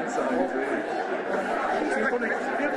inside, really. He'll probably get through.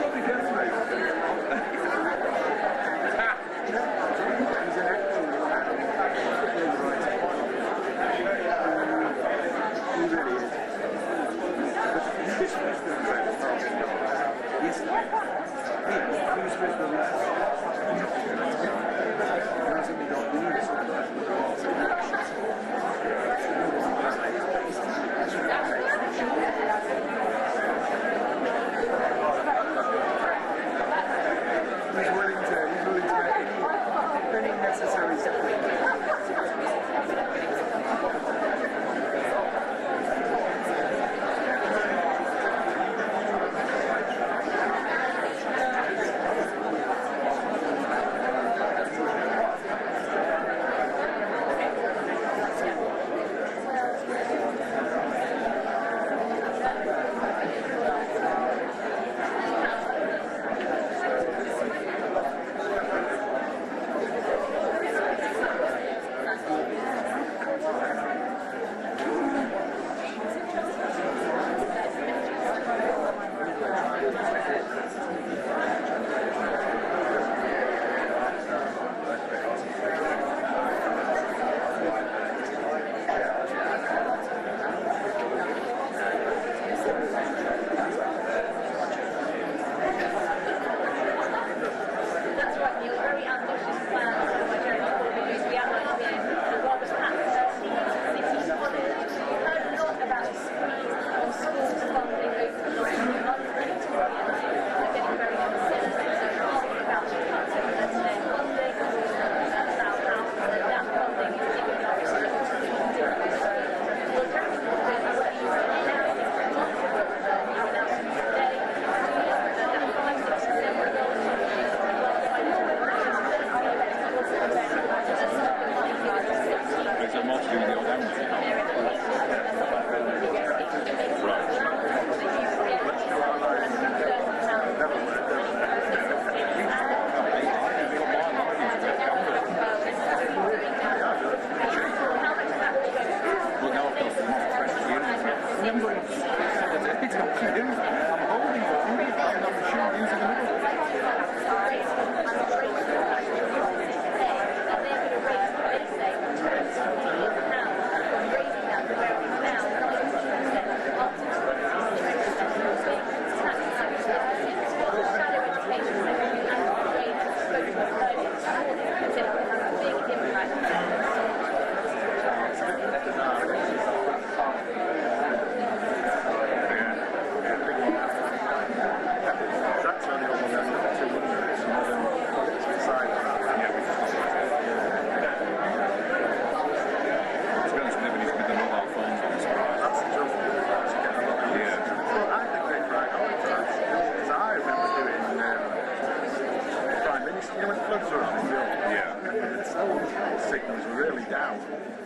Signals were really down.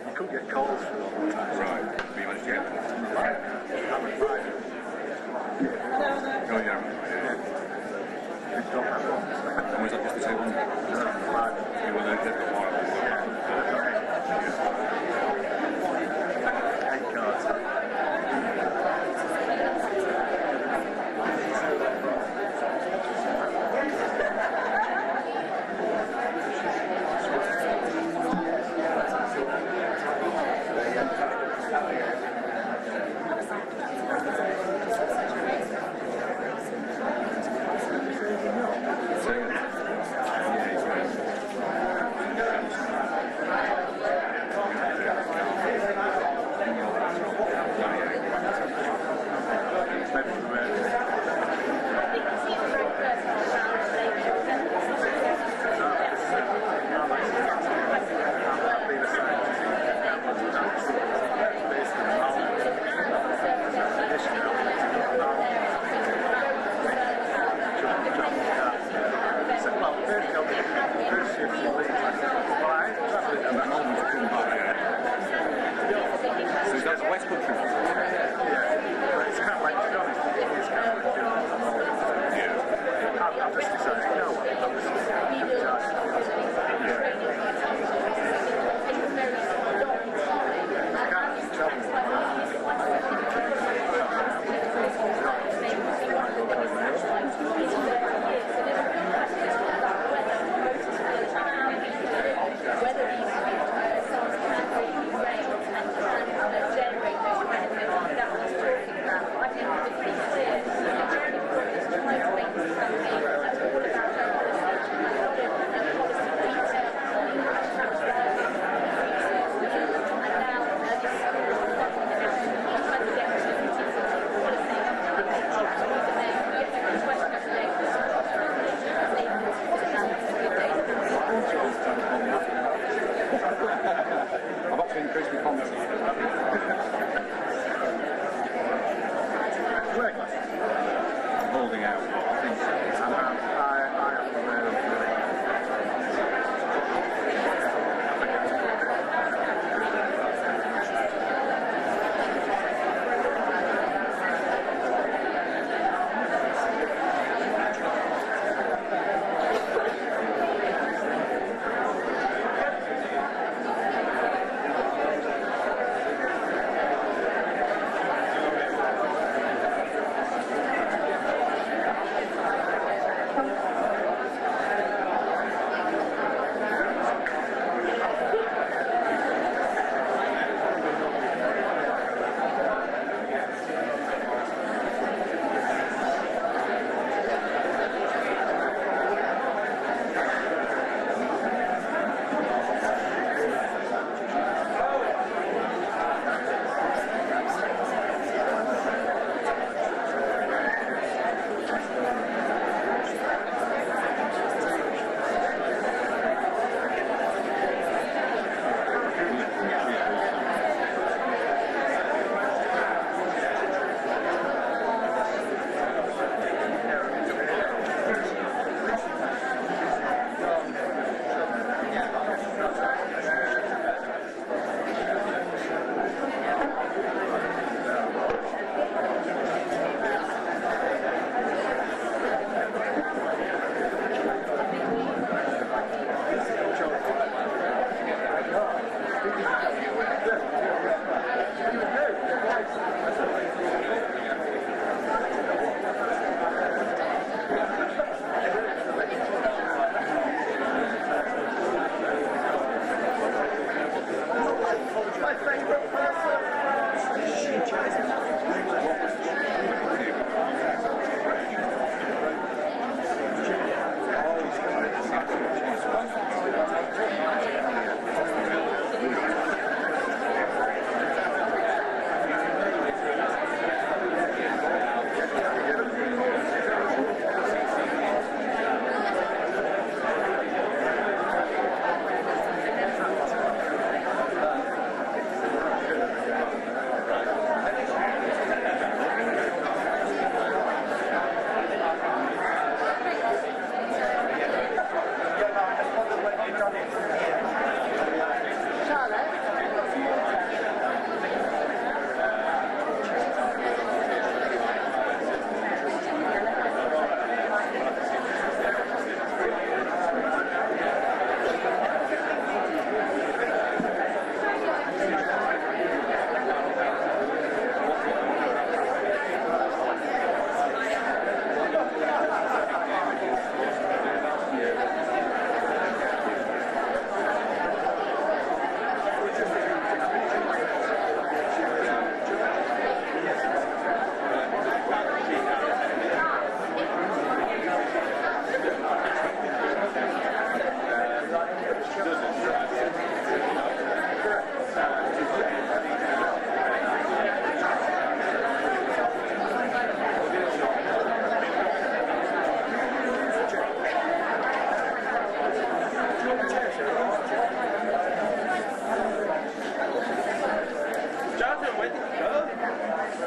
You couldn't get calls for a long time. Right. But you managed to get them. I'm at 5. Oh, yeah. Good job, And was that just the 200? No, 5. Yeah, well, they've got more of them. Yeah. 8 cards.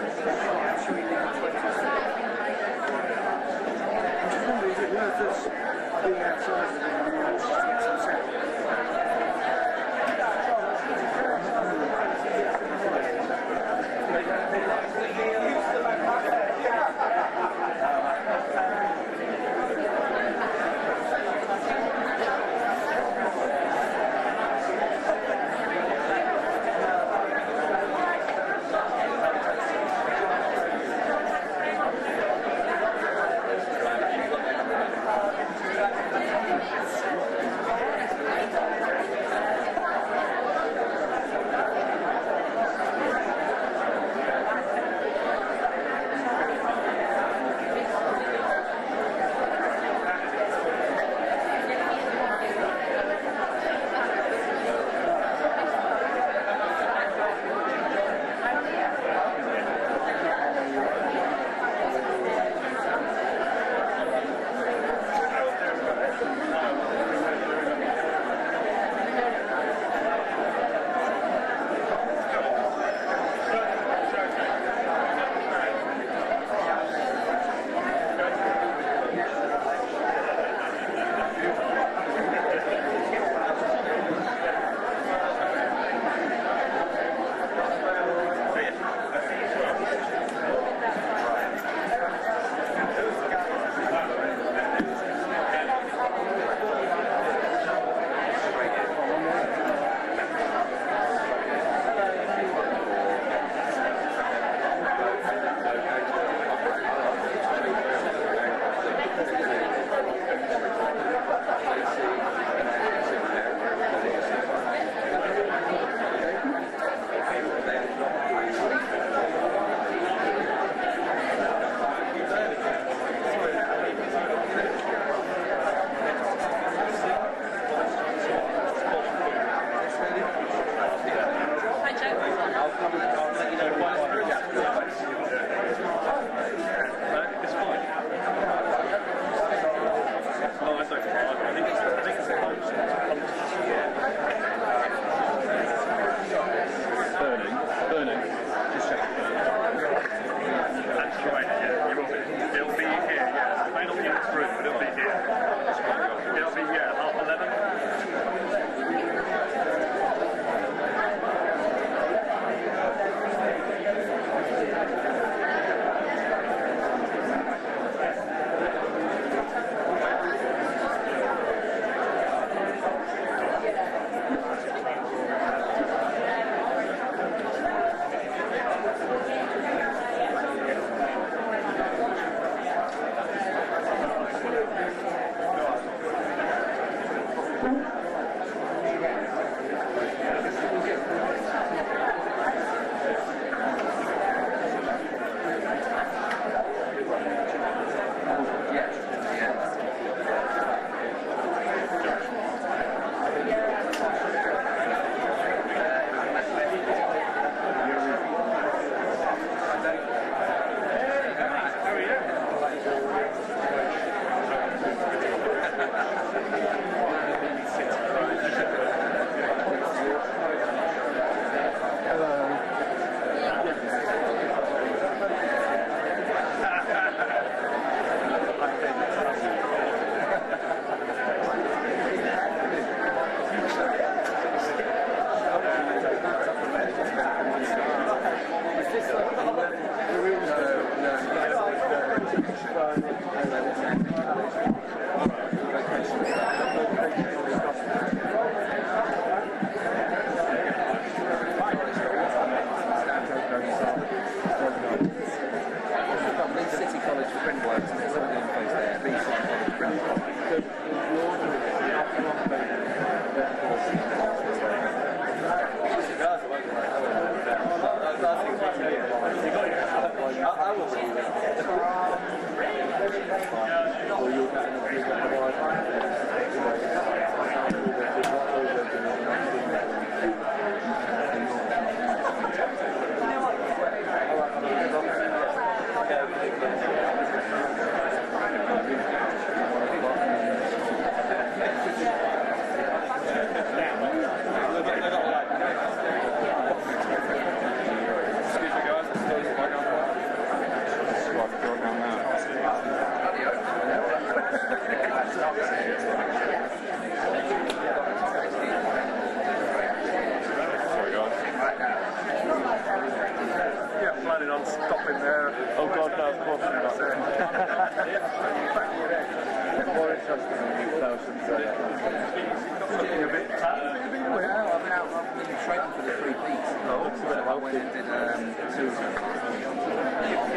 Is it worth us being outside and to get some sound? Oh God, no, of course not. More interesting than 2000. You're a bit tired. Have you been away? I've been out. I've been training for the 3 peaks. Oh, it's a bit I went and did 2 of them.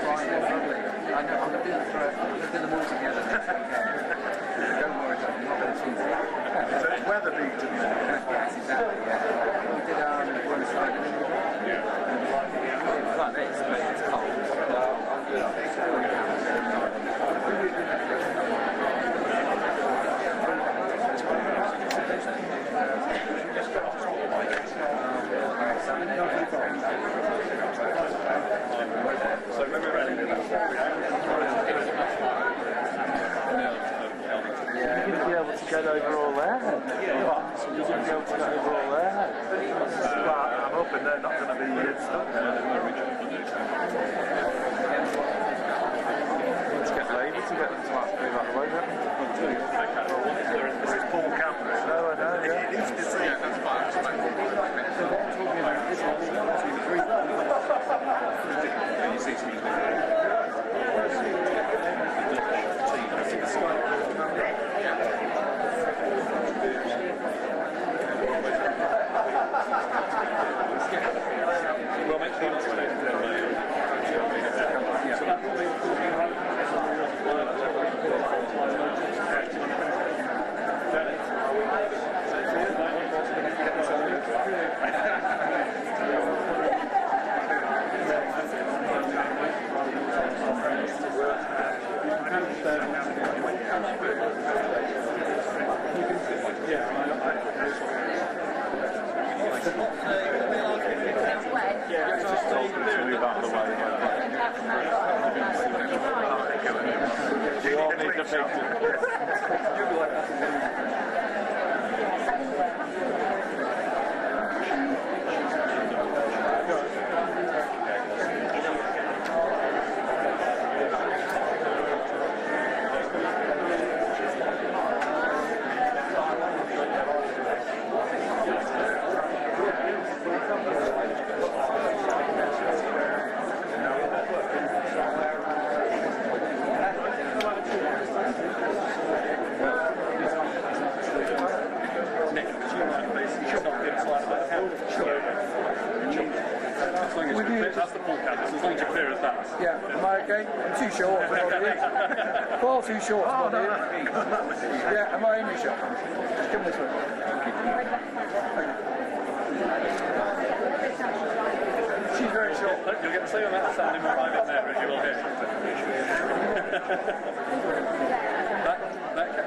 Friday, lovely. I'm going to do them all together next weekend. Don't worry, I'm not going to cheat. So it's weather beaten. Yes, exactly. Yeah. We did Buenos Aires. Like this, but it's cold. So when we're ready, You're going to be able to get over all there. You're going to be able to get over all there. I'm hoping they're not going to be stuck there. Let's get Lady to get them to ask me that way, don't we? It's Paul Cameron. No, I know, yeah. It's to see. That's fine. You see some We'll make sure it's That's the full canvas, as long as you're clear as that. Yeah, am I okay? I'm too short. Far too short. Oh, no. Yeah, am I in your shot? Just come this way. She's very short. You'll get the same amount of sound in my mind in there as you will here.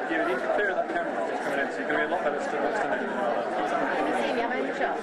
You need to clear that camera that's coming in, so you're going to be a lot better stood next to me. Can you see me? Am I in the shot?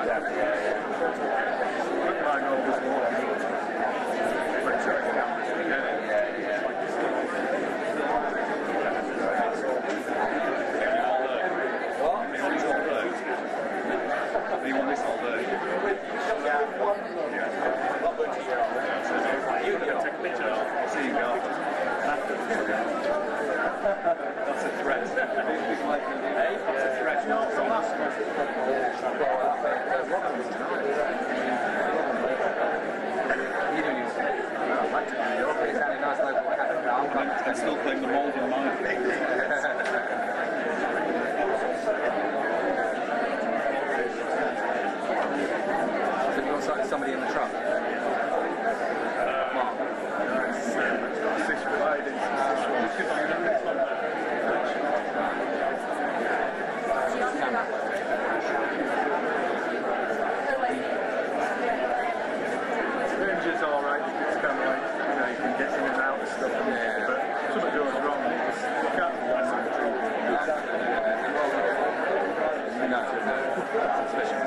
Mine always walking. Like certain cameras, you want this all day? You can take a picture. I'll see you go. That's a threat. Hey, that's a threat. No, it's the last one. I'm still playing the mould in mind. Somebody in the truck. Fish provided. Ranger's alright, it's kind of like, you can get in and out of stuff. Yeah. But something goes wrong, you can't be less than two. No. Especially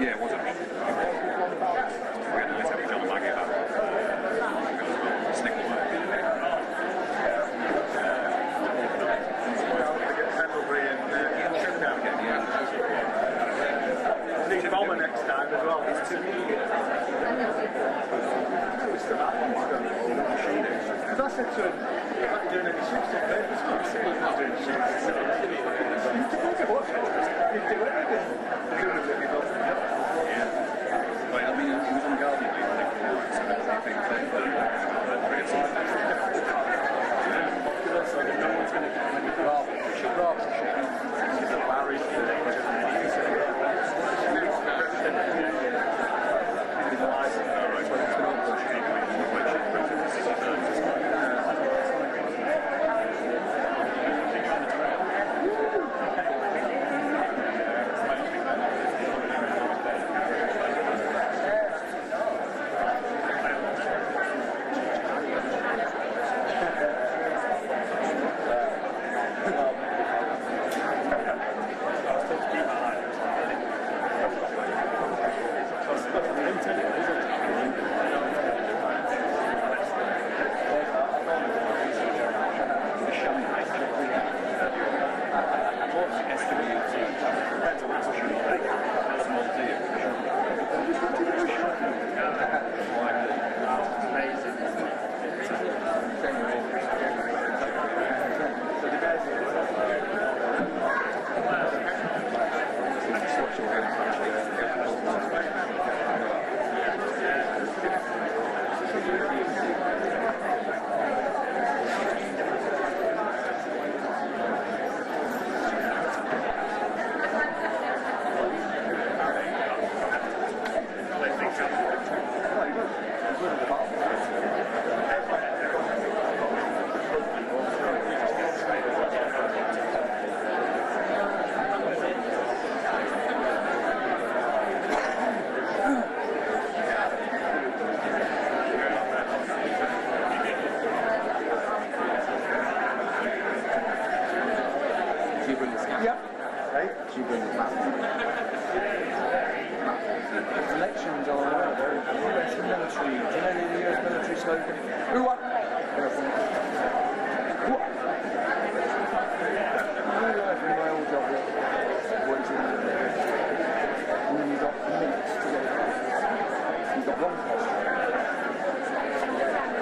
yeah, it was actually. We're going to let John Maggie back. Stick away. Pendlebury and Chipdown again, yeah. Need Bomber next time as well. It's too because I said to him, you're not doing any shifts in there. He's not doing shifts. You do everything. Well, I mean, he was on Guardian League, I think, for so I think So that no one's going to get any he's a married slogan. Who won? What? I realised in my old job that was in and then you got minutes to get it right. You got one posture.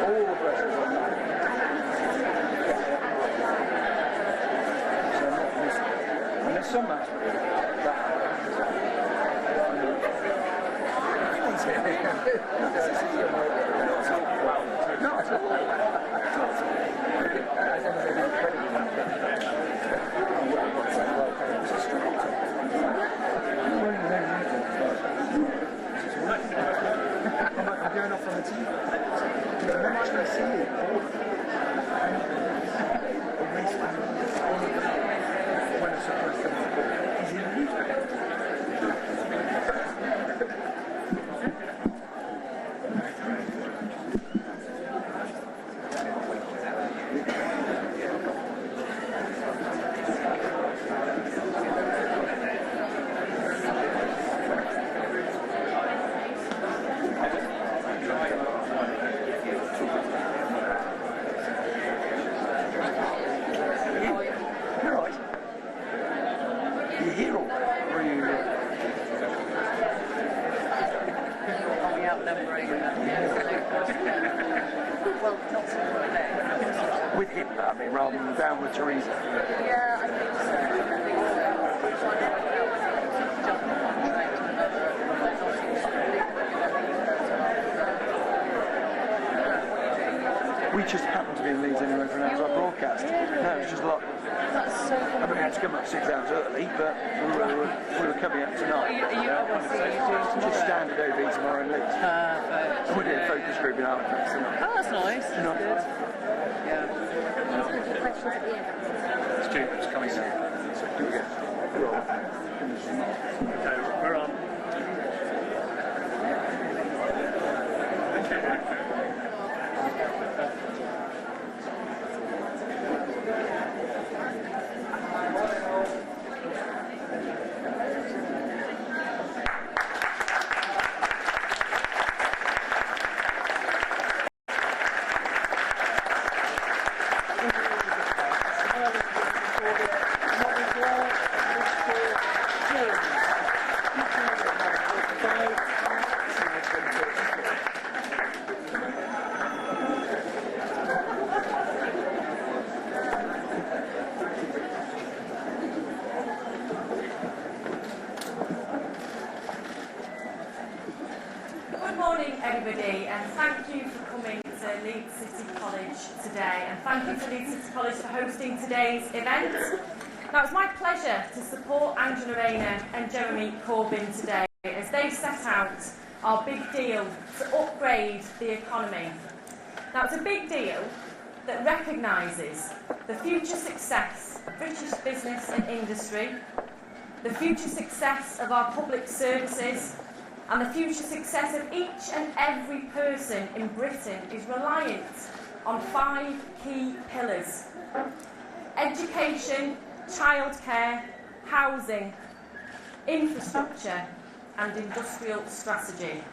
All the pressure was on that. So I'm not missing it. And there's some aspect of that. Not at all. I think they've been incredibly I'm going off on the TV. I'm actually seeing it. When it's supposed to be, he's in the newspaper. With him, I mean, rather than down with Teresa. Yeah, I think so. We just happened to be in Leeds anyway for an hour's broadcast. No, it was just like, That's so I mean, we had to come up 6 hours early, but we were coming up tonight. Just standard OB tomorrow in Leeds. Perfect. And we did a focus group in Halifax tonight. Oh, that's nice. That's good. Yeah. Questions at the end. Students coming in. Do we get? Okay, we're on. Good morning everybody, and thank you for coming to Leeds City College today, and thank you to Leeds City College for hosting today's event. Now it's my pleasure to support Angela Rayner and Jeremy Corbyn today as they set out our big deal to upgrade the economy. Now it's a big deal that recognises the future success of British business and industry, the future success of our public services, and the future success of each and every person in Britain is reliant on 5 key pillars: education, childcare, housing, infrastructure and industrial strategy.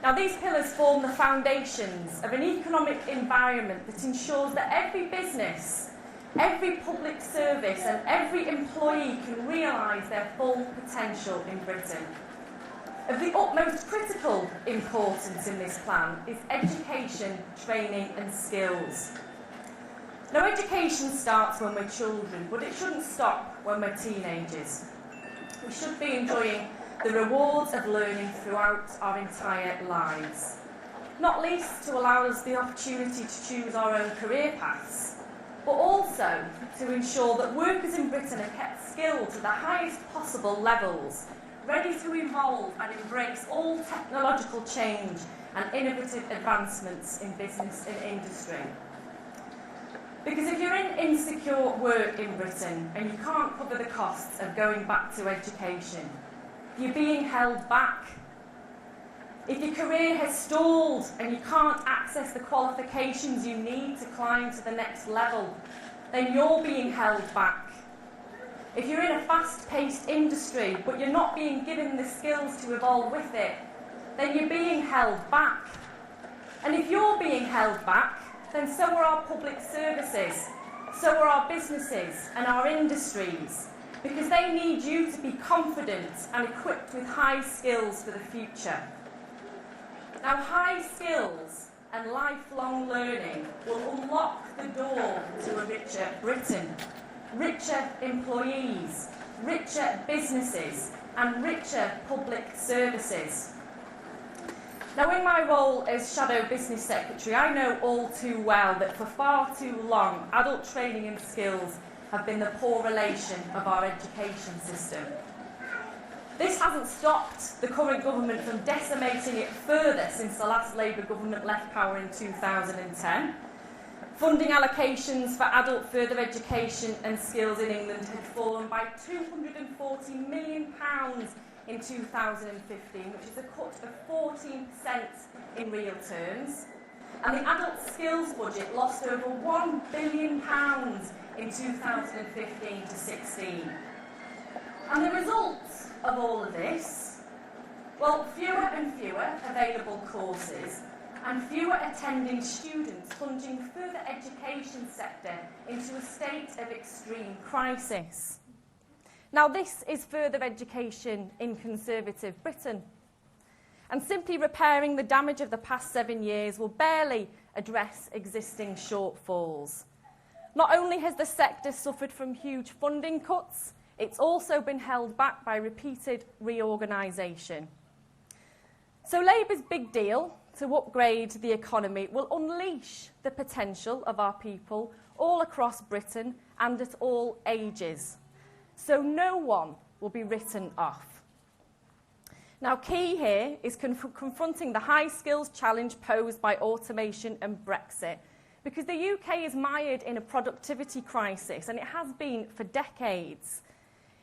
Now these pillars form the foundations of an economic environment that ensures that every business, every public service and every employee can realise their full potential in Britain. Of the utmost critical importance in this plan is education, training and skills. Now education starts when we're children, but it shouldn't stop when we're teenagers. We should be enjoying the rewards of learning throughout our entire lives, not least to allow us the opportunity to choose our own career paths, but also to ensure that workers in Britain are kept skilled to the highest possible levels, ready to evolve and embrace all technological change and innovative advancements in business and industry. Because if you're in insecure work in Britain and you can't cover the costs of going back to education, you're being held back. If your career has stalled and you can't access the qualifications you need to climb to the next level, then you're being held back. If you're in a fast-paced industry but you're not being given the skills to evolve with it, then you're being held back. And if you're being held back, then so are our public services, so are our businesses and our industries, because they need you to be confident and equipped with high skills for the future. Now, high skills and lifelong learning will unlock the door to a richer Britain, richer employees, richer businesses and richer public services. Now, in my role as Shadow Business Secretary, I know all too well that for far too long, adult training and skills have been the poor relation of our education system. This hasn't stopped the current government from decimating it further since the last Labour government left power in 2010. Funding allocations for adult further education and skills in England had fallen by £240 million in 2015, which is a cut of 14% in real terms. And the adult skills budget lost over £1 billion in 2015 to 16. And the results of all of this, well, fewer and fewer available courses and fewer attending students, plunging the further education sector into a state of extreme crisis. Now, this is further education in Conservative Britain. And simply repairing the damage of the past 7 years will barely address existing shortfalls. Not only has the sector suffered from huge funding cuts, it's also been held back by repeated reorganisation. So Labour's big deal to upgrade the economy will unleash the potential of our people all across Britain and at all ages. So no one will be written off. Now, key here is confronting the high skills challenge posed by automation and Brexit, because the UK is mired in a productivity crisis, and it has been for decades.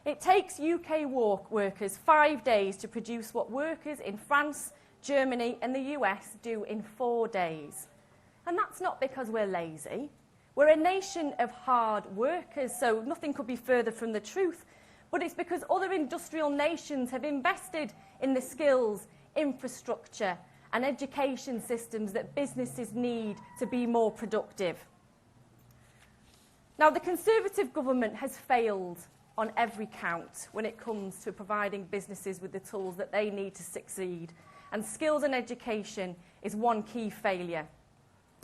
It takes UK workers 5 days to produce what workers in France, Germany and the US do in 4 days. And that's not because we're lazy. We're a nation of hard workers, so nothing could be further from the truth. But it's because other industrial nations have invested in the skills, infrastructure and education systems that businesses need to be more productive. Now, the Conservative government has failed on every count when it comes to providing businesses with the tools that they need to succeed. And skills and education is one key failure.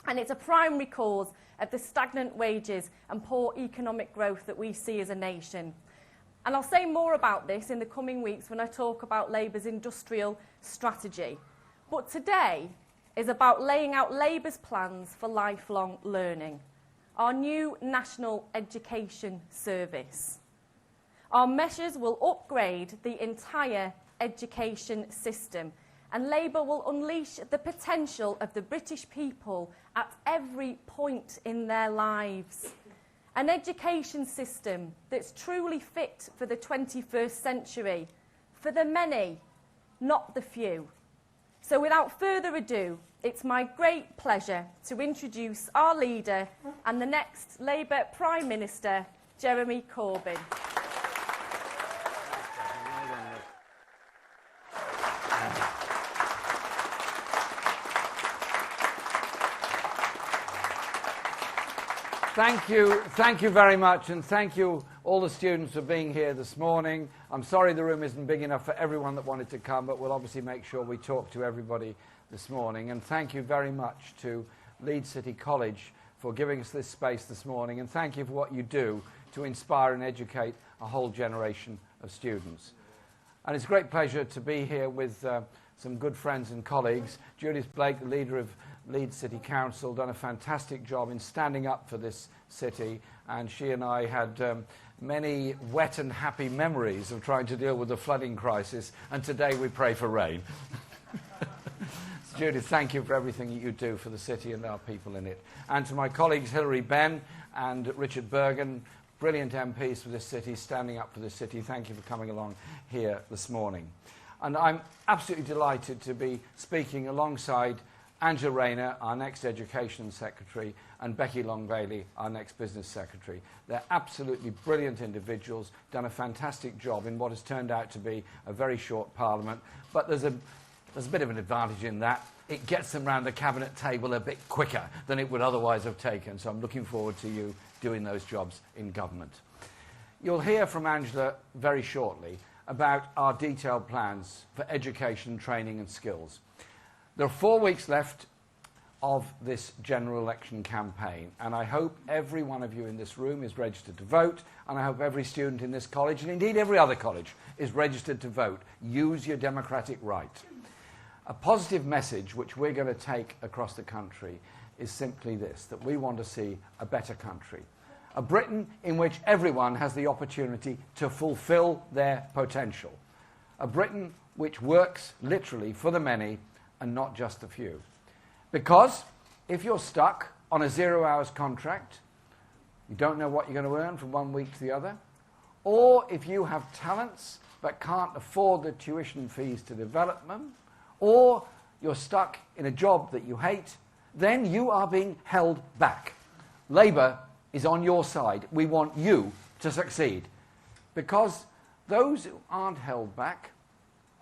And it's a primary cause of the stagnant wages and poor economic growth that we see as a nation. And I'll say more about this in the coming weeks when I talk about Labour's industrial strategy. But today is about laying out Labour's plans for lifelong learning, our new National Education Service. Our measures will upgrade the entire education system, and Labour will unleash the potential of the British people at every point in their lives. An education system that's truly fit for the 21st century, for the many, not the few. So without further ado, it's my great pleasure to introduce our leader and the next Labour Prime Minister, Jeremy Corbyn. Thank you very much, and thank you all the students for being here this morning. I'm sorry the room isn't big enough for everyone that wanted to come, but we'll obviously make sure we talk to everybody this morning. And thank you very much to Leeds City College for giving us this space this morning, and thank you for what you do to inspire and educate a whole generation of students. And it's a great pleasure to be here with some good friends and colleagues. Judith Blake, the leader of Leeds City Council, done a fantastic job in standing up for this city, and she and I had many wet and happy memories of trying to deal with the flooding crisis, and today we pray for rain. So Judith, thank you for everything that you do for the city and our people in it. And to my colleagues Hilary Benn and Richard Bergen, brilliant MPs for this city, standing up for this city, thank you for coming along here this morning. And I'm absolutely delighted to be speaking alongside Angela Rayner, our next Education Secretary, and Becky Long-Bailey, our next Business Secretary. They're absolutely brilliant individuals, done a fantastic job in what has turned out to be a very short Parliament. But there's a bit of an advantage in that. it gets them round the cabinet table a bit quicker than it would otherwise have taken. So I'm looking forward to you doing those jobs in government. You'll hear from Angela very shortly about our detailed plans for education, training and skills. There are 4 weeks left of this general election campaign, and I hope every one of you in this room is registered to vote, and I hope every student in this college, and indeed every other college, is registered to vote. Use your democratic right. A positive message which we're going to take across the country is simply this, that we want to see a better country. A Britain in which everyone has the opportunity to fulfill their potential. A Britain which works literally for the many and not just the few. Because if you're stuck on a 0 hours contract, you don't know what you're going to earn from 1 week to the other, or if you have talents but can't afford the tuition fees to develop them, or you're stuck in a job that you hate, then you are being held back. Labour is on your side. We want you to succeed. Because those who aren't held back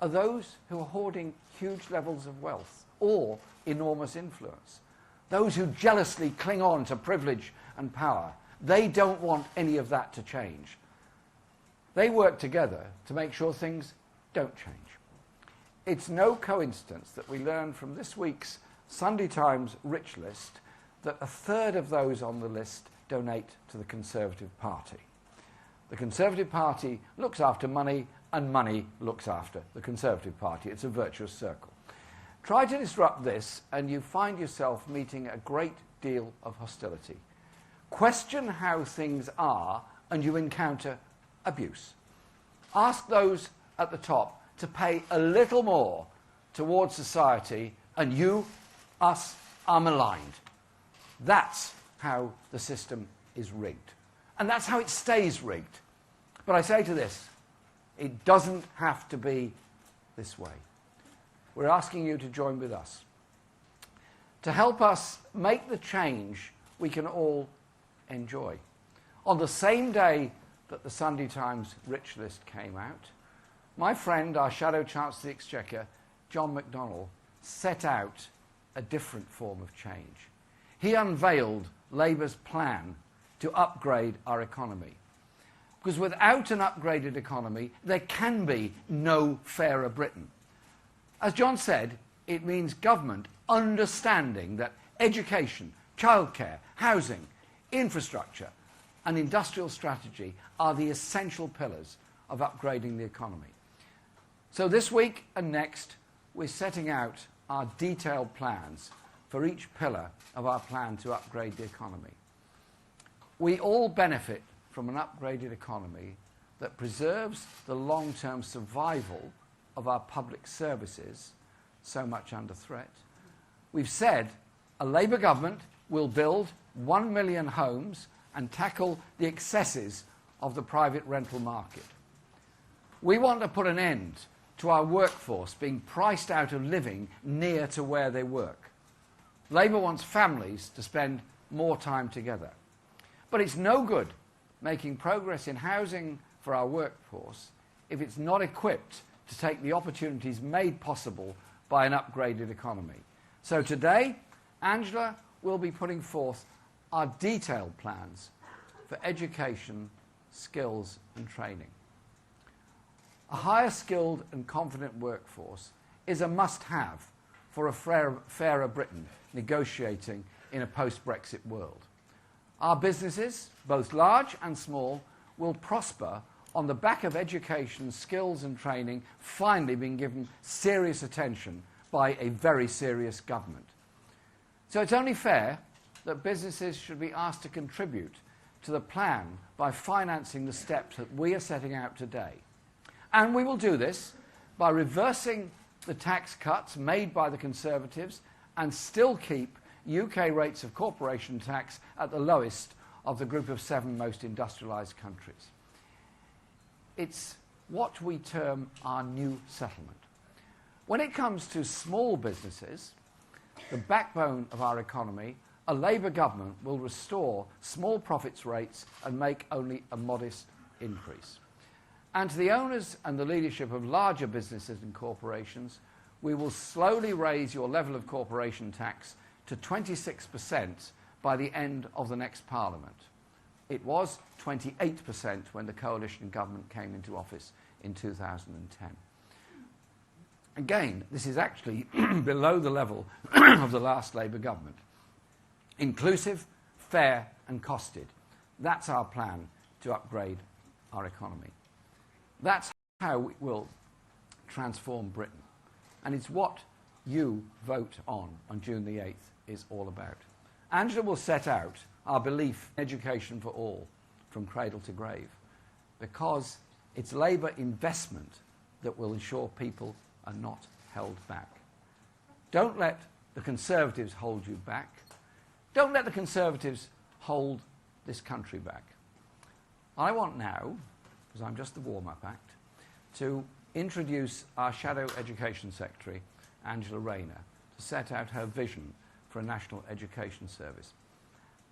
are those who are hoarding huge levels of wealth or enormous influence. Those who jealously cling on to privilege and power. They don't want any of that to change. They work together to make sure things don't change. It's no coincidence that we learn from this week's Sunday Times Rich List that a third of those on the list donate to the Conservative Party. The Conservative Party looks after money, and money looks after the Conservative Party. It's a virtuous circle. Try to disrupt this, and you find yourself meeting a great deal of hostility. Question how things are, and you encounter abuse. Ask those at the top to pay a little more towards society, and you, us, are maligned. That's how the system is rigged. And that's how it stays rigged. But I say to this, it doesn't have to be this way. We're asking you to join with us to help us make the change we can all enjoy. On the same day that the Sunday Times Rich List came out, my friend, our Shadow Chancellor of the Exchequer, John McDonnell, set out a different form of change. He unveiled Labour's plan to upgrade our economy. Because without an upgraded economy, there can be no fairer Britain. As John said, it means government understanding that education, childcare, housing, infrastructure, and industrial strategy are the essential pillars of upgrading the economy. So this week and next, we're setting out our detailed plans for each pillar of our plan to upgrade the economy. We all benefit from an upgraded economy that preserves the long-term survival of our public services, so much under threat. We've said a Labour government will build 1 million homes and tackle the excesses of the private rental market. We want to put an end to our workforce being priced out of living near to where they work. Labour wants families to spend more time together. But it's no good making progress in housing for our workforce if it's not equipped to take the opportunities made possible by an upgraded economy. So today, Angela will be putting forth our detailed plans for education, skills and training. A higher skilled and confident workforce is a must-have for a fairer Britain negotiating in a post-Brexit world. Our businesses, both large and small, will prosper on the back of education, skills and training finally being given serious attention by a very serious government. So it's only fair that businesses should be asked to contribute to the plan by financing the steps that we are setting out today. And we will do this by reversing the tax cuts made by the Conservatives and still keep UK rates of corporation tax at the lowest of the group of 7 most industrialised countries. It's what we term our new settlement. When it comes to small businesses, the backbone of our economy, a Labour government will restore small profits rates and make only a modest increase. And to the owners and the leadership of larger businesses and corporations, we will slowly raise your level of corporation tax to 26% by the end of the next Parliament. It was 28% when the coalition government came into office in 2010. Again, this is actually below the level of the last Labour government. Inclusive, fair and costed. That's our plan to upgrade our economy. That's how we will transform Britain. And it's what you vote on June the 8th is all about. Angela will set out our belief in education for all, from cradle to grave, because it's Labour investment that will ensure people are not held back. Don't let the Conservatives hold you back. Don't let the Conservatives hold this country back. I want now, because I'm just the warm-up act, to introduce our Shadow Education Secretary, Angela Rayner, to set out her vision for a national education service.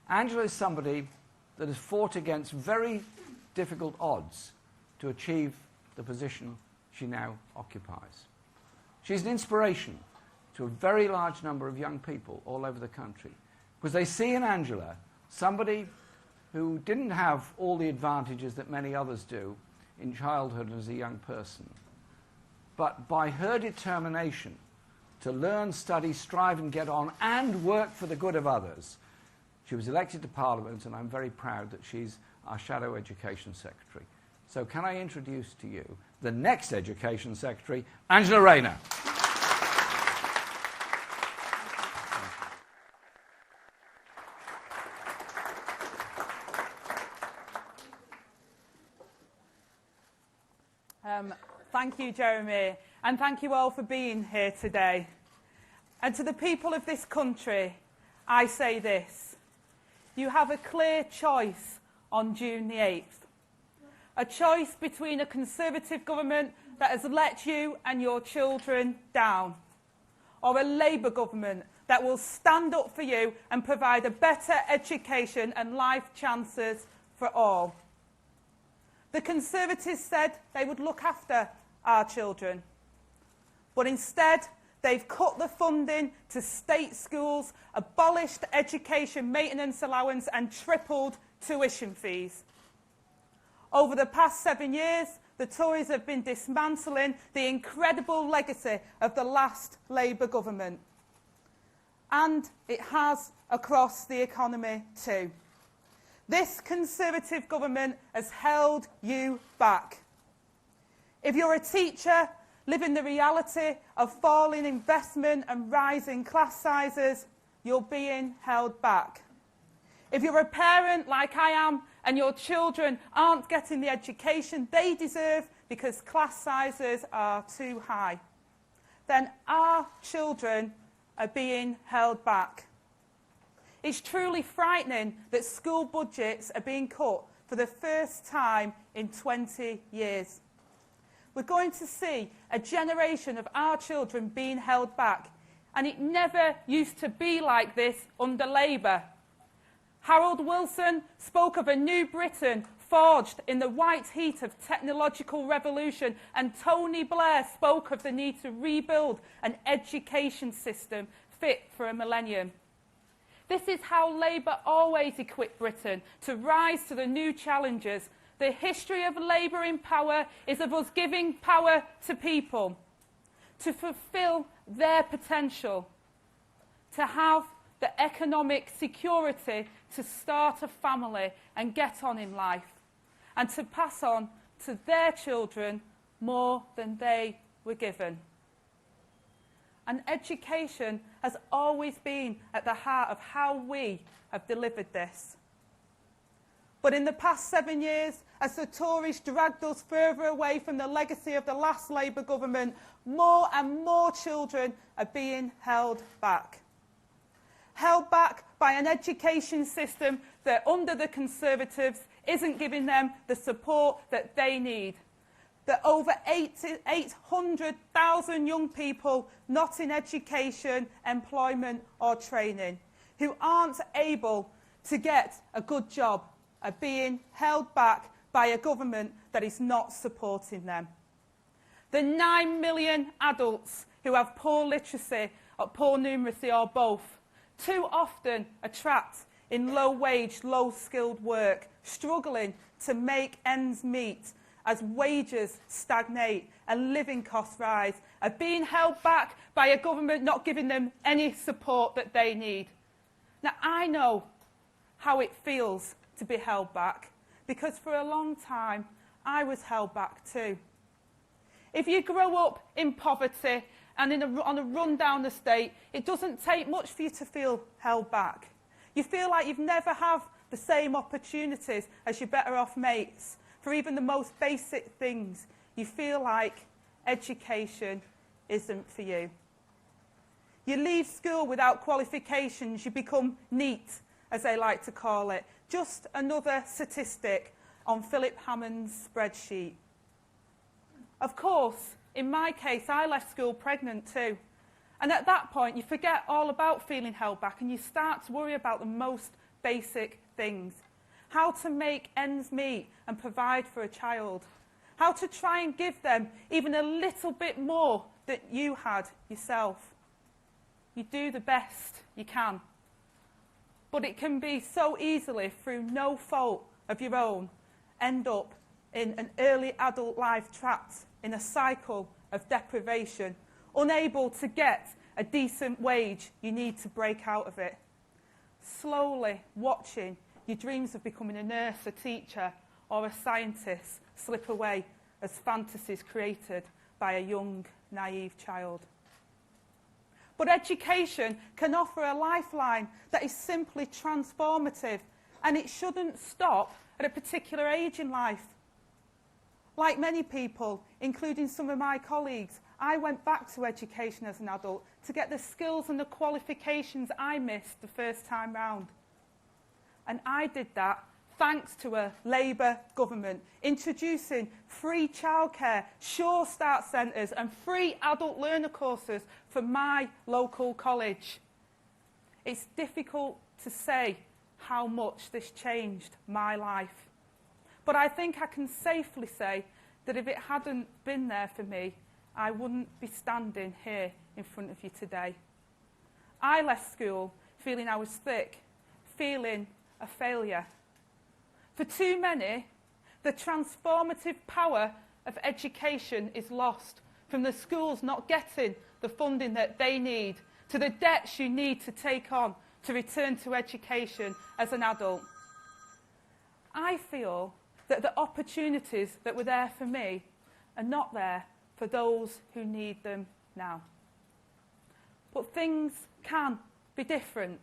Angela is somebody that has fought against very difficult odds to achieve the position she now occupies. She's an inspiration to a very large number of young people all over the country, because they see in Angela somebody who didn't have all the advantages that many others do in childhood as a young person. But by her determination to learn, study, strive and get on and work for the good of others, she was elected to Parliament, and I'm very proud that she's our Shadow Education Secretary. So can I introduce to you the next Education Secretary, Angela Rayner. Thank you, Jeremy, and thank you all for being here today. And to the people of this country, I say this: you have a clear choice on June the 8th. A choice between a Conservative government that has let you and your children down, or a Labour government that will stand up for you and provide a better education and life chances for all. The Conservatives said they would look after our children, but instead they've cut the funding to state schools, abolished education maintenance allowance and tripled tuition fees. Over the past 7 years, the Tories have been dismantling the incredible legacy of the last Labour government. And it has across the economy too. This Conservative government has held you back. If you're a teacher living the reality of falling investment and rising class sizes, you're being held back. If you're a parent like I am and your children aren't getting the education they deserve because class sizes are too high, then our children are being held back. It's truly frightening that school budgets are being cut for the first time in 20 years. We're going to see a generation of our children being held back, and it never used to be like this under Labour. Harold Wilson spoke of a new Britain forged in the white heat of technological revolution, and Tony Blair spoke of the need to rebuild an education system fit for a millennium. This is how Labour always equipped Britain to rise to the new challenges. The history of Labour in power is of us giving power to people to fulfil their potential, to have the economic security to start a family and get on in life, and to pass on to their children more than they were given. And education has always been at the heart of how we have delivered this. But in the past 7 years, as the Tories dragged us further away from the legacy of the last Labour government, more and more children are being held back. Held back by an education system that, under the Conservatives, isn't giving them the support that they need. That over 800,000 young people not in education, employment or training, who aren't able to get a good job, are being held back by a government that is not supporting them. The 9 million adults who have poor literacy or poor numeracy or both, too often are trapped in low-wage, low-skilled work, struggling to make ends meet as wages stagnate and living costs rise, are being held back by a government not giving them any support that they need. Now, I know how it feels to be held back, because for a long time, I was held back too. If you grow up in poverty and on a run-down estate, it doesn't take much for you to feel held back. You feel like you've never have the same opportunities as your better-off mates for even the most basic things. You feel like education isn't for you. You leave school without qualifications, you become neat, as they like to call it. Just another statistic on Philip Hammond's spreadsheet. Of course, in my case, I left school pregnant too. And at that point, you forget all about feeling held back and you start to worry about the most basic things. How to make ends meet and provide for a child. How to try and give them even a little bit more than you had yourself. You do the best you can. But it can be so easily, through no fault of your own, end up in an early adult life trapped in a cycle of deprivation, unable to get a decent wage you need to break out of it. Slowly watching your dreams of becoming a nurse, a teacher, or a scientist slip away as fantasies created by a young, naive child. But education can offer a lifeline that is simply transformative, and it shouldn't stop at a particular age in life. Like many people, including some of my colleagues, I went back to education as an adult to get the skills and the qualifications I missed the first time round. And I did that thanks to a Labour government introducing free childcare, Sure Start centres and free adult learner courses for my local college. It's difficult to say how much this changed my life. But I think I can safely say that if it hadn't been there for me, I wouldn't be standing here in front of you today. I left school feeling I was thick, feeling a failure. For too many, the transformative power of education is lost, from the schools not getting the funding that they need, to the debts you need to take on to return to education as an adult. I feel that the opportunities that were there for me are not there for those who need them now. But things can be different.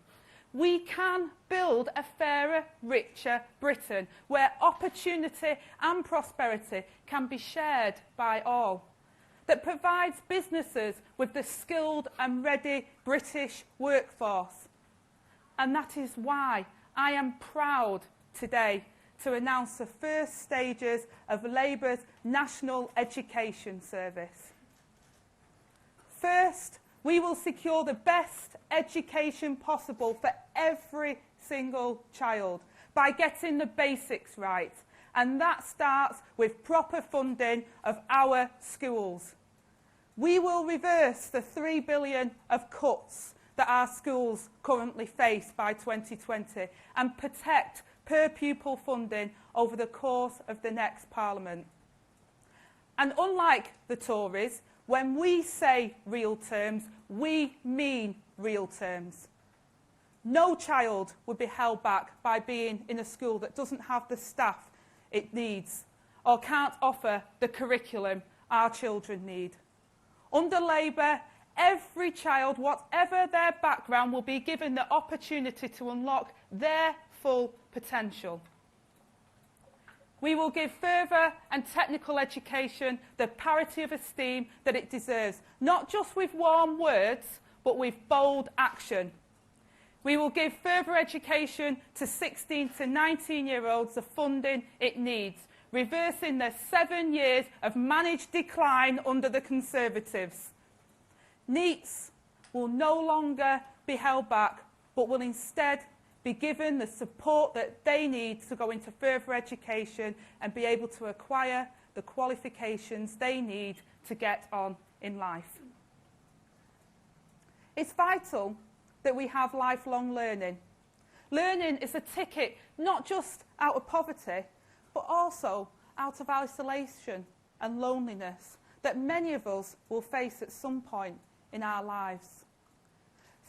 We can build a fairer, richer Britain where opportunity and prosperity can be shared by all, that provides businesses with the skilled and ready British workforce. And that is why I am proud today to announce the first stages of Labour's National Education Service. First, we will secure the best education possible for every single child by getting the basics right. And that starts with proper funding of our schools. We will reverse the £3 billion of cuts that our schools currently face by 2020 and protect per pupil funding over the course of the next Parliament. And unlike the Tories, when we say real terms, we mean real terms. No child would be held back by being in a school that doesn't have the staff it needs or can't offer the curriculum our children need. Under Labour, every child, whatever their background, will be given the opportunity to unlock their full potential. We will give further and technical education the parity of esteem that it deserves, not just with warm words, but with bold action. We will give further education to 16 to 19-year-olds the funding it needs, reversing the 7 years of managed decline under the Conservatives. NEETs will no longer be held back, but will instead be given the support that they need to go into further education and be able to acquire the qualifications they need to get on in life. It's vital that we have lifelong learning. Learning is a ticket not just out of poverty, but also out of isolation and loneliness that many of us will face at some point in our lives.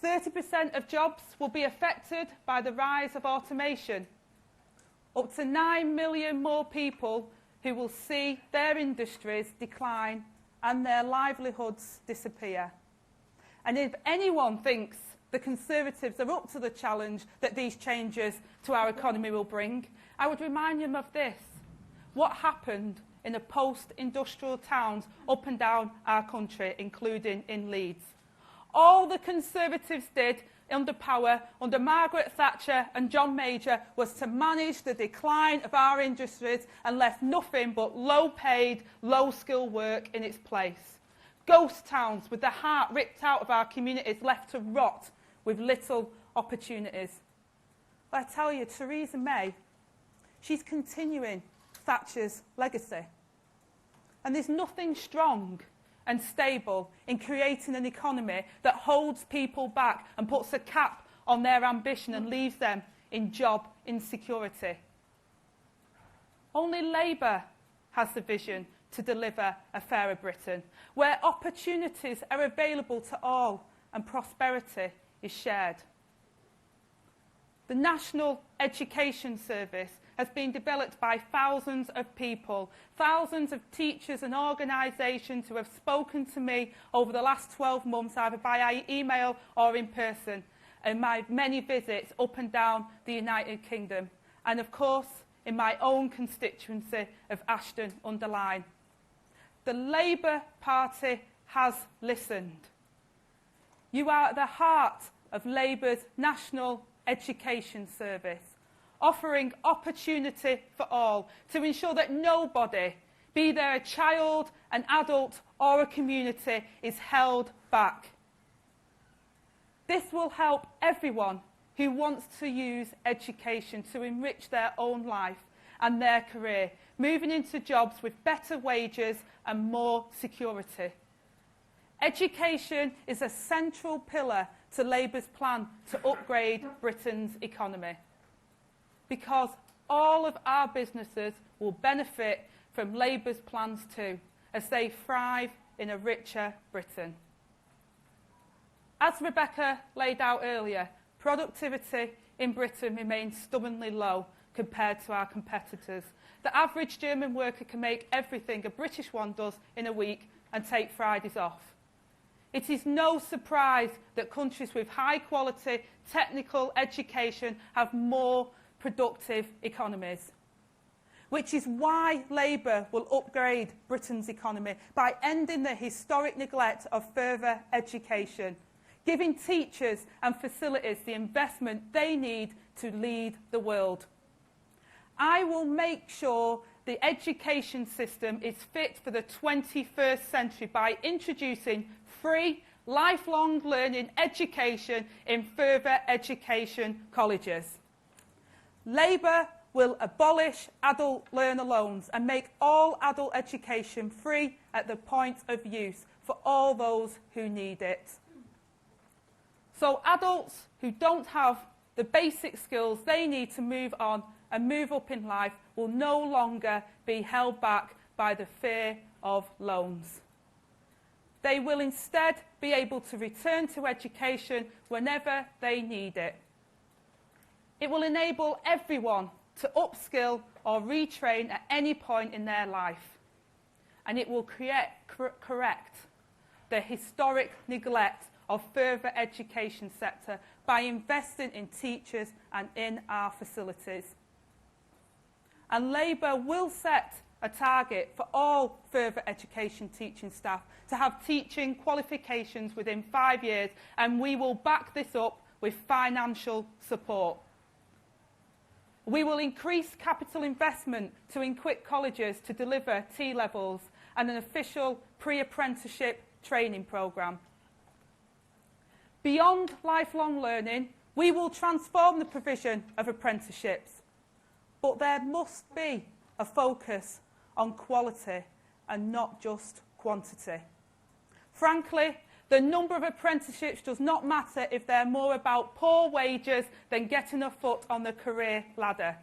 30% of jobs will be affected by the rise of automation. Up to 9 million more people who will see their industries decline and their livelihoods disappear. And if anyone thinks the Conservatives are up to the challenge that these changes to our economy will bring, I would remind them of this. What happened in the post-industrial towns up and down our country, including in Leeds? All the Conservatives did under power, under Margaret Thatcher and John Major, was to manage the decline of our industries and left nothing but low-paid, low-skilled work in its place. Ghost towns with the heart ripped out of our communities, left to rot with little opportunities. But I tell you, Theresa May, she's continuing Thatcher's legacy. And there's nothing strong and stable in creating an economy that holds people back and puts a cap on their ambition and leaves them in job insecurity. Only Labour has the vision to deliver a fairer Britain, where opportunities are available to all and prosperity is shared. The National Education Service has been developed by thousands of people, thousands of teachers and organisations who have spoken to me over the last 12 months, either by email or in person, in my many visits up and down the United Kingdom, and of course in my own constituency of Ashton-under-Lyne. The Labour Party has listened. You are at the heart of Labour's National Education Service, offering opportunity for all to ensure that nobody, be they a child, an adult or a community, is held back. This will help everyone who wants to use education to enrich their own life and their career, moving into jobs with better wages and more security. Education is a central pillar to Labour's plan to upgrade Britain's economy, because all of our businesses will benefit from Labour's plans too, as they thrive in a richer Britain. As Rebecca laid out earlier, productivity in Britain remains stubbornly low compared to our competitors. The average German worker can make everything a British one does in a week and take Fridays off. It is no surprise that countries with high-quality technical education have more productive economies, which is why Labour will upgrade Britain's economy by ending the historic neglect of further education, giving teachers and facilities the investment they need to lead the world. I will make sure the education system is fit for the 21st century by introducing free, lifelong learning education in further education colleges. Labour will abolish adult learner loans and make all adult education free at the point of use for all those who need it. So adults who don't have the basic skills they need to move on and move up in life will no longer be held back by the fear of loans. They will instead be able to return to education whenever they need it. It will enable everyone to upskill or retrain at any point in their life. And it will correct the historic neglect of further education sector by investing in teachers and in our facilities. And Labour will set a target for all further education teaching staff to have teaching qualifications within 5 years, and we will back this up with financial support. We will increase capital investment to equip colleges to deliver T-levels and an official pre-apprenticeship training programme. Beyond lifelong learning, we will transform the provision of apprenticeships, but there must be a focus on quality and not just quantity. Frankly, The number of apprenticeships does not matter if they're more about poor wages than getting a foot on the career ladder.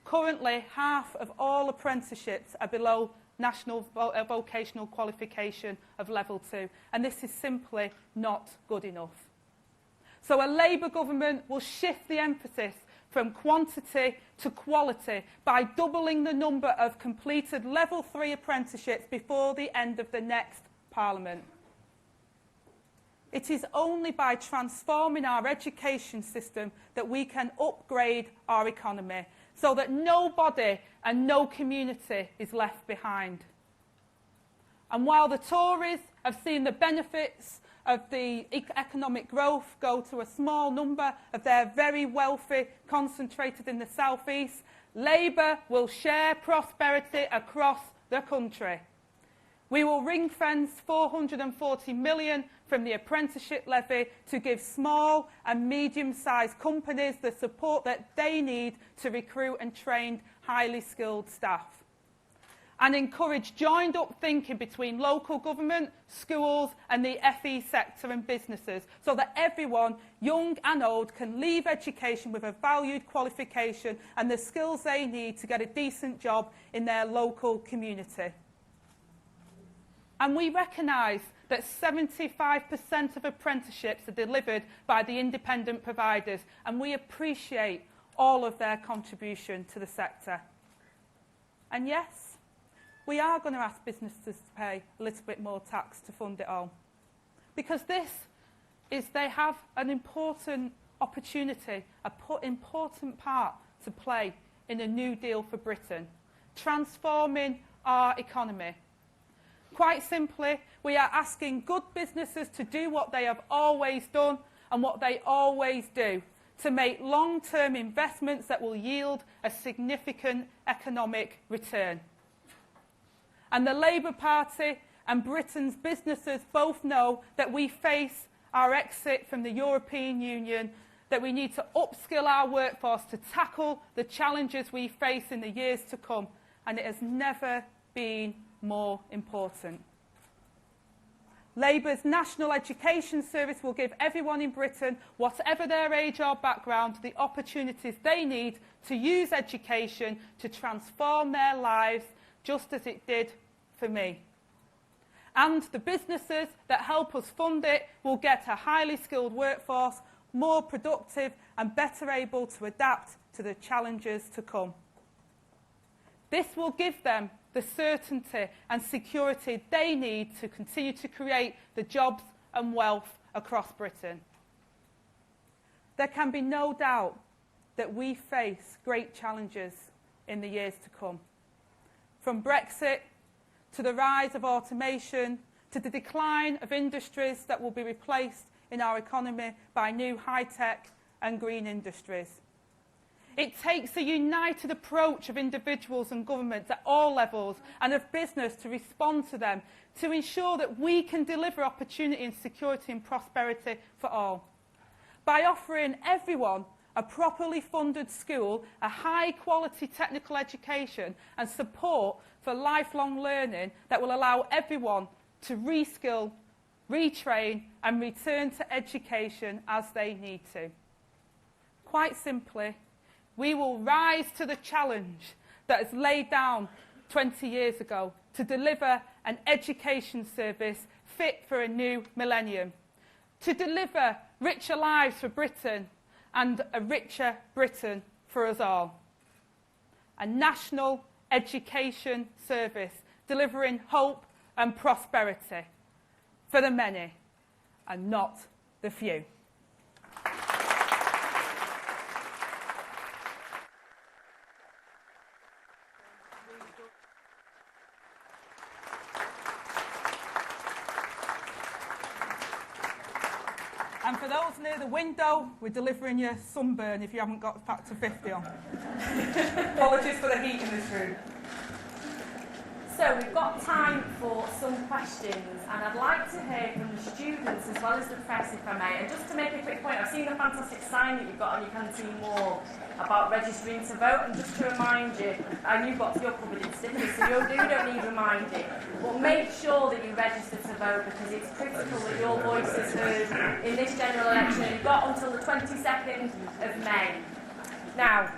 Currently, half of all apprenticeships are below national vocational qualification of level 2, and this is simply not good enough. So a Labour government will shift the emphasis from quantity to quality by doubling the number of completed level 3 apprenticeships before the end of the next Parliament. It is only by transforming our education system that we can upgrade our economy so that nobody and no community is left behind. And while the Tories have seen the benefits of the economic growth go to a small number of their very wealthy concentrated in the South East, Labour will share prosperity across the country. We will ring-fence 440 million from the apprenticeship levy to give small and medium-sized companies the support that they need to recruit and train highly skilled staff. And encourage joined-up thinking between local government, schools and the FE sector and businesses so that everyone, young and old, can leave education with a valued qualification and the skills they need to get a decent job in their local community. And we recognise that 75% of apprenticeships are delivered by the independent providers, and we appreciate all of their contribution to the sector. And yes, we are going to ask businesses to pay a little bit more tax to fund it all. Because they have an important opportunity, an important part to play in a New Deal for Britain, transforming our economy. Quite simply, we are asking good businesses to do what they have always done and what they always do, to make long-term investments that will yield a significant economic return. And the Labour Party and Britain's businesses both know that we face our exit from the European Union, that we need to upskill our workforce to tackle the challenges we face in the years to come, and it has never been more important. Labour's National Education Service will give everyone in Britain, whatever their age or background, the opportunities they need to use education to transform their lives, just as it did for me. And the businesses that help us fund it will get a highly skilled workforce, more productive and better able to adapt to the challenges to come. This will give them the certainty and security they need to continue to create the jobs and wealth across Britain. There can be no doubt that we face great challenges in the years to come. From Brexit to the rise of automation to the decline of industries that will be replaced in our economy by new high-tech and green industries. It takes a united approach of individuals and governments at all levels and of business to respond to them, to ensure that we can deliver opportunity and security and prosperity for all. By offering everyone a properly funded school, a high-quality technical education and support for lifelong learning that will allow everyone to reskill, retrain and return to education as they need to. Quite simply, we will rise to the challenge that was laid down 20 years ago to deliver an education service fit for a new millennium, to deliver richer lives for Britain and a richer Britain for us all. A national education service delivering hope and prosperity for the many and not the few. And for those near the window, we're delivering you sunburn if you haven't got factor 50 on. Apologies for the heat in this room. So we've got time for some questions, and I'd like to hear from the students as well as the press, if I may. And just to make a quick point, I've seen the fantastic sign that you've got on your canteen wall about registering to vote, and just to remind you, and you've got your covered in stickers, so you don't need reminding, but make sure that you register to vote, because it's critical that your voice is heard in this general election. You've got until the 22nd of May. Now,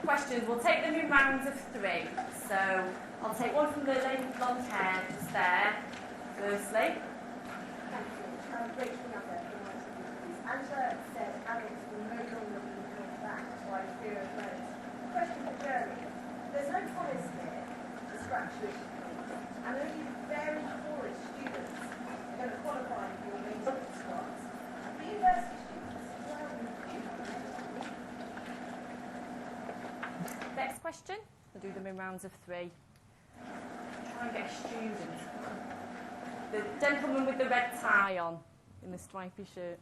questions, we'll take them in rounds of 3. So I'll take one from the lady with blonde hair just there, firstly. Angela said adults will no longer be held back by fear of votes. Question for Jeremy. There's no promise here to scratch tuition fees, and only very poorest students are going to qualify for your maintenance grants. For university students, well, Next question. We'll do them in rounds of 3. Try and get a student. The gentleman with the red tie on in the stripy shirt.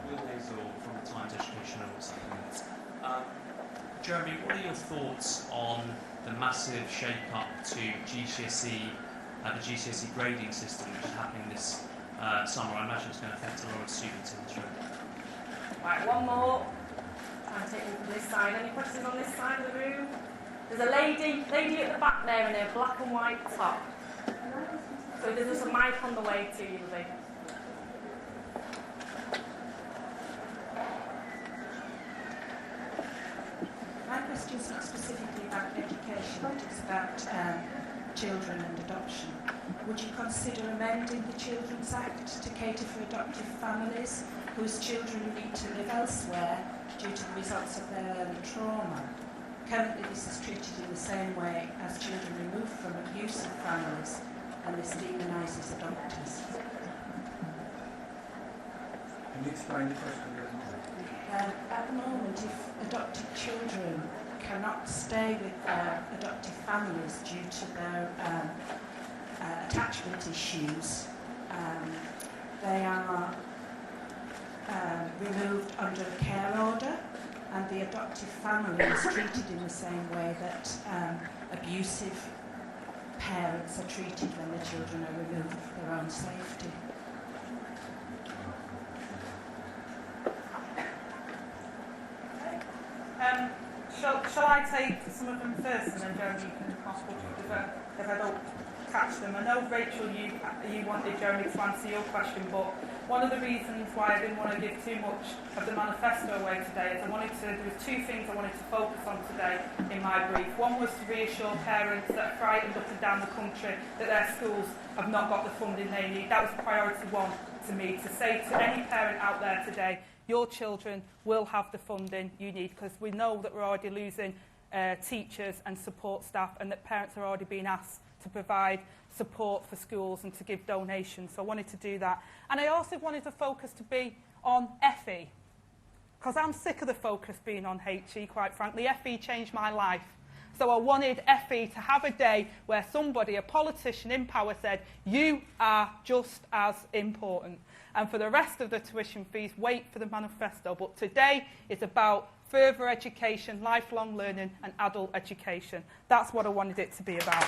Will Hazel from the Times Educational Supplement. Jeremy, what are your thoughts on the massive shake-up to GCSE, the GCSE grading system which is happening this summer? I imagine it's going to affect a lot of students in this room. Right, one more. Try and take one from this side. Any questions on this side of the room? There's a lady at the back there in a black and white top. So there's just a mic on the way to you, Lily. My question is not specifically about education, but it's about children and adoption. Would you consider amending the Children's Act to cater for adoptive families whose children need to live elsewhere due to the results of their early trauma? Currently, this is treated in the same way as children removed from abusive families, and this demonises adopters. Can you explain the question? At the moment, if adopted children cannot stay with their adoptive families due to their attachment issues, they are removed under a care order, and the adoptive family is treated in the same way that abusive parents are treated when the children are removed for their own safety. Shall I take some of them first, and then Jeremy, you can ask if I don't catch them? I know, Rachel, you wanted Jeremy to answer your question, but one of the reasons why I didn't want to give too much of the manifesto away today is there was 2 things I wanted to focus on today in my brief. One was to reassure parents that are frightened up and down the country that their schools have not got the funding they need. That was priority 1 to me, to say to any parent out there today, your children will have the funding you need, because we know that we're already losing teachers and support staff, and that parents are already being asked to provide support for schools and to give donations. So I wanted to do that. And I also wanted the focus to be on FE, because I'm sick of the focus being on HE, quite frankly. FE changed my life. So I wanted FE to have a day where somebody, a politician in power, said, you are just as important. And for the rest of the tuition fees, wait for the manifesto. But today is about further education, lifelong learning and adult education. That's what I wanted it to be about.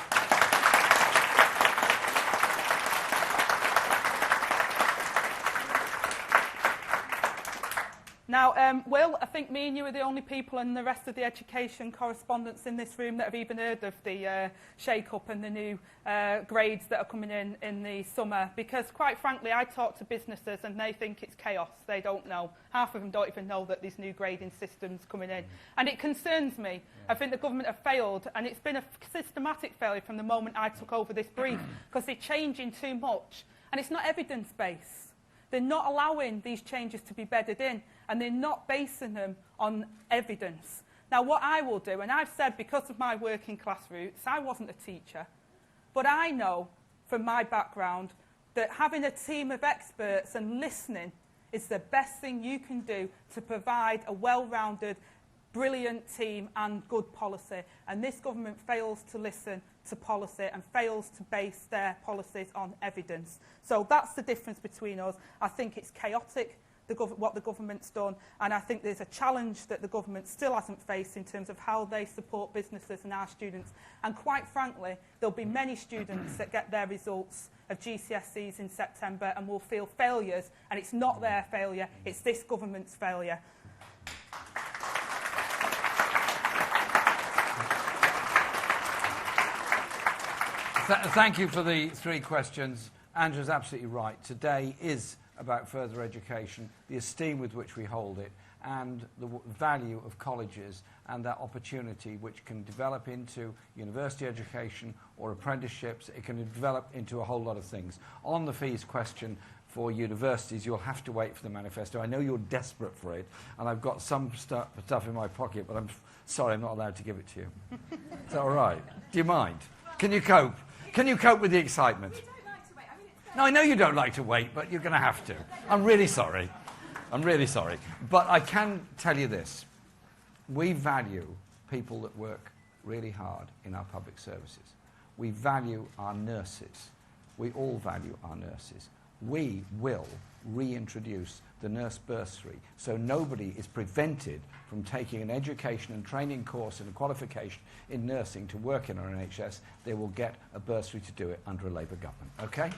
Now, Will, I think me and you are the only people and the rest of the education correspondents in this room that have even heard of the shake-up and the new grades that are coming in the summer. Because, quite frankly, I talk to businesses and they think it's chaos. They don't know. Half of them don't even know that there's new grading systems coming in. And it concerns me. I think the government have failed, and it's been a systematic failure from the moment I took over this brief, because they're changing too much. And it's not evidence-based. They're not allowing these changes to be bedded in, and they're not basing them on evidence. Now, what I will do, and I've said because of my working class roots, I wasn't a teacher, but I know from my background that having a team of experts and listening is the best thing you can do to provide a well-rounded, brilliant team and good policy. And this government fails to listen to policy and fails to base their policies on evidence. So that's the difference between us. I think it's chaotic, what the government's done, and I think there's a challenge that the government still hasn't faced in terms of how they support businesses and our students. And quite frankly, there'll be many students that get their results of GCSEs in September and will feel failures, and it's not their failure, it's this government's failure. Thank you for the 3 questions. Andrew's absolutely right. Today is about further education, the esteem with which we hold it, and the value of colleges and that opportunity which can develop into university education or apprenticeships. It can develop into a whole lot of things. On the fees question for universities, you'll have to wait for the manifesto. I know you're desperate for it, and I've got some stuff in my pocket, but I'm sorry, I'm not allowed to give it to you. Is that all right? Do you mind? Can you cope? Can you cope with the excitement? No, I know you don't like to wait, but you're going to have to. I'm really sorry. I'm really sorry. But I can tell you this. We value people that work really hard in our public services. We value our nurses. We all value our nurses. We will reintroduce the nurse bursary so nobody is prevented from taking an education and training course and a qualification in nursing to work in our NHS. They will get a bursary to do it under a Labour government. Okay?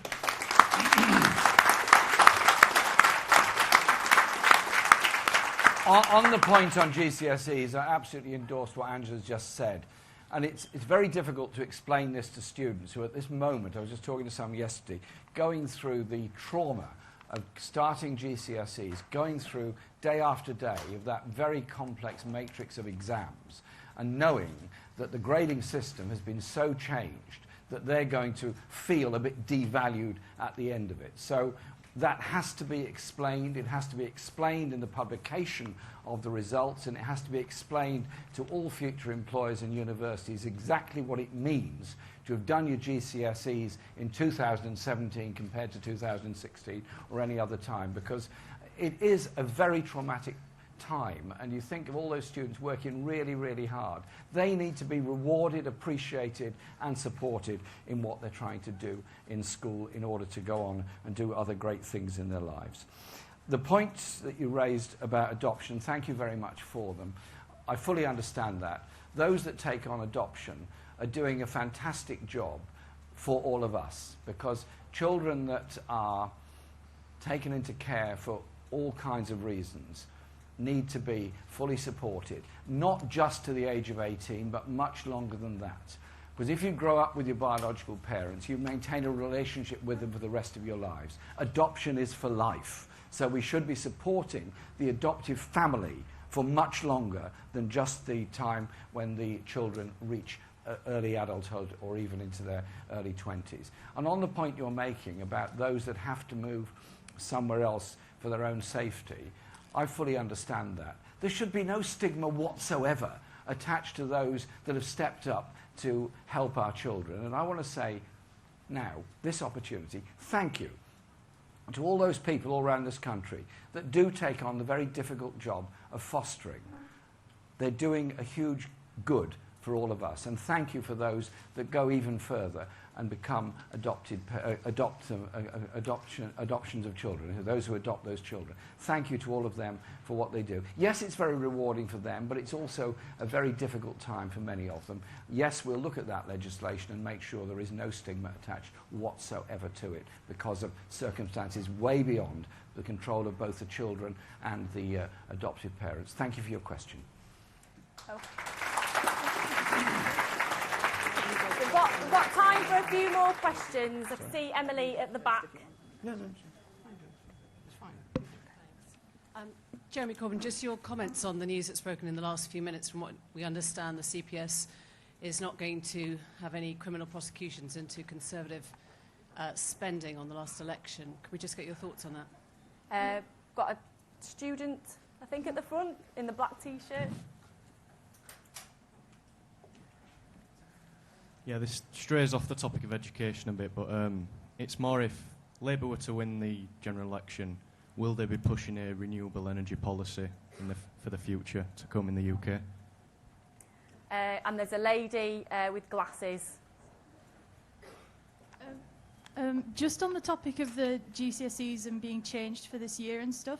On the point on GCSEs, I absolutely endorse what Angela's just said. And it's very difficult to explain this to students who at this moment, I was just talking to some yesterday, going through the trauma of starting GCSEs, going through day after day of that very complex matrix of exams, and knowing that the grading system has been so changed that they're going to feel a bit devalued at the end of it. So that has to be explained. It has to be explained in the publication of the results, and it has to be explained to all future employers and universities exactly what it means to have done your GCSEs in 2017 compared to 2016 or any other time, because it is a very traumatic time, and you think of all those students working really, really hard. They need to be rewarded, appreciated and supported in what they're trying to do in school in order to go on and do other great things in their lives. The points that you raised about adoption, thank you very much for them. I fully understand that. Those that take on adoption are doing a fantastic job for all of us, because children that are taken into care for all kinds of reasons need to be fully supported, not just to the age of 18, but much longer than that. Because if you grow up with your biological parents, you maintain a relationship with them for the rest of your lives. Adoption is for life. So we should be supporting the adoptive family for much longer than just the time when the children reach early adulthood or even into their early 20s. And on the point you're making about those that have to move somewhere else for their own safety, I fully understand that. There should be no stigma whatsoever attached to those that have stepped up to help our children. And I want to say now, this opportunity, thank you to all those people all around this country that do take on the very difficult job of fostering. They're doing a huge good for all of us. And thank you for those that go even further and become adoptions of children, those who adopt those children. Thank you to all of them for what they do. Yes, it's very rewarding for them, but it's also a very difficult time for many of them. Yes, we'll look at that legislation and make sure there is no stigma attached whatsoever to it because of circumstances way beyond the control of both the children and the adoptive parents. Thank you for your question. We've got time for a few more questions. I can see Emily at the back. No, it's fine. Jeremy Corbyn, just your comments on the news that's broken in the last few minutes. From what we understand, the CPS is not going to have any criminal prosecutions into Conservative spending on the last election. Could we just get your thoughts on that? Got a student, I think, at the front in the black T-shirt. Yeah, this strays off the topic of education a bit, but it's more if Labour were to win the general election, will they be pushing a renewable energy policy for the future to come in the UK? And there's a lady with glasses. Just on the topic of the GCSEs and being changed for this year and stuff,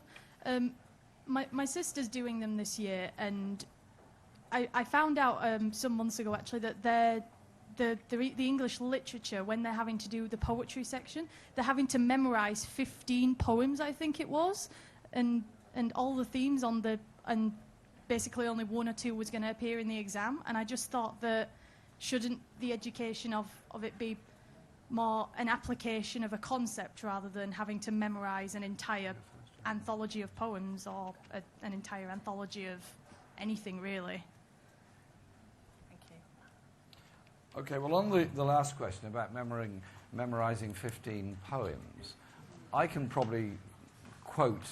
My sister's doing them this year, and I found out some months ago actually that the English literature, when they're having to do the poetry section, they're having to memorise 15 poems, I think it was, and all the themes and basically only one or two was going to appear in the exam. And I just thought that shouldn't the education of it be more an application of a concept rather than having to memorise an entire anthology of poems or an entire anthology of anything, really. Thank you. Okay, well, on the last question about memorising 15 poems, I can probably quote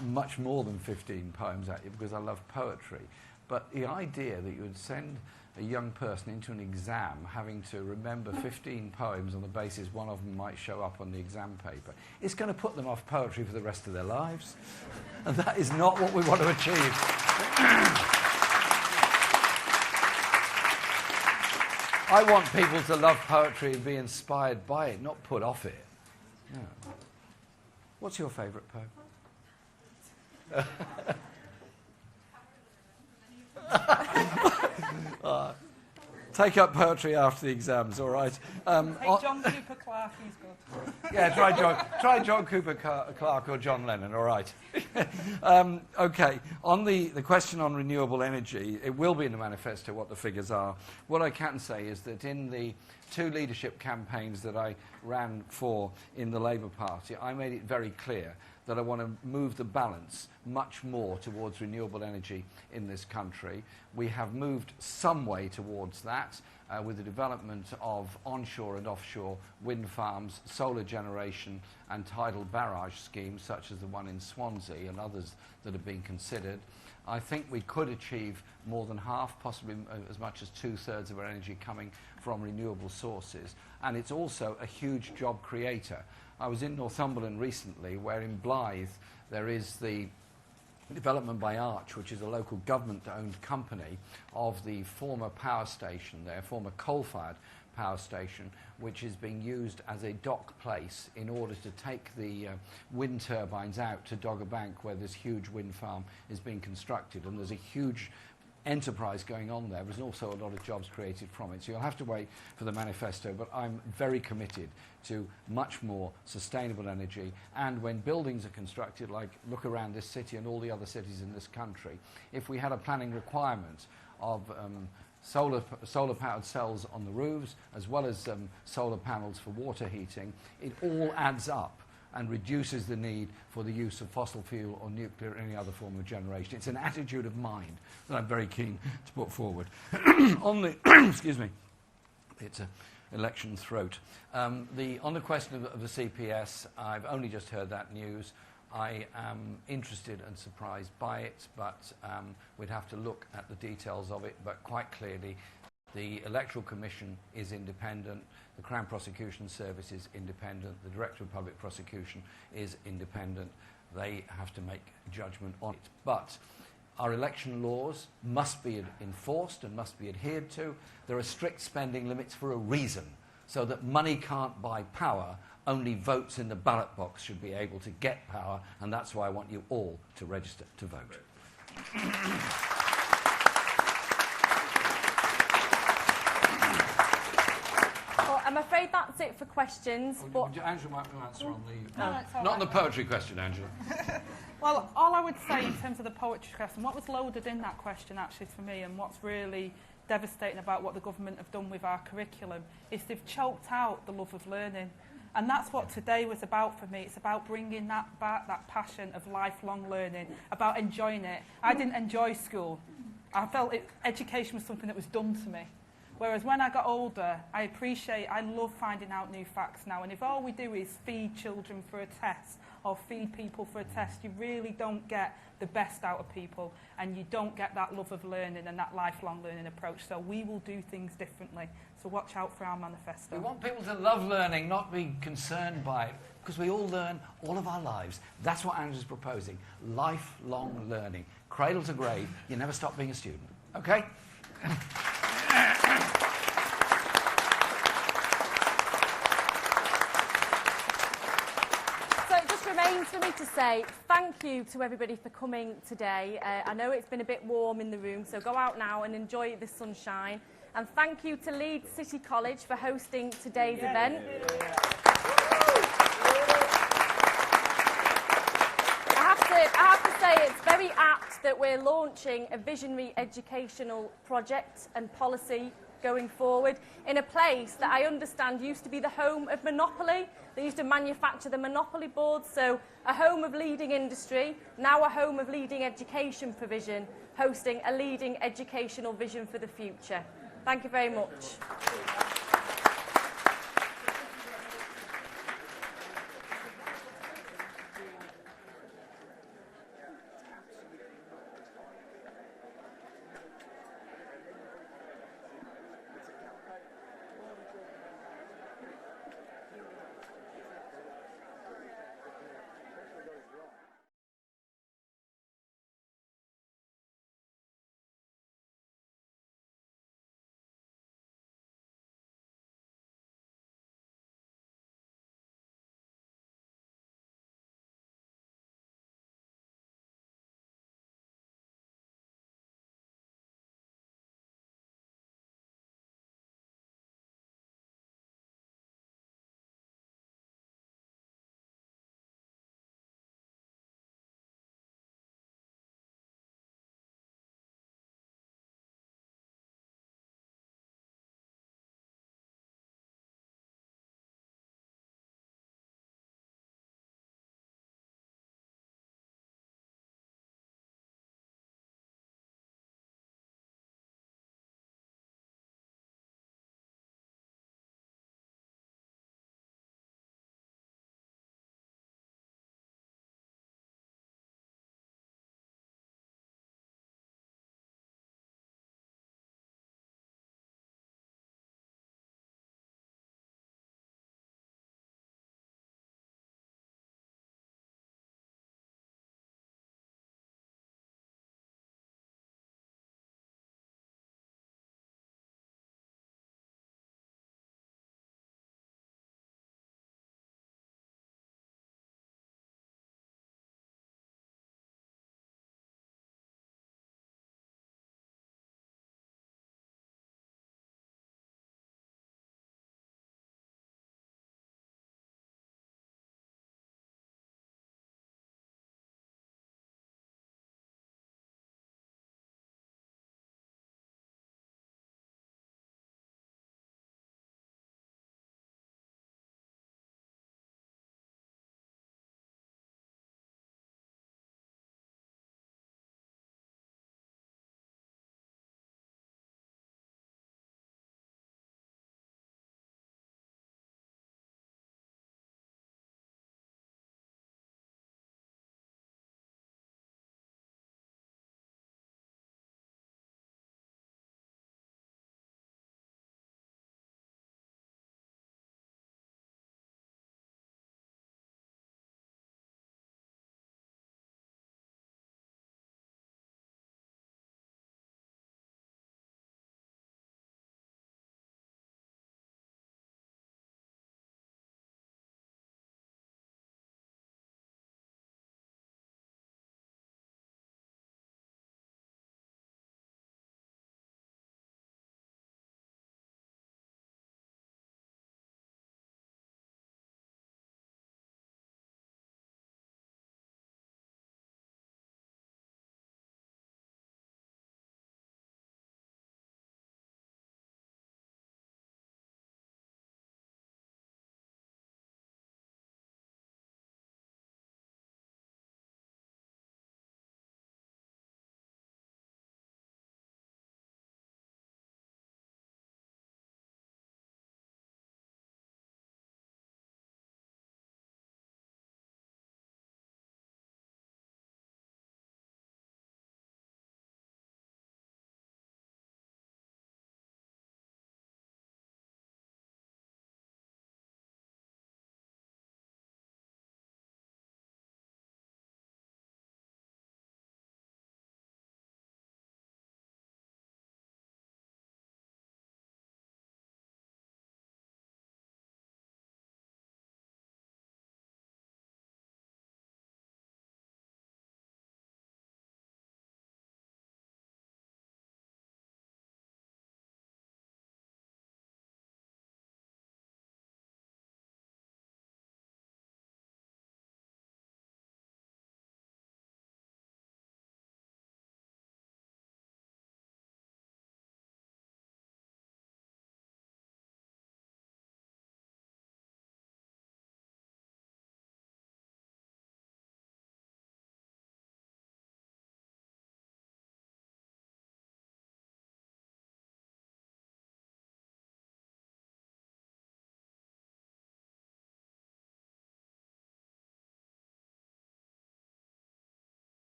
much more than 15 poems at you because I love poetry. But the idea that you would send a young person into an exam having to remember 15 poems on the basis one of them might show up on the exam paper, it's going to put them off poetry for the rest of their lives. And that is not what we want to achieve. I want people to love poetry and be inspired by it, not put off it. No. What's your favourite poem? Take up poetry after the exams, all right? Hey, John Cooper Clarke, he's good. Yeah, try John Cooper Clarke or John Lennon, all right? Okay, on the question on renewable energy, it will be in the manifesto what the figures are. What I can say is that in the 2 leadership campaigns that I ran for in the Labour Party, I made it very clear that I want to move the balance much more towards renewable energy in this country. We have moved some way towards that with the development of onshore and offshore wind farms, solar generation and tidal barrage schemes such as the one in Swansea and others that are being considered. I think we could achieve more than half, possibly as much as 2/3 of our energy coming from renewable sources. And it's also a huge job creator. I was in Northumberland recently, where in Blythe there is the development by Arch, which is a local government-owned company, of the former power station there, former coal-fired power station, which is being used as a dock place in order to take the wind turbines out to Dogger Bank, where this huge wind farm is being constructed. And there's a huge enterprise going on there. There's also a lot of jobs created from it. So you'll have to wait for the manifesto, but I'm very committed to much more sustainable energy. And when buildings are constructed, like look around this city and all the other cities in this country, if we had a planning requirement of solar-powered cells on the roofs, as well as solar panels for water heating, it all adds up and reduces the need for the use of fossil fuel or nuclear or any other form of generation. It's an attitude of mind that I'm very keen to put forward. On the excuse me, it's an election throat. On the question of the CPS, I've only just heard that news. I am interested and surprised by it, but we'd have to look at the details of it. But quite clearly, the Electoral Commission is independent, the Crown Prosecution Service is independent, the Director of Public Prosecution is independent. They have to make judgment on it. But our election laws must be enforced and must be adhered to. There are strict spending limits for a reason, so that money can't buy power. Only votes in the ballot box should be able to get power, and that's why I want you all to register to vote. I'm afraid that's it for questions. But Angela might answer on the... not on the poetry question, Angela. Well, all I would say in terms of the poetry question, what was loaded in that question actually for me, and what's really devastating about what the government have done with our curriculum, is they've choked out the love of learning. And that's what today was about for me. It's about bringing that back, that passion of lifelong learning, about enjoying it. I didn't enjoy school. I felt education was something that was done to me. Whereas when I got older, I love finding out new facts now. And if all we do is feed children for a test or feed people for a test, you really don't get the best out of people, and you don't get that love of learning and that lifelong learning approach. So we will do things differently. So watch out for our manifesto. We want people to love learning, not be concerned by it, because we all learn all of our lives. That's what Angela's proposing. Lifelong learning. Cradle to grave, you never stop being a student. Okay? remains for me to say thank you to everybody for coming today. I know it's been a bit warm in the room, so go out now and enjoy the sunshine. And thank you to Leeds City College for hosting today's event. I have to say it's very apt that we're launching a visionary educational project and policy going forward in a place that I understand used to be the home of monopoly. They used to manufacture the monopoly boards, so a home of leading industry, now a home of leading education provision, hosting a leading educational vision for the future. Thank you very much.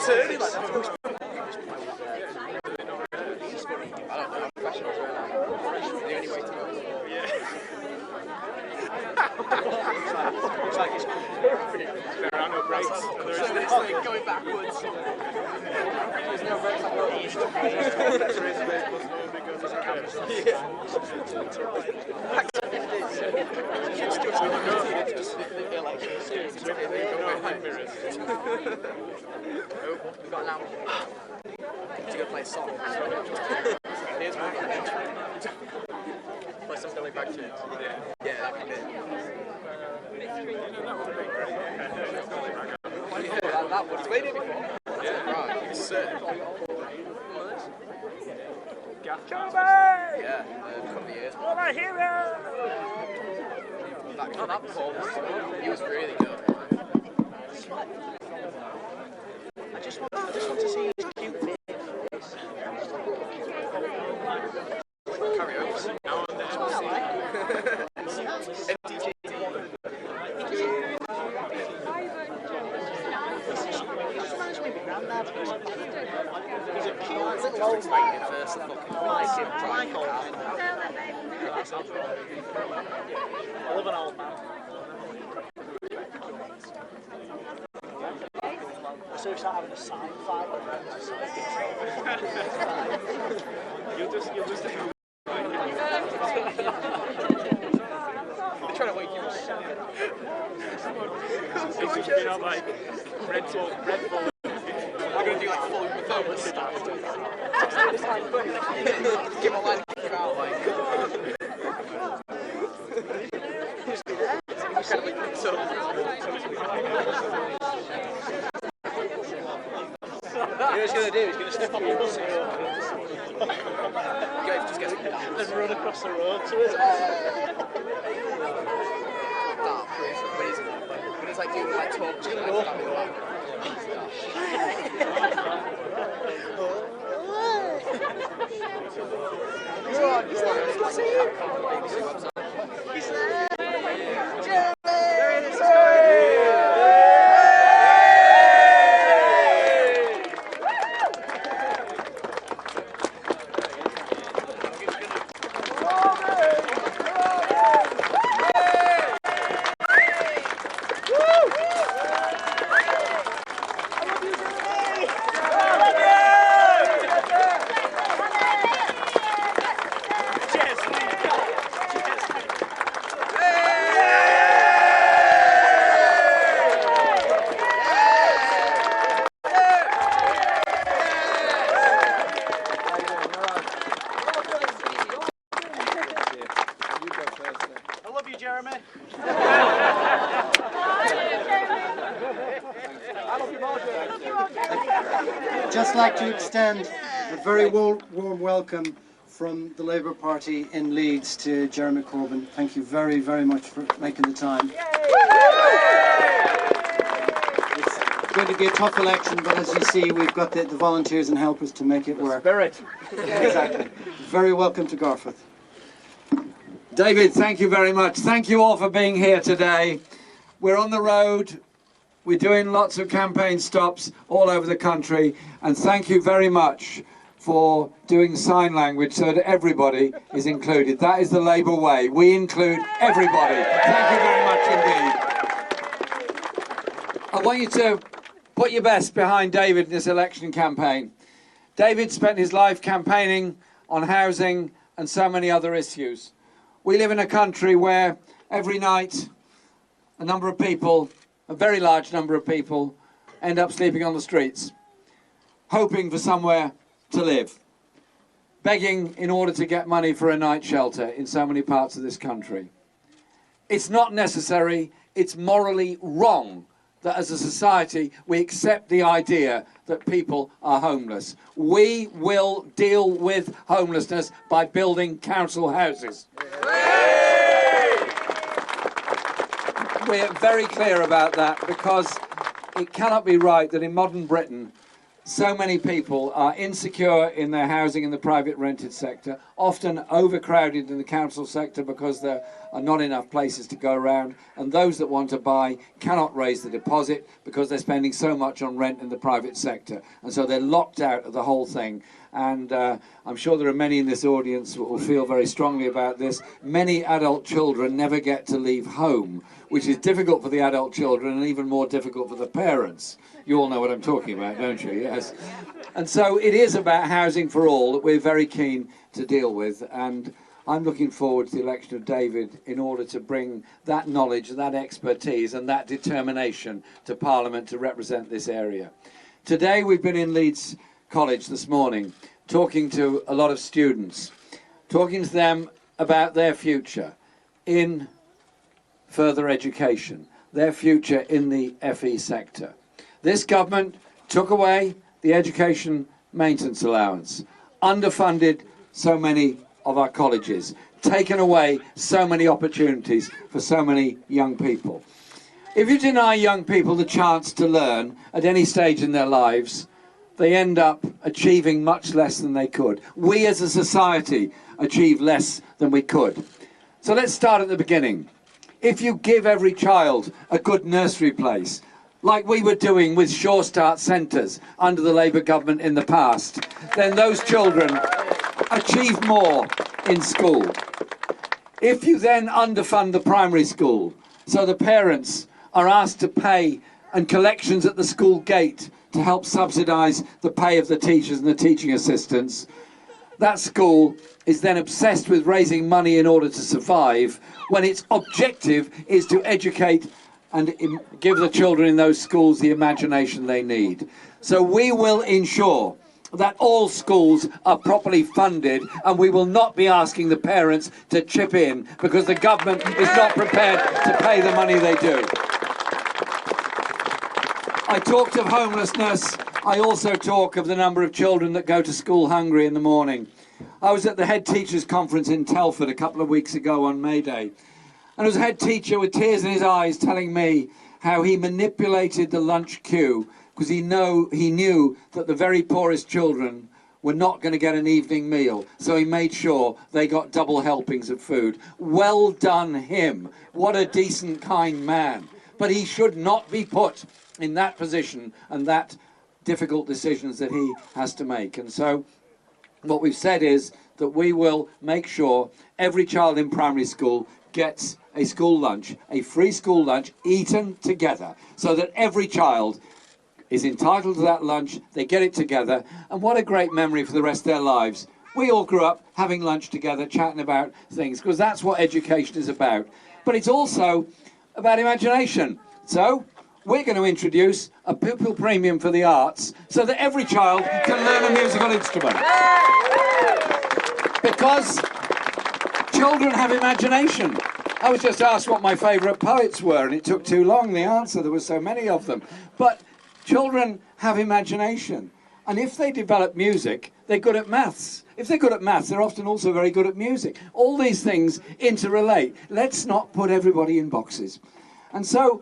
There are no breaks. Going backwards. There's no breaks. We've got an hour to go play a song. Here's one. Play some Billy Bragg tunes. Yeah, that could be it. That would have played it before. Yeah, right. It's yeah, a couple of years. Oh, my hero! That performance, he was really good. I just want to see his cute face. Karaoke. Now and then. MTG. He's a cute little old man. Universal fucking Michael. I love an old man. So we start having a sign fight. You'll just They're trying to wake you up. it's you know, like Red Bull. We're going to do like full Uma stuff. Give a line and kick out like. You know what he's going to do? He's going to step up your pussy. Just gets And run across the road to it. When he's like doing like talk to Just like to extend a very warm welcome from the Labour Party in Leeds to Jeremy Corbyn. Thank you very, very much for making the time. It's going to be a tough election, but as you see, we've got the volunteers and helpers to make it work. Spirit. Exactly. Very welcome to Garforth. David, thank you very much. Thank you all for being here today. We're on the road. We're doing lots of campaign stops all over the country, and thank you very much for doing sign language so that everybody is included. That is the Labour way. We include everybody. Thank you very much indeed. I want you to put your best behind David in this election campaign. David spent his life campaigning on housing and so many other issues. We live in a country where every night a number of people, a very large number of people, end up sleeping on the streets, hoping for somewhere to live, begging in order to get money for a night shelter in so many parts of this country. It's not necessary, it's morally wrong that as a society we accept the idea that people are homeless. We will deal with homelessness by building council houses. We're very clear about that because it cannot be right that in modern Britain so many people are insecure in their housing in the private rented sector, often overcrowded in the council sector because there are not enough places to go around, and those that want to buy cannot raise the deposit because they're spending so much on rent in the private sector, and so they're locked out of the whole thing. And I'm sure there are many in this audience who will feel very strongly about this. Many adult children never get to leave home, which is difficult for the adult children and even more difficult for the parents. You all know what I'm talking about, don't you? Yes. And so it is about housing for all that we're very keen to deal with. And I'm looking forward to the election of David in order to bring that knowledge, that expertise and that determination to Parliament to represent this area. Today we've been in Leeds College this morning talking to a lot of students, talking to them about their future in further education, their future in the FE sector. This government took away the education maintenance allowance, underfunded so many of our colleges, taken away so many opportunities for so many young people. If you deny young people the chance to learn at any stage in their lives, they end up achieving much less than they could. We as a society achieve less than we could. So let's start at the beginning. If you give every child a good nursery place, like we were doing with Sure Start centres under the Labour government in the past, then those children achieve more in school. If you then underfund the primary school, so the parents are asked to pay and collections at the school gate to help subsidise the pay of the teachers and the teaching assistants, that school is then obsessed with raising money in order to survive when its objective is to educate and give the children in those schools the imagination they need. So we will ensure that all schools are properly funded, and we will not be asking the parents to chip in because the government is not prepared to pay the money they do. I talked of homelessness. I also talk of the number of children that go to school hungry in the morning. I was at the head teachers conference in Telford a couple of weeks ago on May Day. And there was a head teacher with tears in his eyes telling me how he manipulated the lunch queue because he knew that the very poorest children were not going to get an evening meal. So he made sure they got double helpings of food. Well done him. What a decent, kind man. But he should not be put in that position and that difficult decisions that he has to make. And so what we've said is that we will make sure every child in primary school gets a school lunch, a free school lunch, eaten together, so that every child is entitled to that lunch, they get it together, and what a great memory for the rest of their lives. We all grew up having lunch together, chatting about things, because that's what education is about. But it's also about imagination. So we're going to introduce a pupil premium for the arts so that every child can learn a musical instrument. Because children have imagination. I was just asked what my favourite poets were, and it took too long, the answer. There were so many of them. But children have imagination. And if they develop music, they're good at maths. If they're good at maths, they're often also very good at music. All these things interrelate. Let's not put everybody in boxes. And so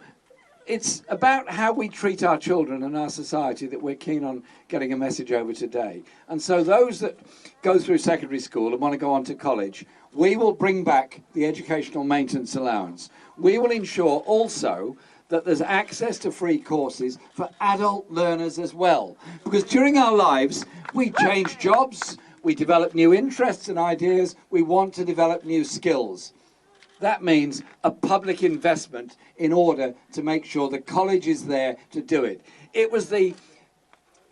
it's about how we treat our children and our society that we're keen on getting a message over today. And so those that go through secondary school and want to go on to college, we will bring back the educational maintenance allowance. We will ensure also that there's access to free courses for adult learners as well. Because during our lives, we change jobs, we develop new interests and ideas, we want to develop new skills. That means a public investment in order to make sure the college is there to do it. It was the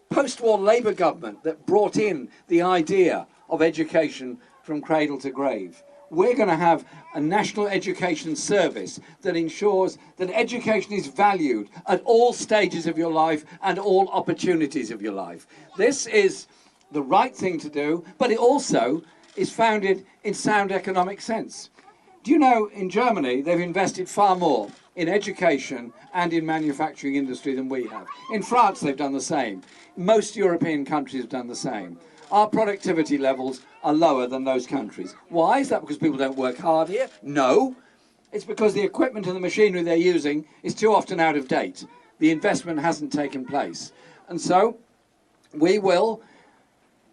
post-war Labour government that brought in the idea of education from cradle to grave. We're going to have a national education service that ensures that education is valued at all stages of your life and all opportunities of your life. This is the right thing to do, but it also is founded in sound economic sense. Do you know, in Germany, they've invested far more in education and in manufacturing industry than we have. In France, they've done the same. Most European countries have done the same. Our productivity levels are lower than those countries. Why? Is that because people don't work hard here? No. It's because the equipment and the machinery they're using is too often out of date. The investment hasn't taken place. And so We will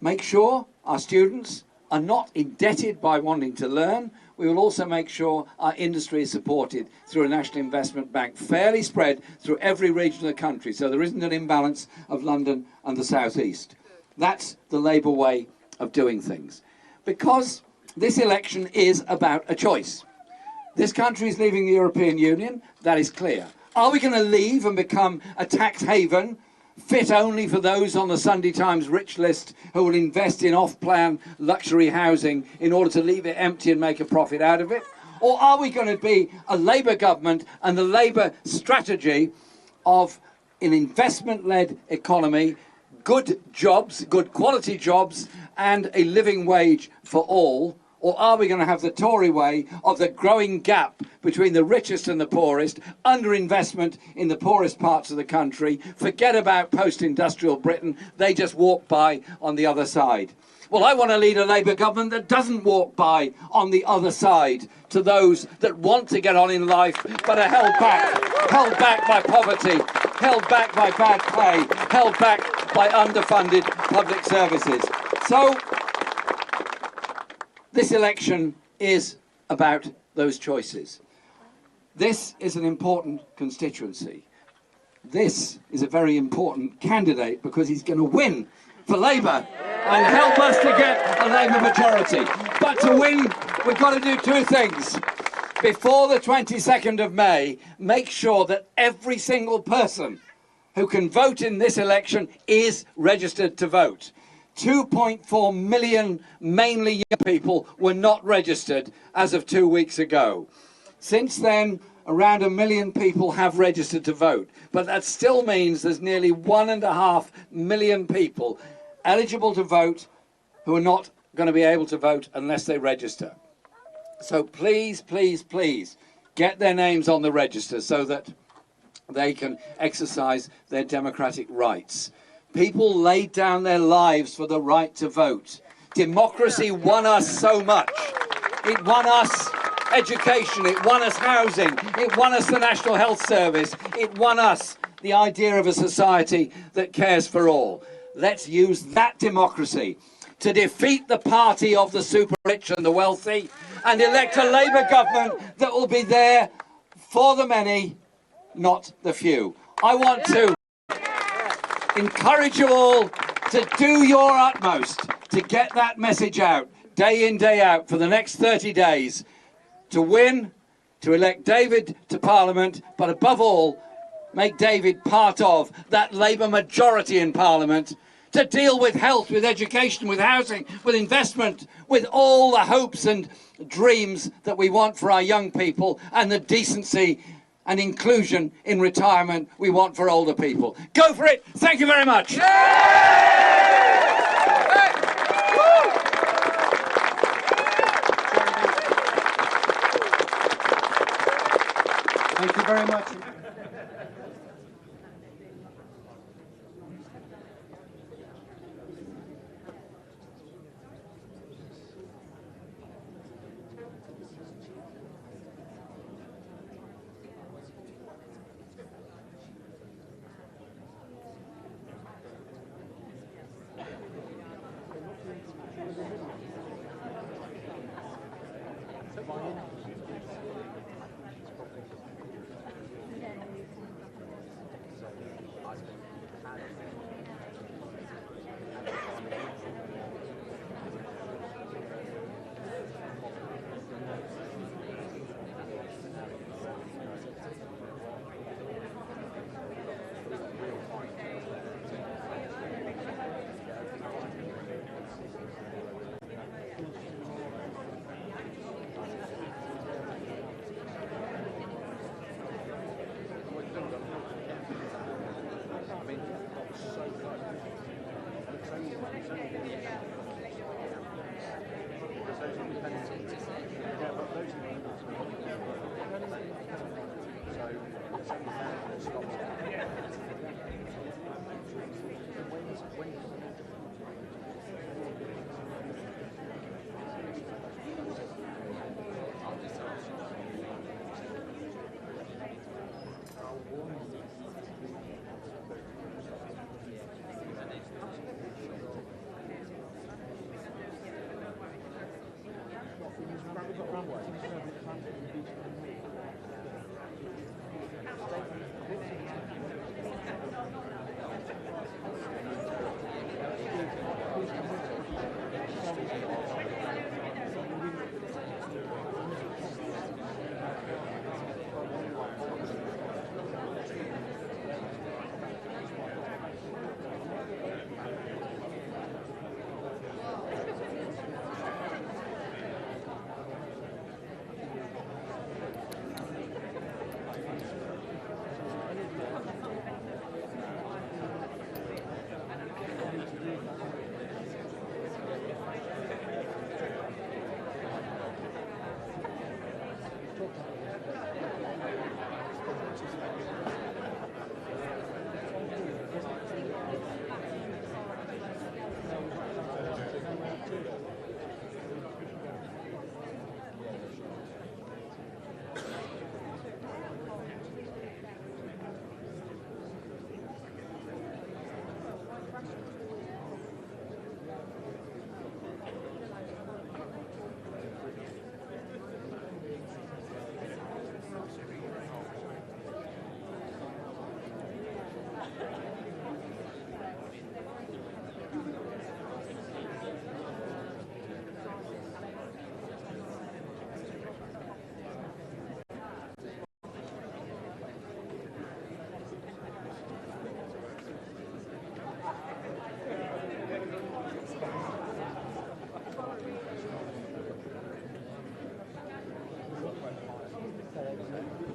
make sure our students are not indebted by wanting to learn. We will also make sure our industry is supported through a National Investment Bank, fairly spread through every region of the country, so there isn't an imbalance of London and the South East. That's the Labour way of doing things. Because this election is about a choice. This country is leaving the European Union, that is clear. Are we going to leave and become a tax haven fit only for those on the Sunday Times rich list who will invest in off-plan luxury housing in order to leave it empty and make a profit out of it? Or are we going to be a Labour government and the Labour strategy of an investment-led economy, good jobs, good quality jobs, and a living wage for all? Or are we going to have the Tory way of the growing gap between the richest and the poorest, underinvestment in the poorest parts of the country, forget about post-industrial Britain, they just walk by on the other side? Well, I want to lead a Labour government that doesn't walk by on the other side to those that want to get on in life but are held back by poverty, held back by bad pay, held back by underfunded public services. So, this election is about those choices. This is an important constituency. This is a very important candidate because he's going to win for Labour and help us to get a Labour majority. But to win, we've got to do two things. Before the 22nd of May, make sure that every single person who can vote in this election is registered to vote. 2.4 million, mainly young people, were not registered as of 2 weeks ago. Since then, around 1 million people have registered to vote, but that still means there's nearly 1.5 million people eligible to vote who are not going to be able to vote unless they register. So please, please, please get their names on the register so that they can exercise their democratic rights. People laid down their lives for the right to vote. Democracy won us so much. It won us education, it won us housing, it won us the National Health Service, it won us the idea of a society that cares for all. Let's use that democracy to defeat the party of the super rich and the wealthy and elect a Labour government that will be there for the many, not the few. I want to encourage you all to do your utmost to get that message out, day in, day out, for the next 30 days, to win, to elect David to Parliament, but above all, make David part of that Labour majority in Parliament, to deal with health, with education, with housing, with investment, with all the hopes and dreams that we want for our young people, and the decency and inclusion in retirement we want for older people. Go for it! Thank you very much! Thank you very much.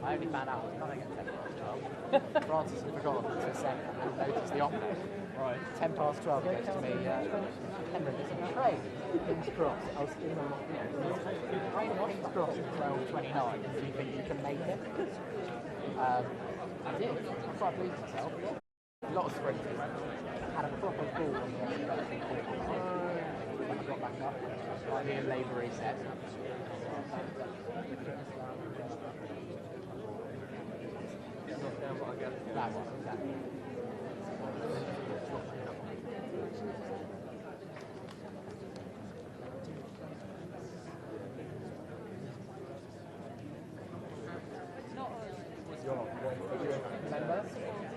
I only found out I was coming at 12. Francis had forgotten to send and notice the opera. Right. 12 goes to me, Henry, there's a train at King's Cross. I was in the train at King's Cross at 12:29. Do you think you can make it? I did. I'm quite pleased with myself. A lot of sprinting. Had a proper fall on the way. I got back up. Like me and Labour reset. That one, exactly.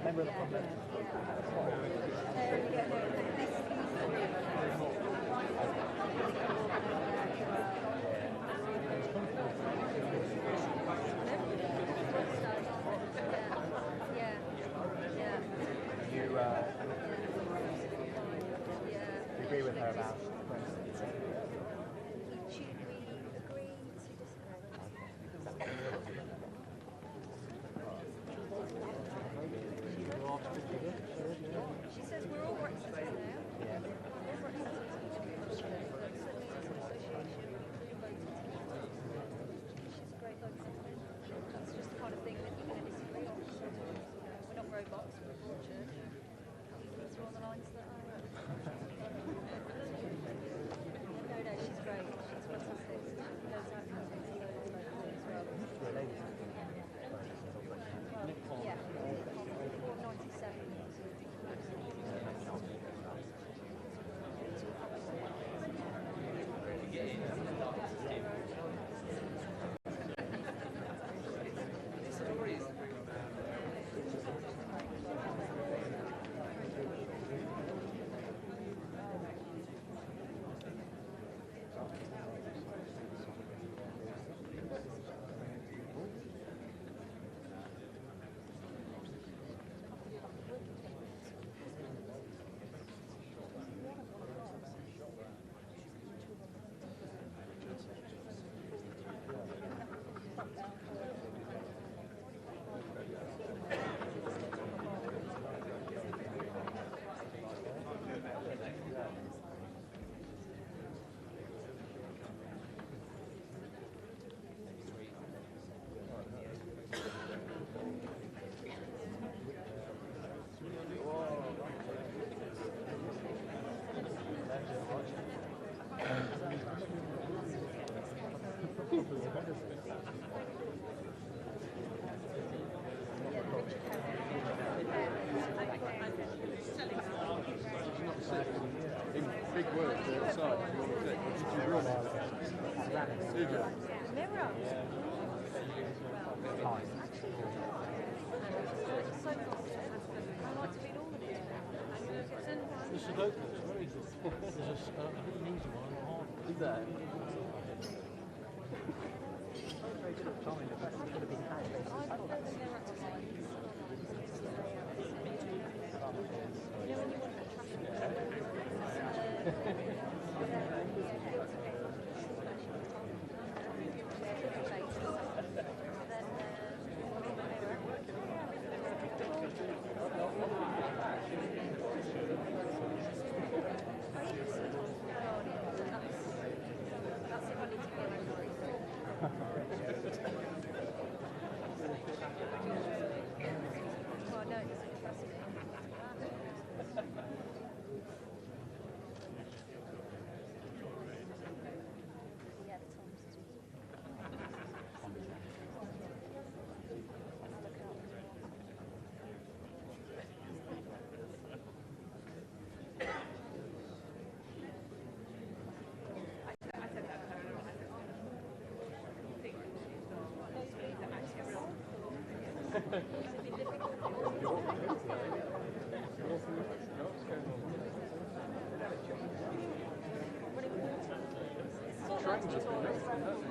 Member of the public. You agree with her about She says we're all Brexiters now. Yeah. We're Brexiters. Certainly as an association, we're voting together. She's a great local gentleman. That's just the kind of thing that you're going to disagree on. We're not robots, we're a broad church. These are all the lines that I... No, she's great. She's fantastic. Knows how to come together locally as well. Yeah. 97. Big words outside. Did you realise that? Did you? Mirror. The Sudoku is very good. There's an easy one and a hard one. Is there? very good at timing. It should have been had.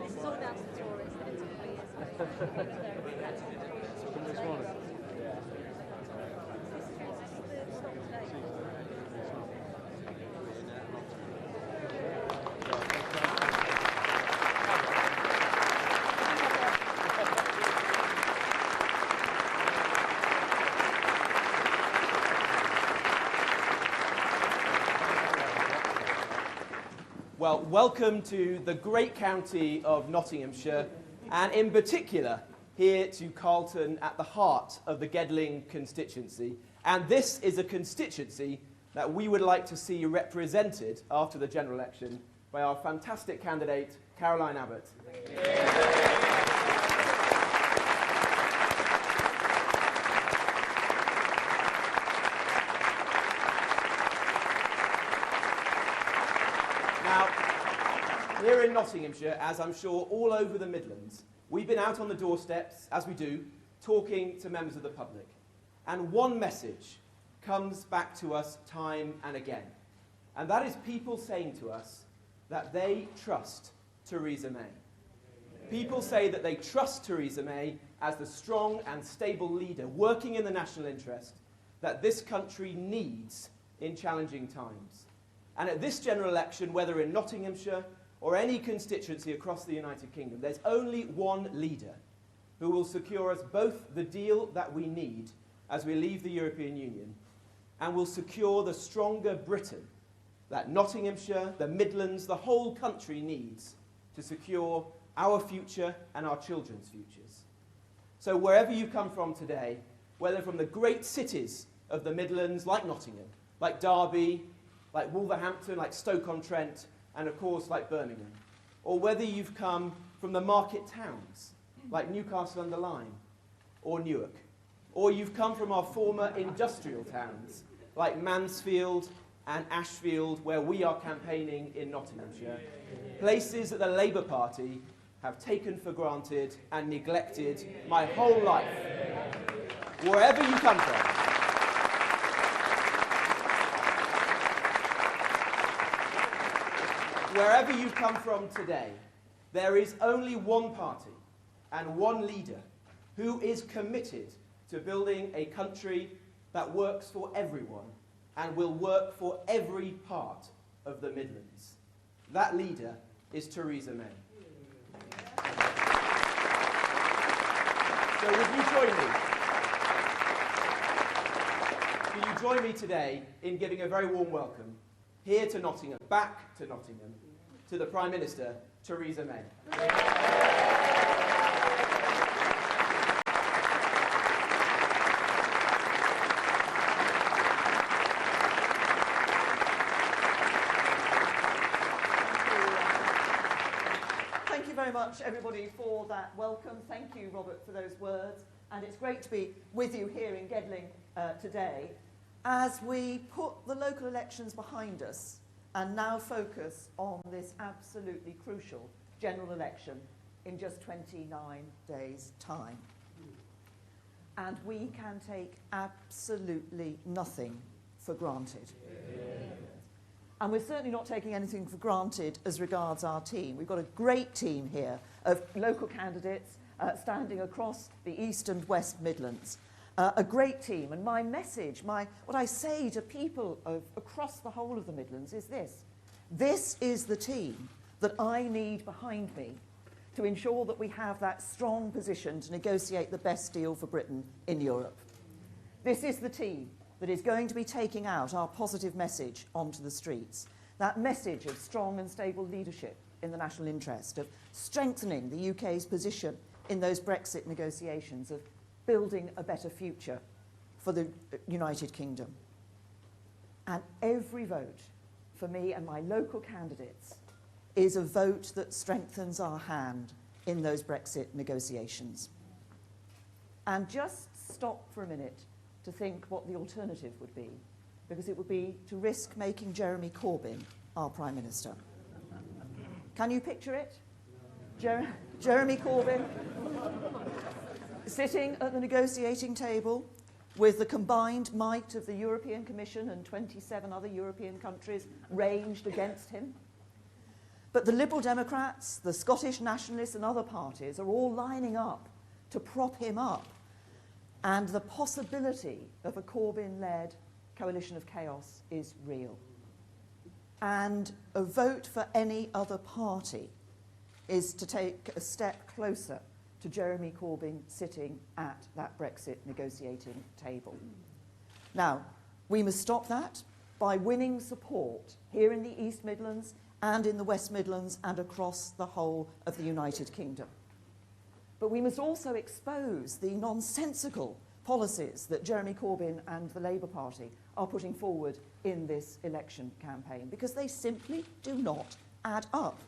It's all down to the tourists that it took 3 years. Well, welcome to the great county of Nottinghamshire, and in particular, here to Carlton at the heart of the Gedling constituency. And this is a constituency that we would like to see represented after the general election by our fantastic candidate, Caroline Abbott. Now, here in Nottinghamshire, as I'm sure all over the Midlands, we've been out on the doorsteps, as we do, talking to members of the public. And one message comes back to us time and again. And that is people saying to us that they trust Theresa May. People say that they trust Theresa May as the strong and stable leader working in the national interest that this country needs in challenging times. And at this general election, whether in Nottinghamshire or any constituency across the United Kingdom, there's only one leader who will secure us both the deal that we need as we leave the European Union and will secure the stronger Britain that Nottinghamshire, the Midlands, the whole country needs to secure our future and our children's futures. So wherever you come from today, whether from the great cities of the Midlands like Nottingham, like Derby, like Wolverhampton, like Stoke-on-Trent, and of course like Birmingham, or whether you've come from the market towns like Newcastle-under-Lyme or Newark, or you've come from our former industrial towns like Mansfield and Ashfield, where we are campaigning in Nottinghamshire, places that the Labour Party have taken for granted and neglected my whole life. Wherever you come from, wherever you come from today, there is only one party and one leader who is committed to building a country that works for everyone and will work for every part of the Midlands. That leader is Theresa May. So would you join me? Will you join me today in giving a very warm welcome here to Nottingham, back to Nottingham, to the Prime Minister, Theresa May. Thank you very much, everybody, for that welcome. Thank you, Robert, for those words. And it's great to be with you here in Gedling today as we put the local elections behind us and now focus on this absolutely crucial general election in just 29 days' time. And we can take absolutely nothing for granted. And we're certainly not taking anything for granted as regards our team. We've got a great team here of local candidates standing across the East and West Midlands. A great team. And my message, what I say to people across the whole of the Midlands is this. This is the team that I need behind me to ensure that we have that strong position to negotiate the best deal for Britain in Europe. This is the team that is going to be taking out our positive message onto the streets. That message of strong and stable leadership in the national interest, of strengthening the UK's position in those Brexit negotiations, of building a better future for the United Kingdom. And every vote for me and my local candidates is a vote that strengthens our hand in those Brexit negotiations. And just stop for a minute to think what the alternative would be, because it would be to risk making Jeremy Corbyn our Prime Minister. Can you picture it? Jeremy Corbyn sitting at the negotiating table with the combined might of the European Commission and 27 other European countries ranged against him. But the Liberal Democrats, the Scottish Nationalists and other parties are all lining up to prop him up. And the possibility of a Corbyn-led coalition of chaos is real. And a vote for any other party is to take a step closer to Jeremy Corbyn sitting at that Brexit negotiating table. Now, we must stop that by winning support here in the East Midlands and in the West Midlands and across the whole of the United Kingdom. But we must also expose the nonsensical policies that Jeremy Corbyn and the Labour Party are putting forward in this election campaign, because they simply do not add up.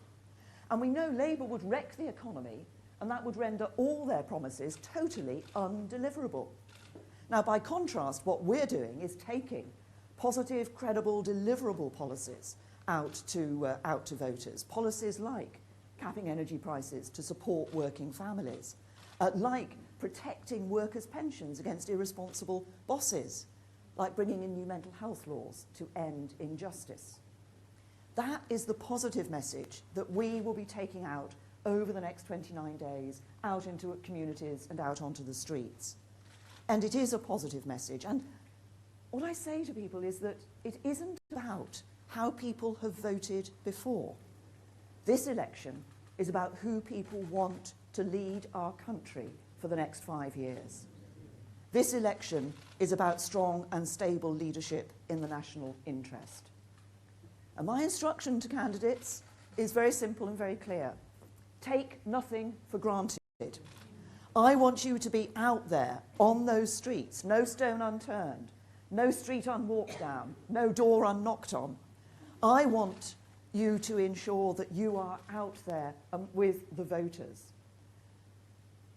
And we know Labour would wreck the economy, and that would render all their promises totally undeliverable. Now, by contrast, what we're doing is taking positive, credible, deliverable policies out to voters. Policies like capping energy prices to support working families, like protecting workers' pensions against irresponsible bosses, like bringing in new mental health laws to end injustice. That is the positive message that we will be taking out over the next 29 days, out into communities and out onto the streets. And it is a positive message. And what I say to people is that it isn't about how people have voted before. This election is about who people want to lead our country for the next 5 years. This election is about strong and stable leadership in the national interest. And my instruction to candidates is very simple and very clear. Take nothing for granted. I want you to be out there on those streets, no stone unturned, no street unwalked down, no door unknocked on. I want you to ensure that you are out there with the voters.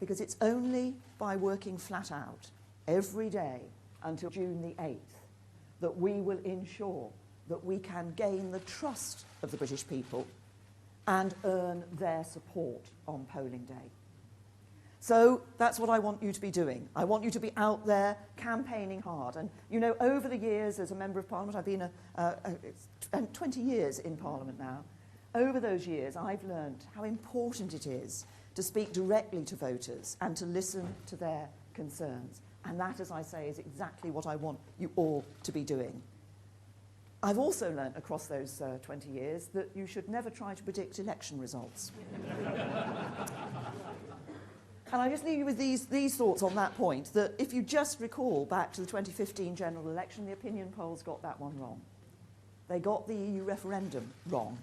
Because it's only by working flat out every day until June the 8th that we will ensure that we can gain the trust of the British people and earn their support on polling day. So that's what I want you to be doing. I want you to be out there campaigning hard. And, you know, over the years as a Member of Parliament, I've been 20 years in Parliament now. Over those years, I've learned how important it is to speak directly to voters and to listen to their concerns. And that, as I say, is exactly what I want you all to be doing. I've also learnt across those 20 years that you should never try to predict election results. And I just leave you with these thoughts on that point, that if you just recall back to the 2015 general election, the opinion polls got that one wrong. They got the EU referendum wrong.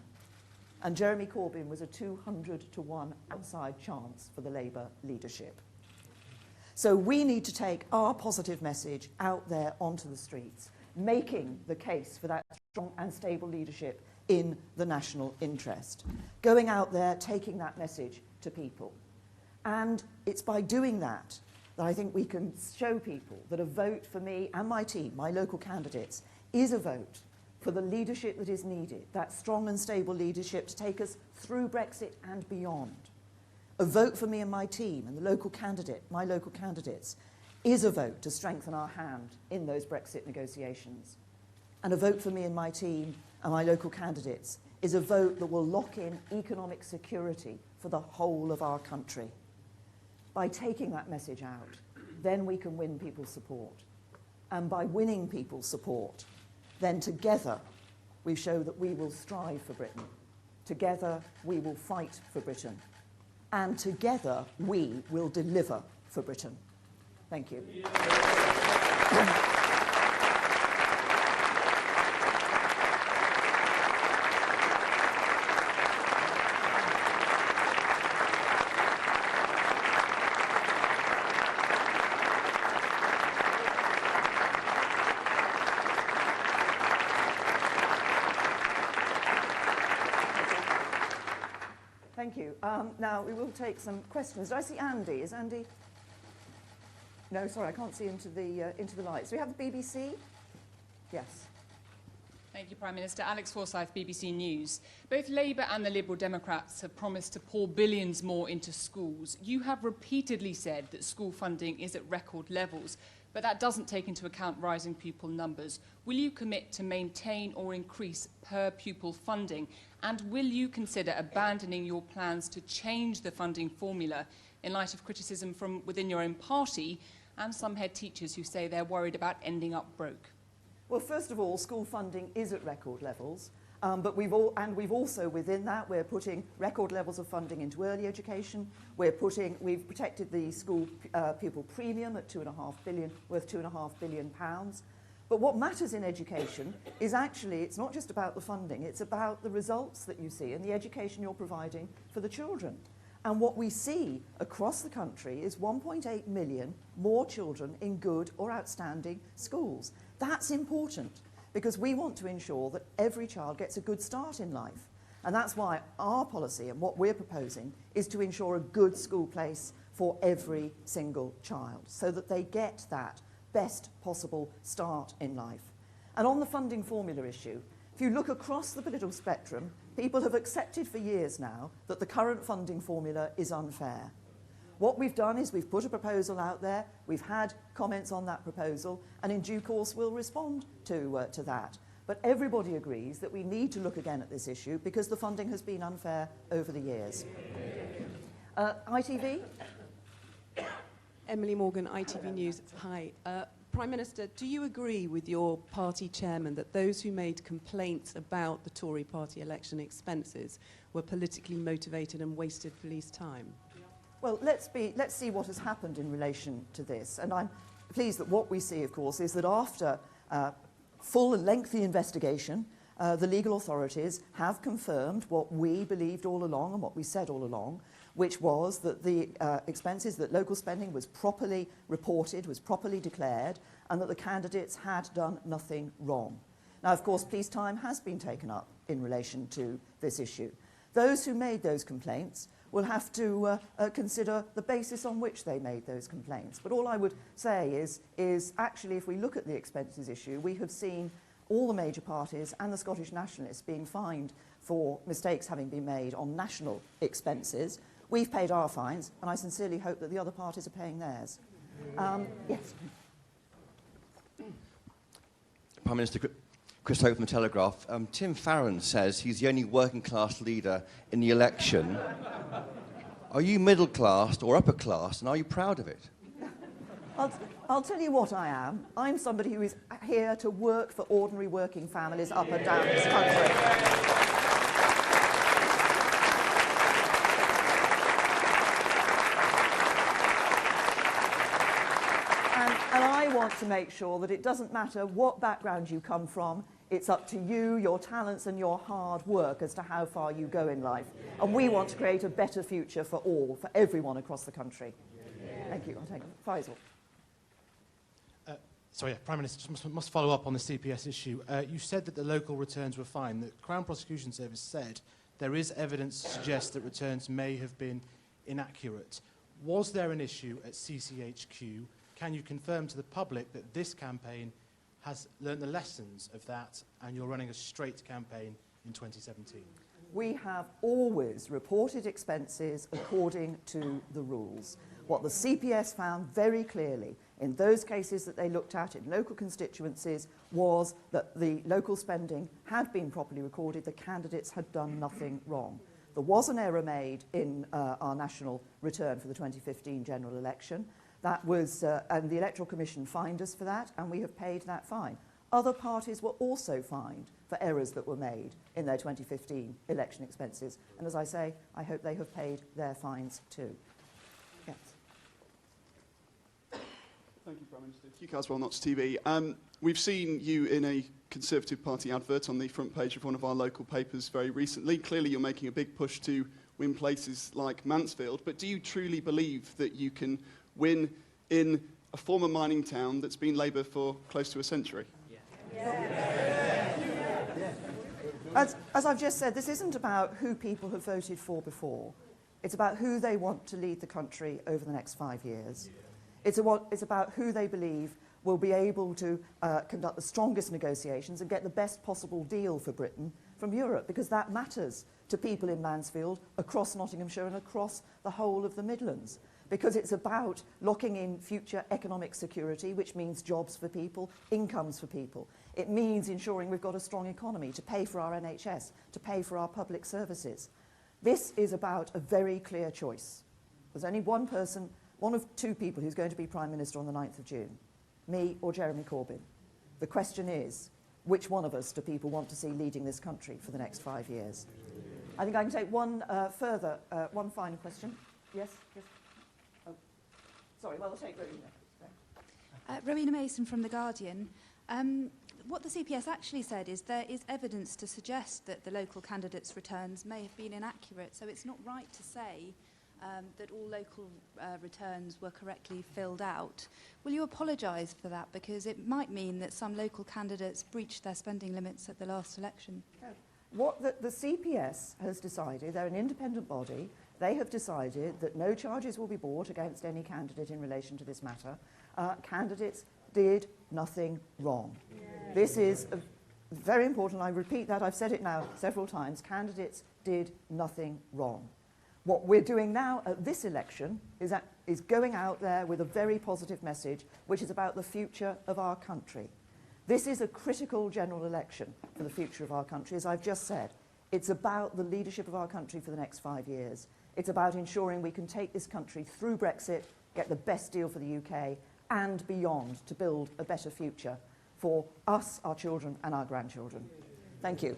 And Jeremy Corbyn was a 200-to-1 outside chance for the Labour leadership. So we need to take our positive message out there onto the streets, making the case for that strong and stable leadership in the national interest. Going out there, taking that message to people. And it's by doing that that I think we can show people that a vote for me and my team, my local candidates, is a vote for the leadership that is needed, that strong and stable leadership to take us through Brexit and beyond. A vote for me and my team and the local candidate, my local candidates, is a vote to strengthen our hand in those Brexit negotiations. And a vote for me and my team and my local candidates is a vote that will lock in economic security for the whole of our country. By taking that message out, then we can win people's support. And by winning people's support, then together we show that we will strive for Britain. Together we will fight for Britain. And together we will deliver for Britain. Thank you. Thank you. Now we will take some questions. Do I see Andy? Is Andy? No, sorry, I can't see into the lights. Do we have the BBC? Yes. Thank you, Prime Minister. Alex Forsyth, BBC News. Both Labour and the Liberal Democrats have promised to pour billions more into schools. You have repeatedly said that school funding is at record levels, but that doesn't take into account rising pupil numbers. Will you commit to maintain or increase per pupil funding? And will you consider abandoning your plans to change the funding formula in light of criticism from within your own party and some head teachers who say they're worried about ending up broke? Well, first of all, school funding is at record levels, but we've also within that we're putting record levels of funding into early education. We've protected the school pupil premium at £2.5 billion, worth £2.5 billion. But what matters in education is actually, it's not just about the funding, it's about the results that you see and the education you're providing for the children. And what we see across the country is 1.8 million more children in good or outstanding schools. That's important because we want to ensure that every child gets a good start in life. And that's why our policy and what we're proposing is to ensure a good school place for every single child so that they get that best possible start in life. And on the funding formula issue, if you look across the political spectrum, people have accepted for years now that the current funding formula is unfair. What we've done is we've put a proposal out there, we've had comments on that proposal, and in due course we'll respond to that. But everybody agrees that we need to look again at this issue because the funding has been unfair over the years. ITV? Emily Morgan, ITV News. Hi. Prime Minister, do you agree with your party chairman that those who made complaints about the Tory party election expenses were politically motivated and wasted police time? Well, let's see what has happened in relation to this. And I'm pleased that what we see, of course, is that after full and lengthy investigation, the legal authorities have confirmed what we believed all along and what we said all along, which was that the expenses, that local spending was properly reported, was properly declared, and that the candidates had done nothing wrong. Now, of course, police time has been taken up in relation to this issue. Those who made those complaints will have to consider the basis on which they made those complaints. But all I would say is actually, if we look at the expenses issue, we have seen all the major parties and the Scottish Nationalists being fined for mistakes having been made on national expenses. We've paid our fines, and I sincerely hope that the other parties are paying theirs. Yes. Prime Minister Chris Hope from The Telegraph. Tim Farron says he's the only working class leader in the election. Are you middle class or upper class, and are you proud of it? I'll tell you what I am. I'm somebody who is here to work for ordinary working families up and down this country. And I want to make sure that it doesn't matter what background you come from, it's up to you, your talents and your hard work as to how far you go in life. And we want to create a better future for all, for everyone across the country. Thank you. I'll take it. Faisal. Sorry, Prime Minister, must follow up on the CPS issue. You said that the local returns were fine. The Crown Prosecution Service said there is evidence to suggest that returns may have been inaccurate. Was there an issue at CCHQ? Can you confirm to the public that this campaign has learnt the lessons of that and you're running a straight campaign in 2017? We have always reported expenses according to the rules. What the CPS found very clearly in those cases that they looked at in local constituencies was that the local spending had been properly recorded, the candidates had done nothing wrong. There was an error made in our national return for the 2015 general election. That was, and the Electoral Commission fined us for that, and we have paid that fine. Other parties were also fined for errors that were made in their 2015 election expenses. And as I say, I hope they have paid their fines too. Yes. Thank you, Prime Minister. Hugh Caswell, Notts TV. We've seen you in a Conservative Party advert on the front page of one of our local papers very recently. Clearly, you're making a big push to win places like Mansfield, but do you truly believe that you can win in a former mining town that's been Labour for close to a century? As I've just said, this isn't about who people have voted for before. It's about who they want to lead the country over the next 5 years. It's about who they believe will be able to conduct the strongest negotiations and get the best possible deal for Britain from Europe, because that matters to people in Mansfield, across Nottinghamshire and across the whole of the Midlands. Because it's about locking in future economic security, which means jobs for people, incomes for people. It means ensuring we've got a strong economy to pay for our NHS, to pay for our public services. This is about a very clear choice. There's only one person, one of two people who's going to be Prime Minister on the 9th of June, me or Jeremy Corbyn. The question is, which one of us do people want to see leading this country for the next 5 years? I think I can take one final question. Yes? Yes? Oh. Sorry, well, I'll take Rowena. Rowena Mason from The Guardian. What the CPS actually said is there is evidence to suggest that the local candidates' returns may have been inaccurate, so it's not right to say that all local returns were correctly filled out. Will you apologise for that? Because it might mean that some local candidates breached their spending limits at the last election. What the CPS has decided, they're an independent body, they have decided that no charges will be brought against any candidate in relation to this matter. Candidates did nothing wrong. Yeah. This is very important. I repeat that. I've said it now several times. Candidates did nothing wrong. What we're doing now at this election is going out there with a very positive message, which is about the future of our country. This is a critical general election for the future of our country, as I've just said. It's about the leadership of our country for the next 5 years. It's about ensuring we can take this country through Brexit, get the best deal for the UK, and beyond to build a better future for us, our children, and our grandchildren. Thank you.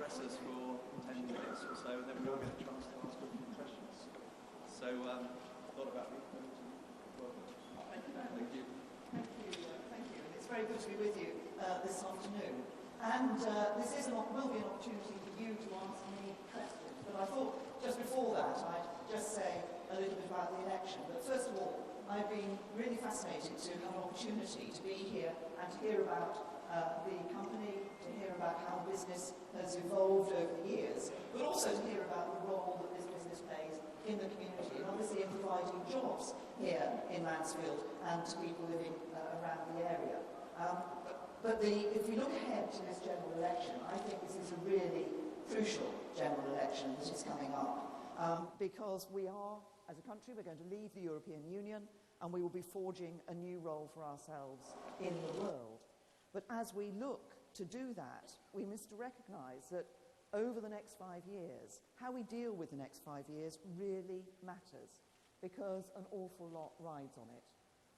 address us for 10 minutes or so, and then we'll all get a chance to ask a few questions. So, thought about it. Thank you. Thank you. Thank you. It's very good to be with you this afternoon. And this will be an opportunity for you to ask me questions. But I thought just before that I'd just say a little bit about the election. But first of all, I've been really fascinated to have an opportunity to be here and to hear about the company, to hear about how the business has evolved over the years, but also to hear about the role that this business plays in the community, and obviously in providing jobs here in Mansfield and to people living around the area. But if we look ahead to this general election, I think this is a really crucial general election that is coming up, because we are, as a country, we're going to leave the European Union, and we will be forging a new role for ourselves in the world. But as we look to do that, we must recognise that over the next 5 years, how we deal with the next 5 years really matters, because an awful lot rides on it.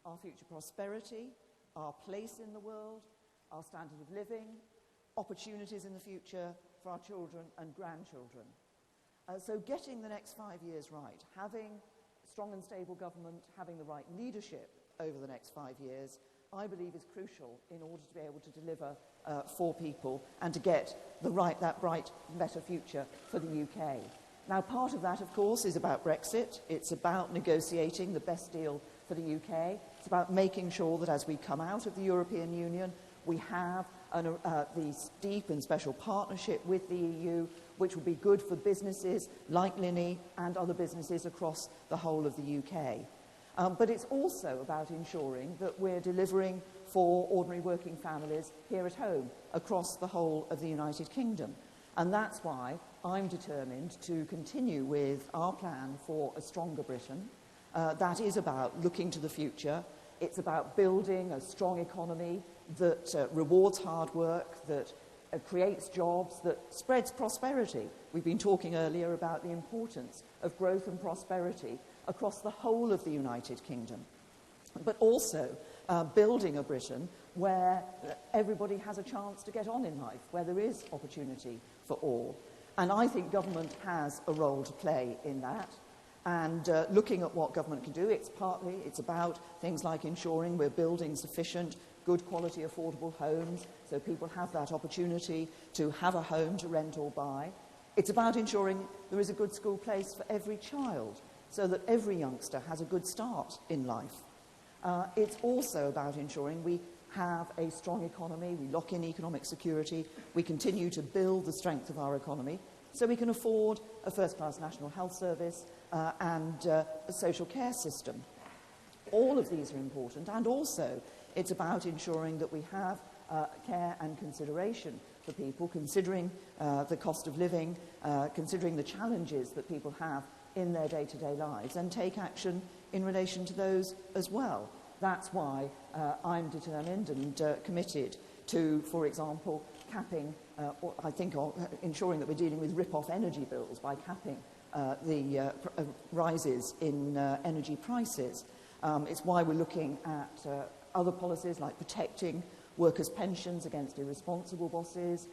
Our future prosperity, our place in the world, our standard of living, opportunities in the future for our children and grandchildren. So getting the next 5 years right, having strong and stable government, having the right leadership over the next 5 years, I believe is crucial in order to be able to deliver for people and to get that bright, better future for the UK. Now, part of that, of course, is about Brexit. It's about negotiating the best deal for the UK. It's about making sure that as we come out of the European Union, we have the deep and special partnership with the EU, which will be good for businesses like Linny and other businesses across the whole of the UK. But it's also about ensuring that we're delivering for ordinary working families here at home across the whole of the United Kingdom. And that's why I'm determined to continue with our plan for a stronger Britain. That is about looking to the future. It's about building a strong economy that rewards hard work, that creates jobs, that spreads prosperity. We've been talking earlier about the importance of growth and prosperity across the whole of the United Kingdom, but also building a Britain where everybody has a chance to get on in life, where there is opportunity for all. And I think government has a role to play in that. And looking at what government can do, it's about things like ensuring we're building sufficient, good quality, affordable homes so people have that opportunity to have a home to rent or buy. It's about ensuring there is a good school place for every child, so that every youngster has a good start in life. It's also about ensuring we have a strong economy, we lock in economic security, we continue to build the strength of our economy so we can afford a first-class national health service and a social care system. All of these are important, and also it's about ensuring that we have care and consideration for people, considering the cost of living, considering the challenges that people have in their day-to-day lives, and take action in relation to those as well. That's why I'm determined and committed to, for example, capping, ensuring that we're dealing with rip-off energy bills by capping the rises in energy prices. It's why we're looking at other policies like protecting workers' pensions against irresponsible bosses,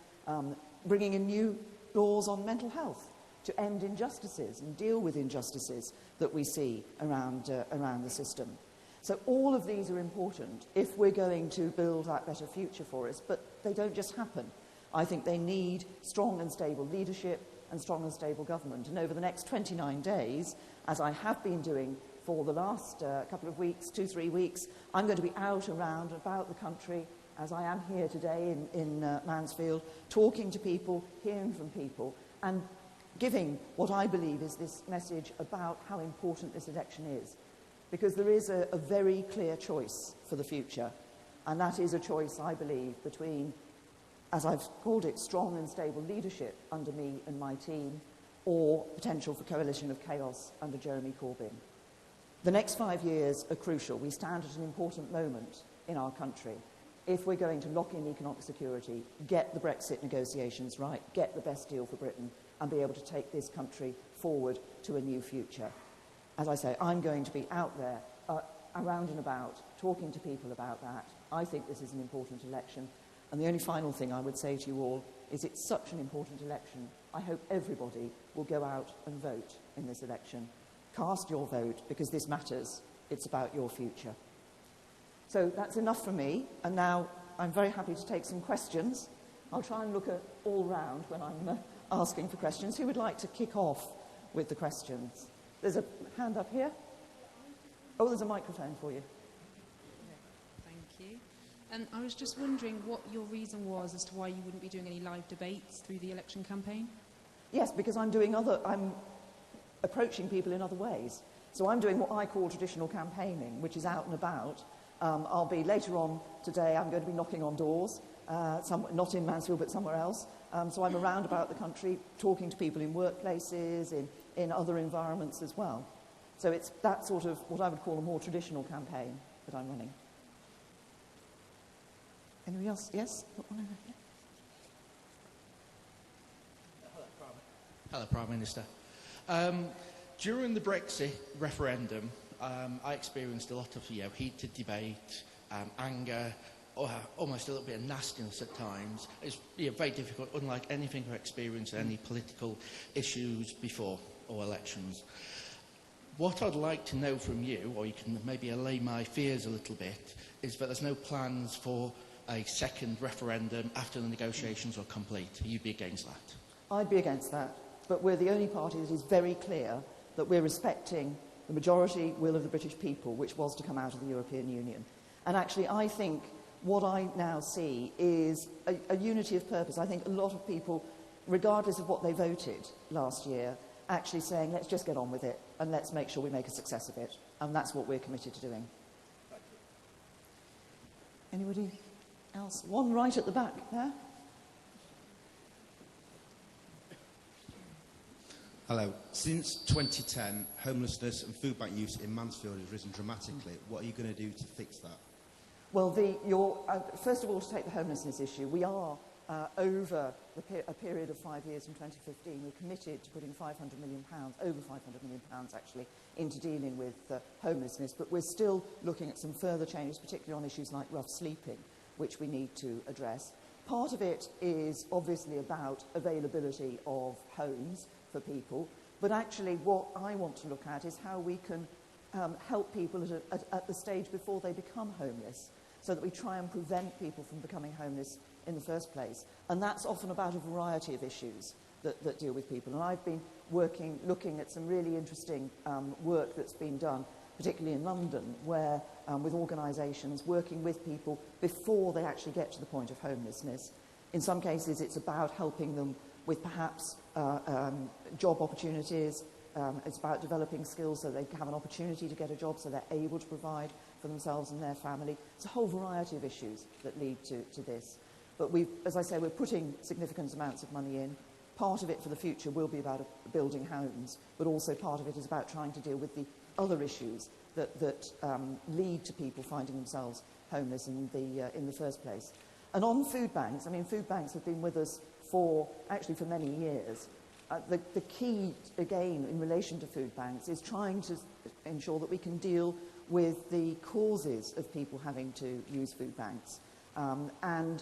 bringing in new laws on mental health to end injustices and deal with injustices that we see around the system. So all of these are important if we're going to build that better future for us, but they don't just happen. I think they need strong and stable leadership and strong and stable government. And over the next 29 days, as I have been doing for the last couple of weeks, 2-3 weeks, I'm going to be out around about the country, as I am here today in Mansfield, talking to people, hearing from people, and giving what I believe is this message about how important this election is. Because there is a very clear choice for the future, and that is a choice, I believe, between, as I've called it, strong and stable leadership under me and my team, or potential for coalition of chaos under Jeremy Corbyn. The next 5 years are crucial. We stand at an important moment in our country. If we're going to lock in economic security, get the Brexit negotiations right, get the best deal for Britain, and be able to take this country forward to a new future. As I say, I'm going to be out there, around and about, talking to people about that. I think this is an important election. And the only final thing I would say to you all is it's such an important election. I hope everybody will go out and vote in this election. Cast your vote, because this matters. It's about your future. So that's enough from me, and now I'm very happy to take some questions. I'll try and look at all round when I'm asking for questions. Who would like to kick off with the questions? There's a hand up here. Oh, there's a microphone for you. Thank you. And I was just wondering what your reason was as to why you wouldn't be doing any live debates through the election campaign? Yes, because I'm approaching people in other ways. So I'm doing what I call traditional campaigning, which is out and about. I'll be later on today, I'm going to be knocking on doors, not in Mansfield, but somewhere else. So I'm around about the country, talking to people in workplaces, in other environments as well. So it's that sort of what I would call a more traditional campaign that I'm running. Anybody else? Yes? Hello, Prime Minister. During the Brexit referendum, I experienced a lot of heated debate, anger, almost a little bit of nastiness at times. It's very difficult, unlike anything I've experienced in any political issues before or elections. What I'd like to know from you, or you can maybe allay my fears a little bit, is that there's no plans for a second referendum after the negotiations are complete. You'd be against that? I'd be against that, but we're the only party that is very clear that we're respecting the majority will of the British people, which was to come out of the European Union. And actually, I think what I now see is a unity of purpose. I think a lot of people, regardless of what they voted last year, actually saying, let's just get on with it and let's make sure we make a success of it. And that's what we're committed to doing. Anybody else? One right at the back there. Hello. Since 2010, homelessness and food bank use in Mansfield has risen dramatically. What are you going to do to fix that? Well, first of all, to take the homelessness issue, we are, over a period of 5 years from 2015, we're committed to putting £500 million, over £500 million actually, into dealing with homelessness, but we're still looking at some further changes, particularly on issues like rough sleeping, which we need to address. Part of it is obviously about availability of homes for people, but actually what I want to look at is how we can help people at the stage before they become homeless, so that we try and prevent people from becoming homeless in the first place. And that's often about a variety of issues that deal with people. And I've been looking at some really interesting work that's been done, particularly in London, where with organisations working with people before they actually get to the point of homelessness. In some cases, it's about helping them with perhaps job opportunities. It's about developing skills so they have an opportunity to get a job, so they're able to provide for themselves and their family. It's a whole variety of issues that lead to this. But as I say, we're putting significant amounts of money in. Part of it for the future will be about building homes, but also part of it is about trying to deal with the other issues that lead to people finding themselves homeless in the first place. And on food banks, I mean, food banks have been with us for many years. The key, again, in relation to food banks is trying to ensure that we can deal with the causes of people having to use food banks. And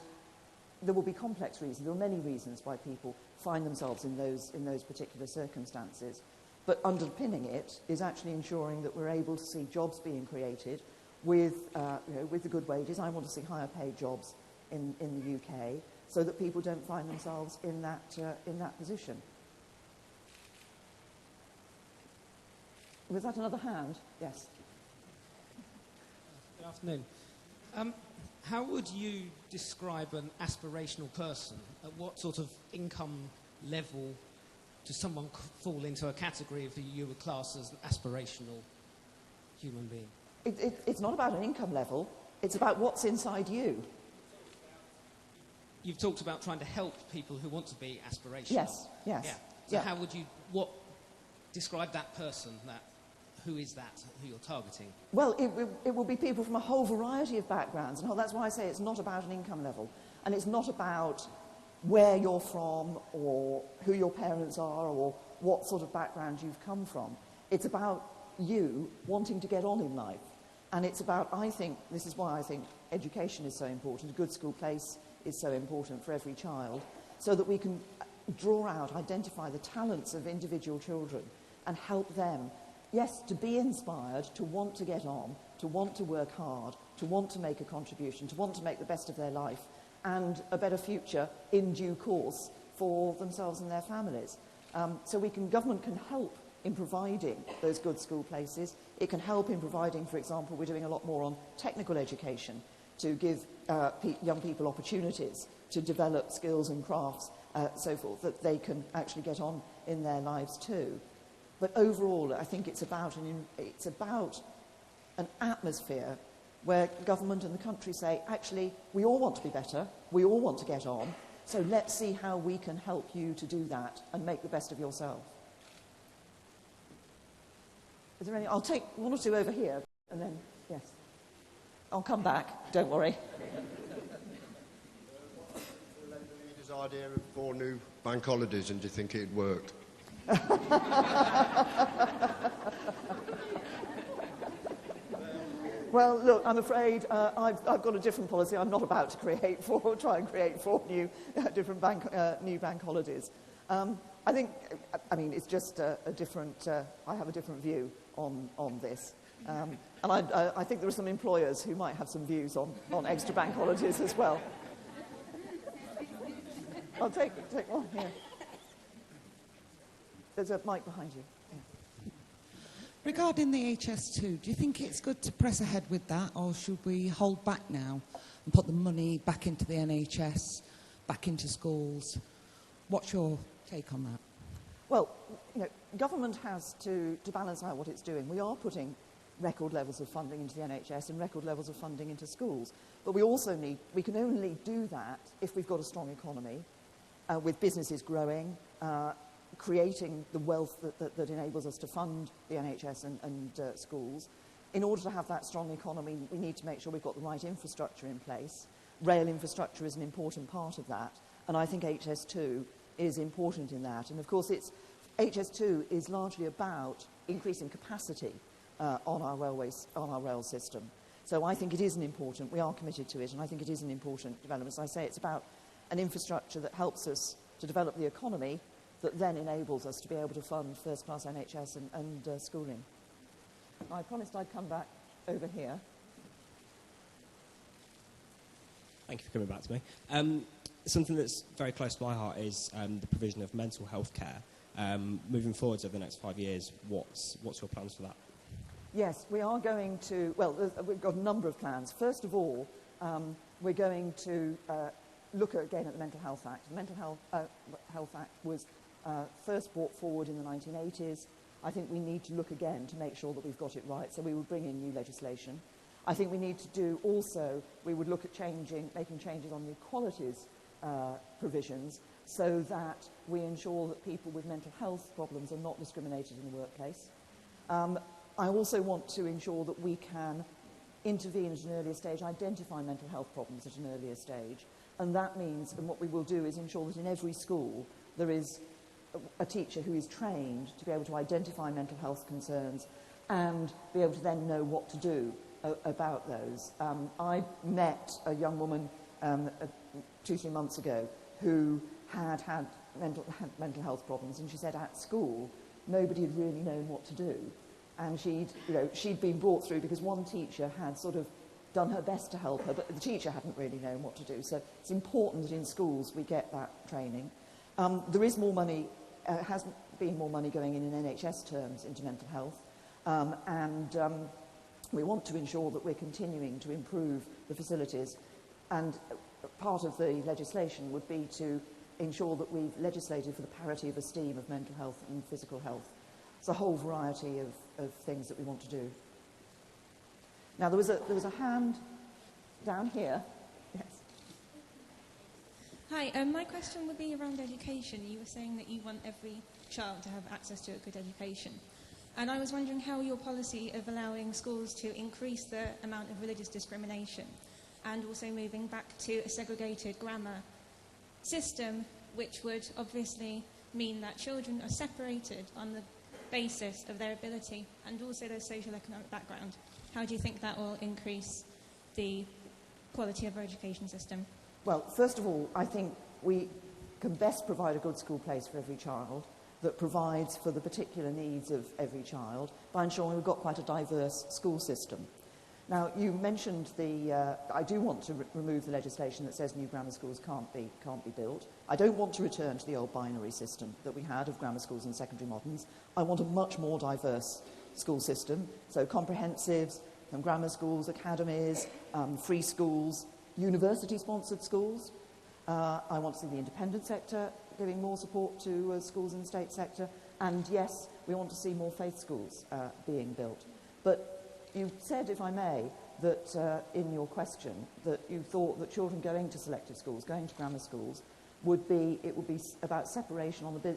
there will be complex reasons. There are many reasons why people find themselves in those particular circumstances. But underpinning it is actually ensuring that we're able to see jobs being created with the good wages. I want to see higher paid jobs in the UK so that people don't find themselves in that position. Was that another hand? Yes. Good afternoon. How would you describe an aspirational person? At what sort of income level does someone fall into a category if you would class as an aspirational human being? It's not about an income level. It's about what's inside you. You've talked about trying to help people who want to be aspirational. Yes, yes. Yeah. So how would you describe that person? Who is that, who you're targeting? Well, it will be people from a whole variety of backgrounds. And that's why I say it's not about an income level. And it's not about where you're from or who your parents are or what sort of background you've come from. It's about you wanting to get on in life. And it's about, this is why I think education is so important. A good school place is so important for every child, so that we can draw out, identify the talents of individual children and help them, yes, to be inspired, to want to get on, to want to work hard, to want to make a contribution, to want to make the best of their life and a better future in due course for themselves and their families. So government can help in providing those good school places. It can help in providing, for example, we're doing a lot more on technical education to give young people opportunities to develop skills and crafts, so forth, that they can actually get on in their lives too. But overall, I think it's about an atmosphere where government and the country say, actually, we all want to be better, we all want to get on, so let's see how we can help you to do that and make the best of yourself. Is there any? I'll take one or two over here, and then, yes. I'll come back, don't worry. His idea of 4 new bank holidays, and do you think it worked? Well, look, I'm afraid I've got a different policy. I'm not about to try and create 4 new new bank holidays. I think, it's just a different. I have a different view on this, and I think there are some employers who might have some views on extra bank holidays as well. I'll take one here. There's a mic behind you. Regarding the HS2, do you think it's good to press ahead with that, or should we hold back now and put the money back into the NHS, back into schools? What's your take on that? Well, government has to balance out what it's doing. We are putting record levels of funding into the NHS and record levels of funding into schools. But we can only do that if we've got a strong economy, with businesses growing, creating the wealth that enables us to fund the NHS and schools. In order to have that strong economy, we need to make sure we've got the right infrastructure in place. Rail infrastructure is an important part of that, and I think HS2 is important in that. And of course, HS2 is largely about increasing capacity on our rail system. So I think it is we are committed to it, and I think it is an important development. As I say, it's about an infrastructure that helps us to develop the economy, that then enables us to be able to fund first-class NHS and schooling. I promised I'd come back over here. Thank you for coming back to me. Something that's very close to my heart is the provision of mental health care. Moving forward over the next 5 years, what's your plans for that? Yes, we are going to, we've got a number of plans. First of all, we're going to look again at the Mental Health Act. The Mental Health Act was first brought forward in the 1980s. I think we need to look again to make sure that we've got it right, so we will bring in new legislation. I think we need to do also, we would look at making changes on the equalities provisions so that we ensure that people with mental health problems are not discriminated in the workplace. I also want to ensure that we can intervene at an earlier stage, identify mental health problems at an earlier stage, and that means, and what we will do is ensure that in every school there is a teacher who is trained to be able to identify mental health concerns and be able to then know what to do about those. I met a young woman 2-3 months ago who had mental health problems, and she said at school nobody had really known what to do, and she'd been brought through because one teacher had sort of done her best to help her, but the teacher hadn't really known what to do. So it's important that in schools we get that training. There is more money, has been more money going in NHS terms into mental health, and we want to ensure that we're continuing to improve the facilities, and part of the legislation would be to ensure that we've legislated for the parity of esteem of mental health and physical health. It's a whole variety of things that we want to do. Now, there was a hand down here. Yes. Hi, my question would be around education. You were saying that you want every child to have access to a good education. And I was wondering how your policy of allowing schools to increase the amount of religious discrimination and also moving back to a segregated grammar system, which would obviously mean that children are separated on the basis of their ability and also their social economic background. How do you think that will increase the quality of our education system? Well, first of all, I think we can best provide a good school place for every child, that provides for the particular needs of every child by ensuring we've got quite a diverse school system. Now, you mentioned I do want to remove the legislation that says new grammar schools can't be built. I don't want to return to the old binary system that we had of grammar schools and secondary moderns. I want a much more diverse school system, so comprehensives, and grammar schools, academies, free schools, university-sponsored schools. I want to see the independent sector giving more support to schools in the state sector. And yes, we want to see more faith schools being built. But you said, if I may, that in your question, that you thought that children going to selective schools, going to grammar schools, would be about separation on the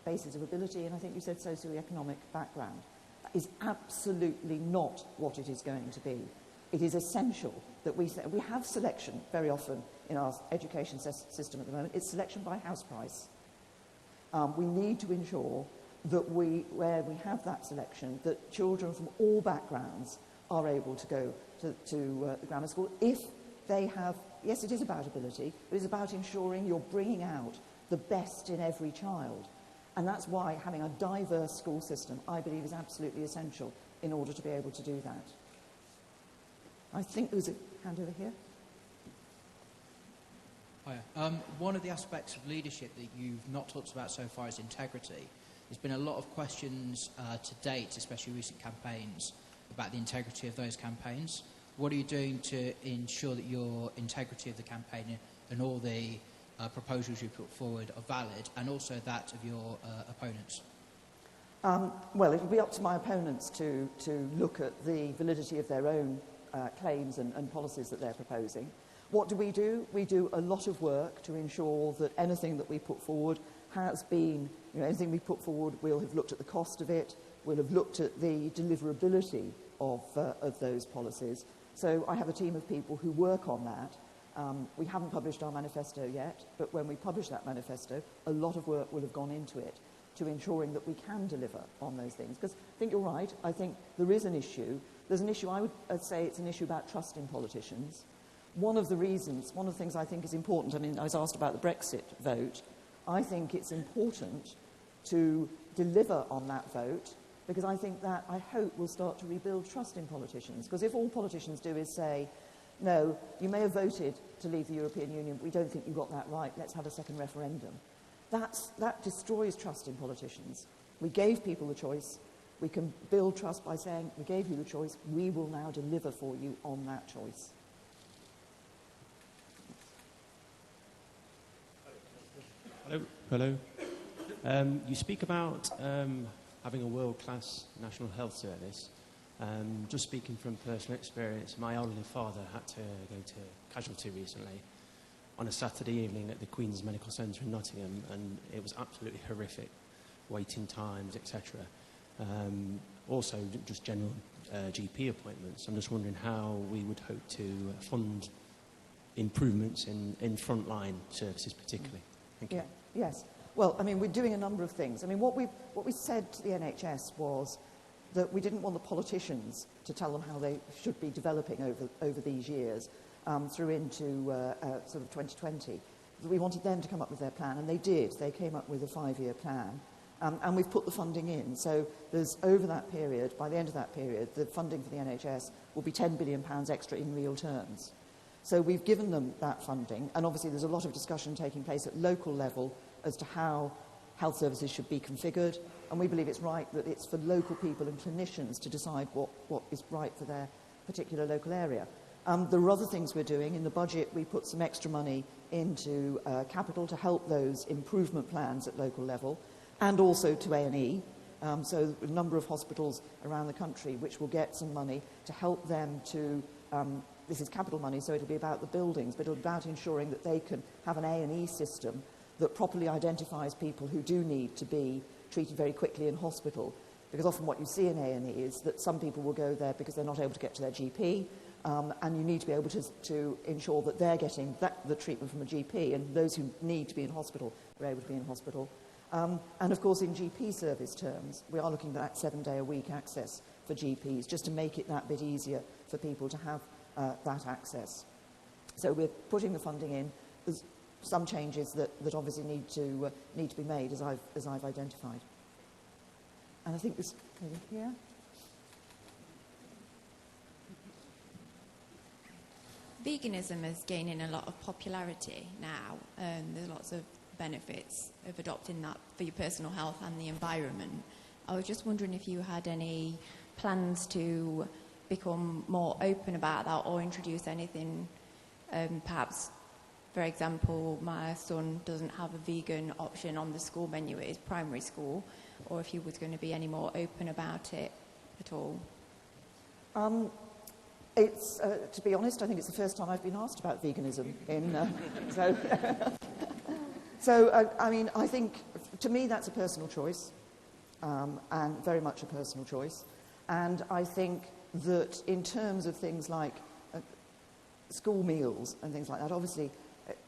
basis of ability, and I think you said socioeconomic background. That is absolutely not what it is going to be. It is essential that we have selection very often in our education system at the moment. It's selection by house price. We need to ensure that where we have that selection, that children from all backgrounds are able to go to the grammar school if they have, yes, it is about ability, but it's about ensuring you're bringing out the best in every child. And that's why having a diverse school system, I believe, is absolutely essential in order to be able to do that. I think there's a hand over here. Hiya. One of the aspects of leadership that you've not talked about so far is integrity. There's been a lot of questions to date, especially recent campaigns, about the integrity of those campaigns. What are you doing to ensure that your integrity of the campaign and all the proposals you put forward are valid, and also that of your opponents? Well, it will be up to my opponents to look at the validity of their own claims and policies that they're proposing. What do? We do a lot of work to ensure that anything that we put forward has been, anything we put forward, we'll have looked at the cost of it, we'll have looked at the deliverability of those policies. So I have a team of people who work on that. We haven't published our manifesto yet, but when we publish that manifesto, a lot of work will have gone into it to ensuring that we can deliver on those things. Because I think you're right, I think there is an issue. There's an issue, I'd say it's an issue about trust in politicians. One of the things I think is important, I mean, I was asked about the Brexit vote. I think it's important to deliver on that vote, because I think that, I hope, will start to rebuild trust in politicians. Because if all politicians do is say, no, you may have voted to leave the European Union, but we don't think you got that right, let's have a second referendum. That destroys trust in politicians. We gave people the choice. We can build trust by saying, we gave you the choice, we will now deliver for you on that choice. Hello. You speak about having a world-class national health service. Just speaking from personal experience, my elderly father had to go to casualty recently on a Saturday evening at the Queen's Medical Centre in Nottingham, and it was absolutely horrific, waiting times, etc. Also, just general GP appointments. I'm just wondering how we would hope to fund improvements in frontline services particularly. Thank you. Yeah. Yes. Well, I mean, we're doing a number of things. I mean, what we said to the NHS was that we didn't want the politicians to tell them how they should be developing over these years through into sort of 2020. We wanted them to come up with their plan, and they did. They came up with a 5-year plan, and we've put the funding in. So there's, over that period, by the end of that period, the funding for the NHS will be £10 billion extra in real terms. So we've given them that funding, and obviously there's a lot of discussion taking place at local level as to how health services should be configured, and we believe it's right that it's for local people and clinicians to decide what is right for their particular local area. There are other things we're doing. In the budget, we put some extra money into capital to help those improvement plans at local level, and also to A&E. So a number of hospitals around the country which will get some money to help them to this is capital money, so it'll be about the buildings, but it'll be about ensuring that they can have an A&E system that properly identifies people who do need to be treated very quickly in hospital. Because often what you see in A&E is that some people will go there because they're not able to get to their GP, and you need to be able to ensure that they're getting the treatment from a GP, and those who need to be in hospital are able to be in hospital. And of course, in GP service terms, we are looking at 7-day-a-week access for GPs, just to make it that bit easier for people to have that access. So we're putting the funding in. There's some changes that obviously need to be made, as I've identified. And I think this here. Veganism is gaining a lot of popularity now. There's lots of benefits of adopting that for your personal health and the environment. I was just wondering if you had any plans to become more open about that or introduce anything, perhaps, for example, my son doesn't have a vegan option on the school menu at his primary school, or if you was going to be any more open about it at all. It's, to be honest, I think it's the first time I've been asked about veganism. I mean, I think, to me, that's a personal choice, and very much a personal choice. And I think that in terms of things like school meals and things like that, obviously,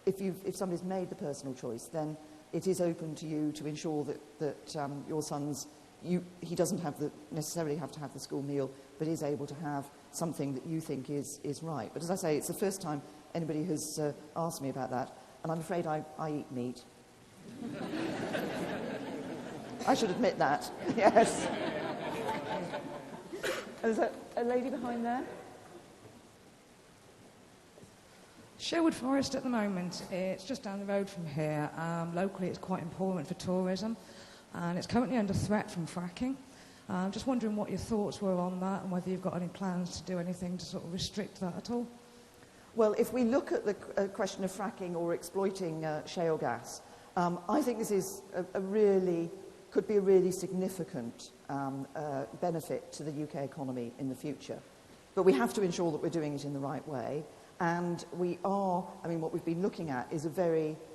if somebody's made the personal choice, then it is open to you to ensure that your son's, he doesn't necessarily have to have the school meal, but is able to have something that you think is right. But as I say, it's the first time anybody has asked me about that, and I'm afraid I eat meat. I should admit that, yes. Is there a lady behind there? Sherwood Forest at the moment, it's just down the road from here. Locally it's quite important for tourism, and it's currently under threat from fracking. Just wondering what your thoughts were on that and whether you've got any plans to do anything to sort of restrict that at all. Well, if we look at the question of fracking or exploiting shale gas, I think this is could be a really significant benefit to the UK economy in the future. But we have to ensure that we're doing it in the right way. And we are, I mean, what we've been looking at is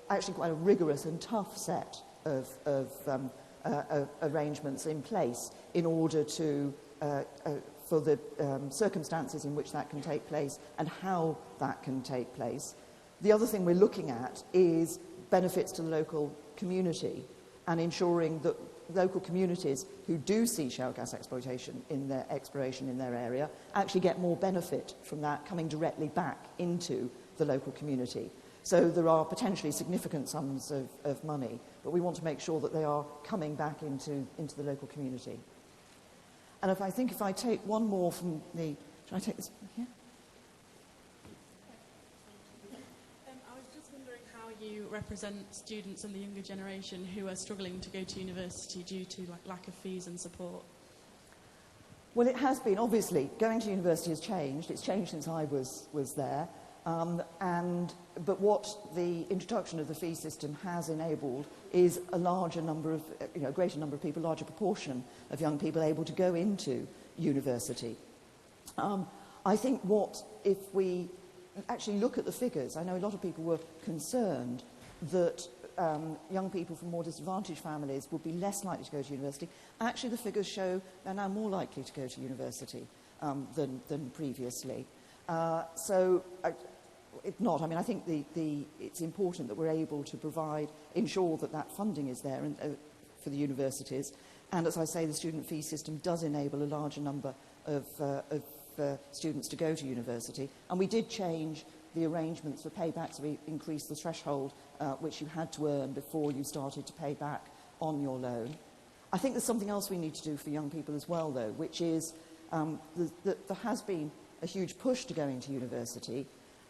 actually quite a rigorous and tough set of arrangements in place in order to, for the circumstances in which that can take place and how that can take place. The other thing we're looking at is benefits to the local community and ensuring that local communities who do see shale gas exploitation in their exploration in their area actually get more benefit from that coming directly back into the local community. So there are potentially significant sums of money, but we want to make sure that they are coming back into the local community. And if I take one more from the... Should I take this here? I was just wondering how you represent students in the younger generation who are struggling to go to university due to lack of fees and support. Well, it has been, obviously. Going to university has changed. It's changed since I was there. But what the introduction of the fee system has enabled is a larger number of, a greater number of people, larger proportion of young people able to go into university. I think if we actually look at the figures, I know a lot of people were concerned that young people from more disadvantaged families would be less likely to go to university. Actually, the figures show they're now more likely to go to university than previously. If not, I mean, I think it's important that we're able to ensure that funding is there for the universities. And as I say, the student fee system does enable a larger number of students to go to university. And we did change the arrangements for payback, so we increased the threshold which you had to earn before you started to pay back on your loan. I think there's something else we need to do for young people as well, though, which is there has been a huge push to going to university.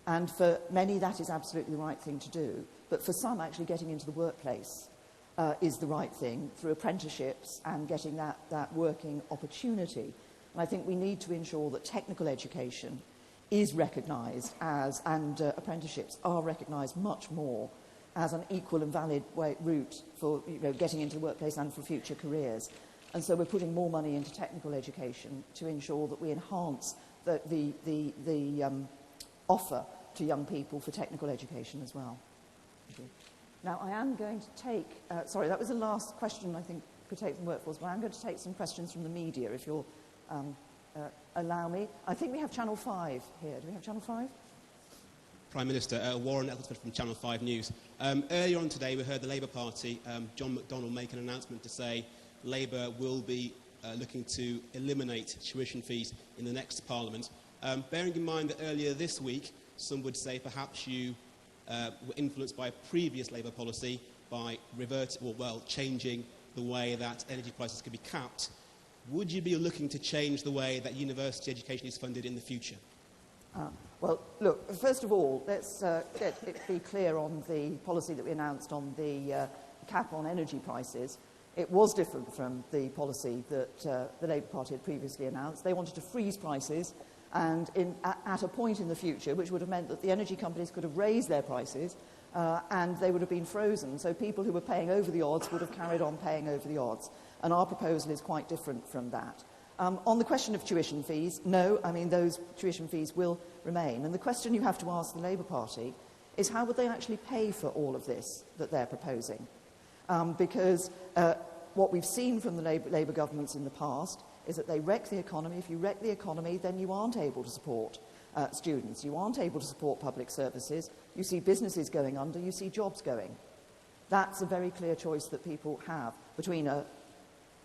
And for many, that is absolutely the right thing to do. But for some, actually getting into the workplace is the right thing through apprenticeships and getting that working opportunity. And I think we need to ensure that technical education is recognised and apprenticeships are recognised much more as an equal and valid route for getting into the workplace and for future careers. And so we're putting more money into technical education to ensure that we enhance the offer to young people for technical education as well. Thank you. Now, I am going to take... sorry, that was the last question, I think, Protect from Workforce, but I'm going to take some questions from the media, if you'll allow me. I think we have Channel 5 here. Do we have Channel 5? Prime Minister, Warren Ecclesford from Channel 5 News. Earlier on today, we heard the Labour Party, John McDonnell, make an announcement to say Labour will be looking to eliminate tuition fees in the next Parliament. Bearing in mind that earlier this week, some would say perhaps you were influenced by a previous Labour policy by changing the way that energy prices could be capped. Would you be looking to change the way that university education is funded in the future? Well, look, first of all, let's be clear on the policy that we announced on the cap on energy prices. It was different from the policy that the Labour Party had previously announced. They wanted to freeze prices and at a point in the future, which would have meant that the energy companies could have raised their prices and they would have been frozen. So people who were paying over the odds would have carried on paying over the odds. And our proposal is quite different from that. On the question of tuition fees, no, I mean, those tuition fees will remain. And the question you have to ask the Labour Party is how would they actually pay for all of this that they're proposing? Because what we've seen from the Labour governments in the past is that they wreck the economy. If you wreck the economy, then you aren't able to support students. You aren't able to support public services. You see businesses going under. You see jobs going. That's a very clear choice that people have between a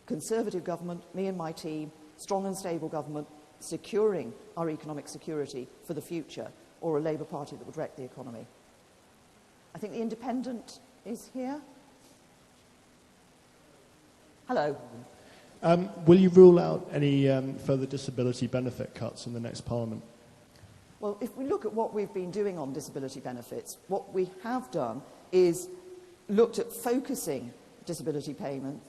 Conservative government, me and my team, strong and stable government, securing our economic security for the future, or a Labour Party that would wreck the economy. I think the Independent is here. Hello. Will you rule out any further disability benefit cuts in the next Parliament? Well, if we look at what we've been doing on disability benefits, what we have done is looked at focusing disability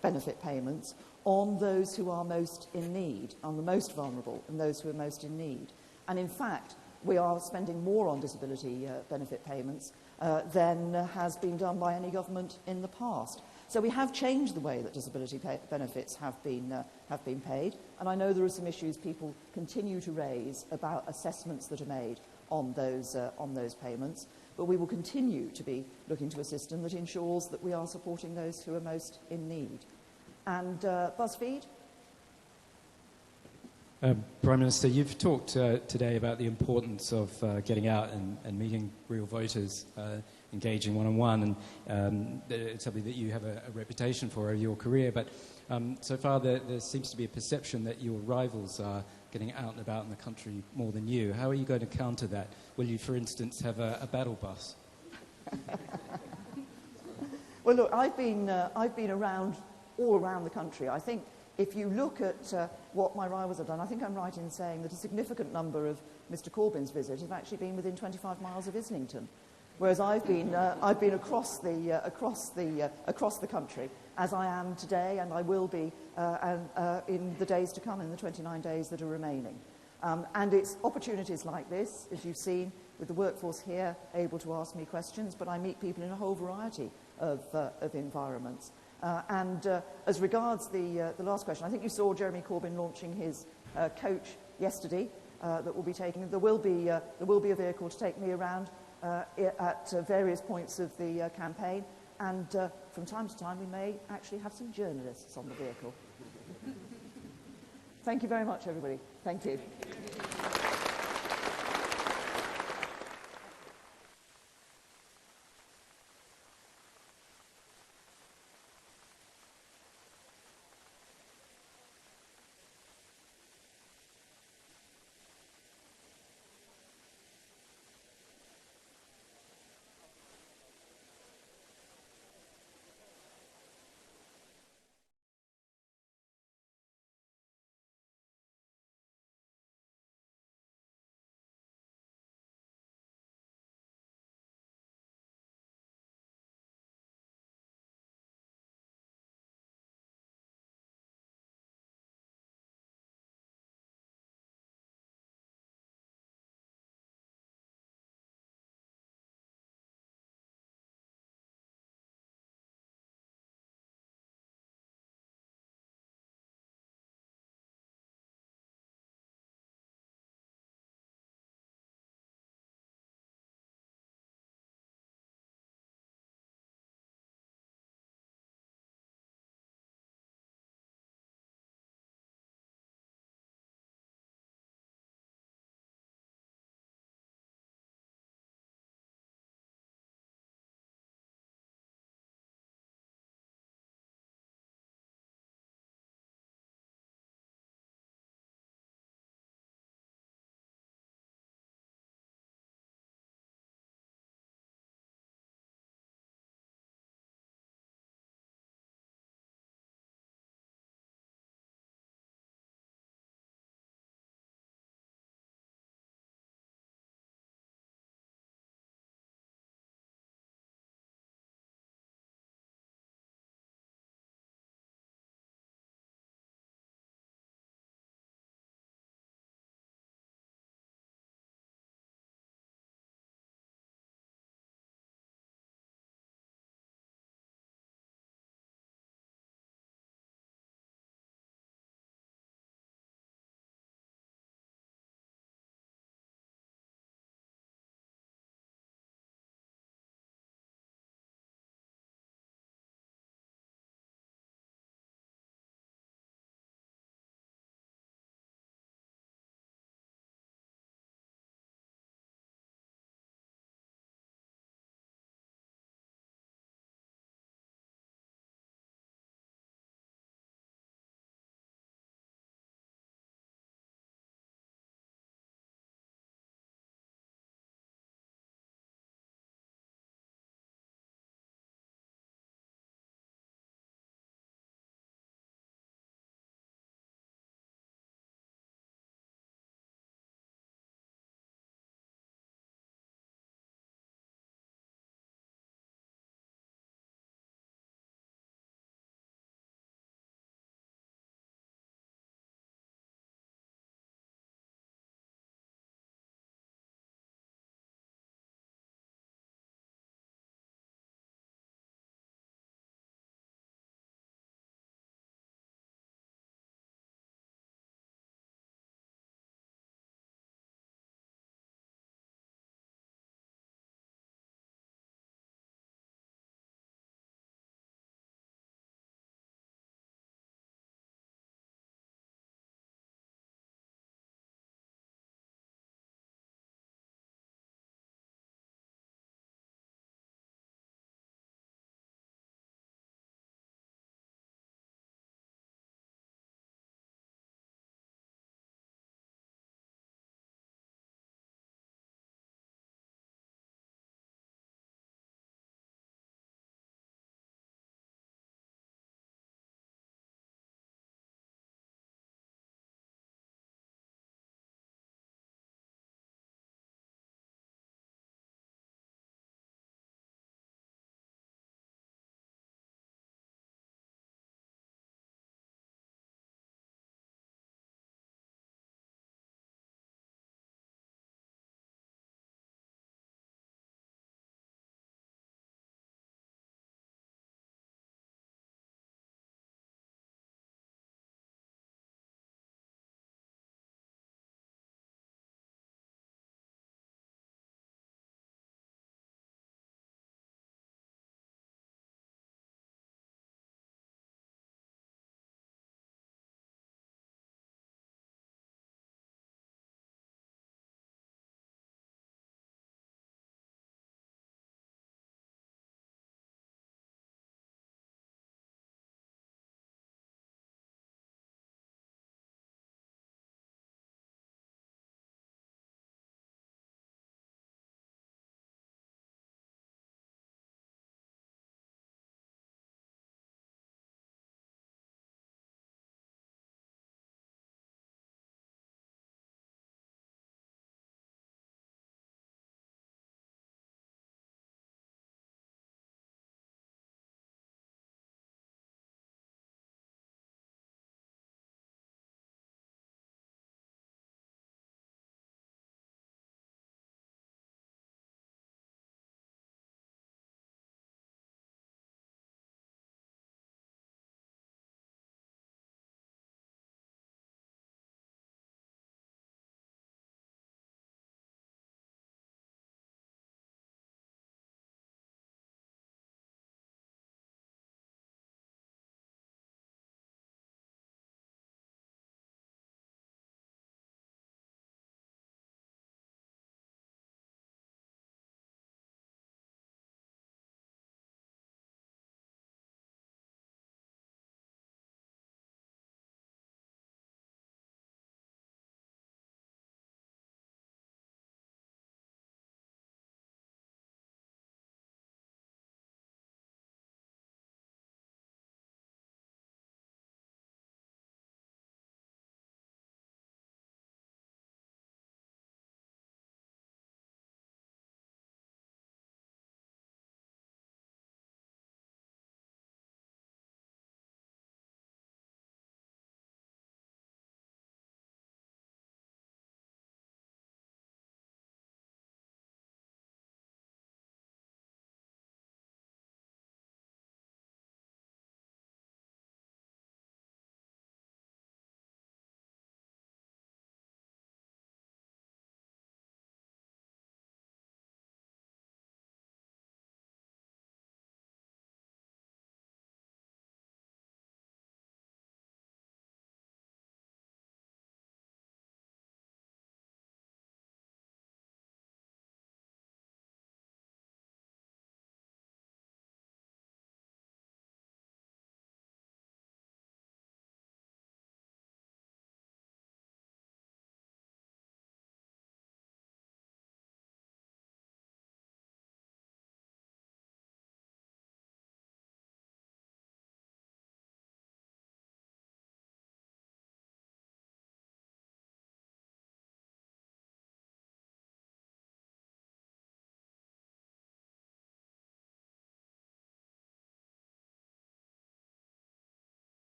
benefit payments on those who are most in need, on the most vulnerable and those who are most in need. And in fact, we are spending more on disability benefit payments than has been done by any government in the past. So we have changed the way that disability benefits have been paid, and I know there are some issues people continue to raise about assessments that are made on those payments, but we will continue to be looking to a system that ensures that we are supporting those who are most in need. And BuzzFeed? Prime Minister, you've talked today about the importance of getting out and meeting real voters, engaging one-on-one, and it's something that you have a reputation for over your career. But so far there seems to be a perception that your rivals are getting out and about in the country more than you. How are you going to counter that? Will you, for instance, have a battle bus? Well, look, I've been around all around the country. I think if you look at what my rivals have done, I think I'm right in saying that a significant number of Mr. Corbyn's visits have actually been within 25 miles of Islington, whereas I've been across the country, as I am today, and I will be in the days to come, in the 29 days that are remaining. And it's opportunities like this, as you've seen, with the workforce here able to ask me questions, but I meet people in a whole variety of environments. As regards the last question, I think you saw Jeremy Corbyn launching his coach yesterday that will be taking. There will be a vehicle to take me around at various points of the campaign, and from time to time we may actually have some journalists on the vehicle. Thank you very much, everybody. Thank you.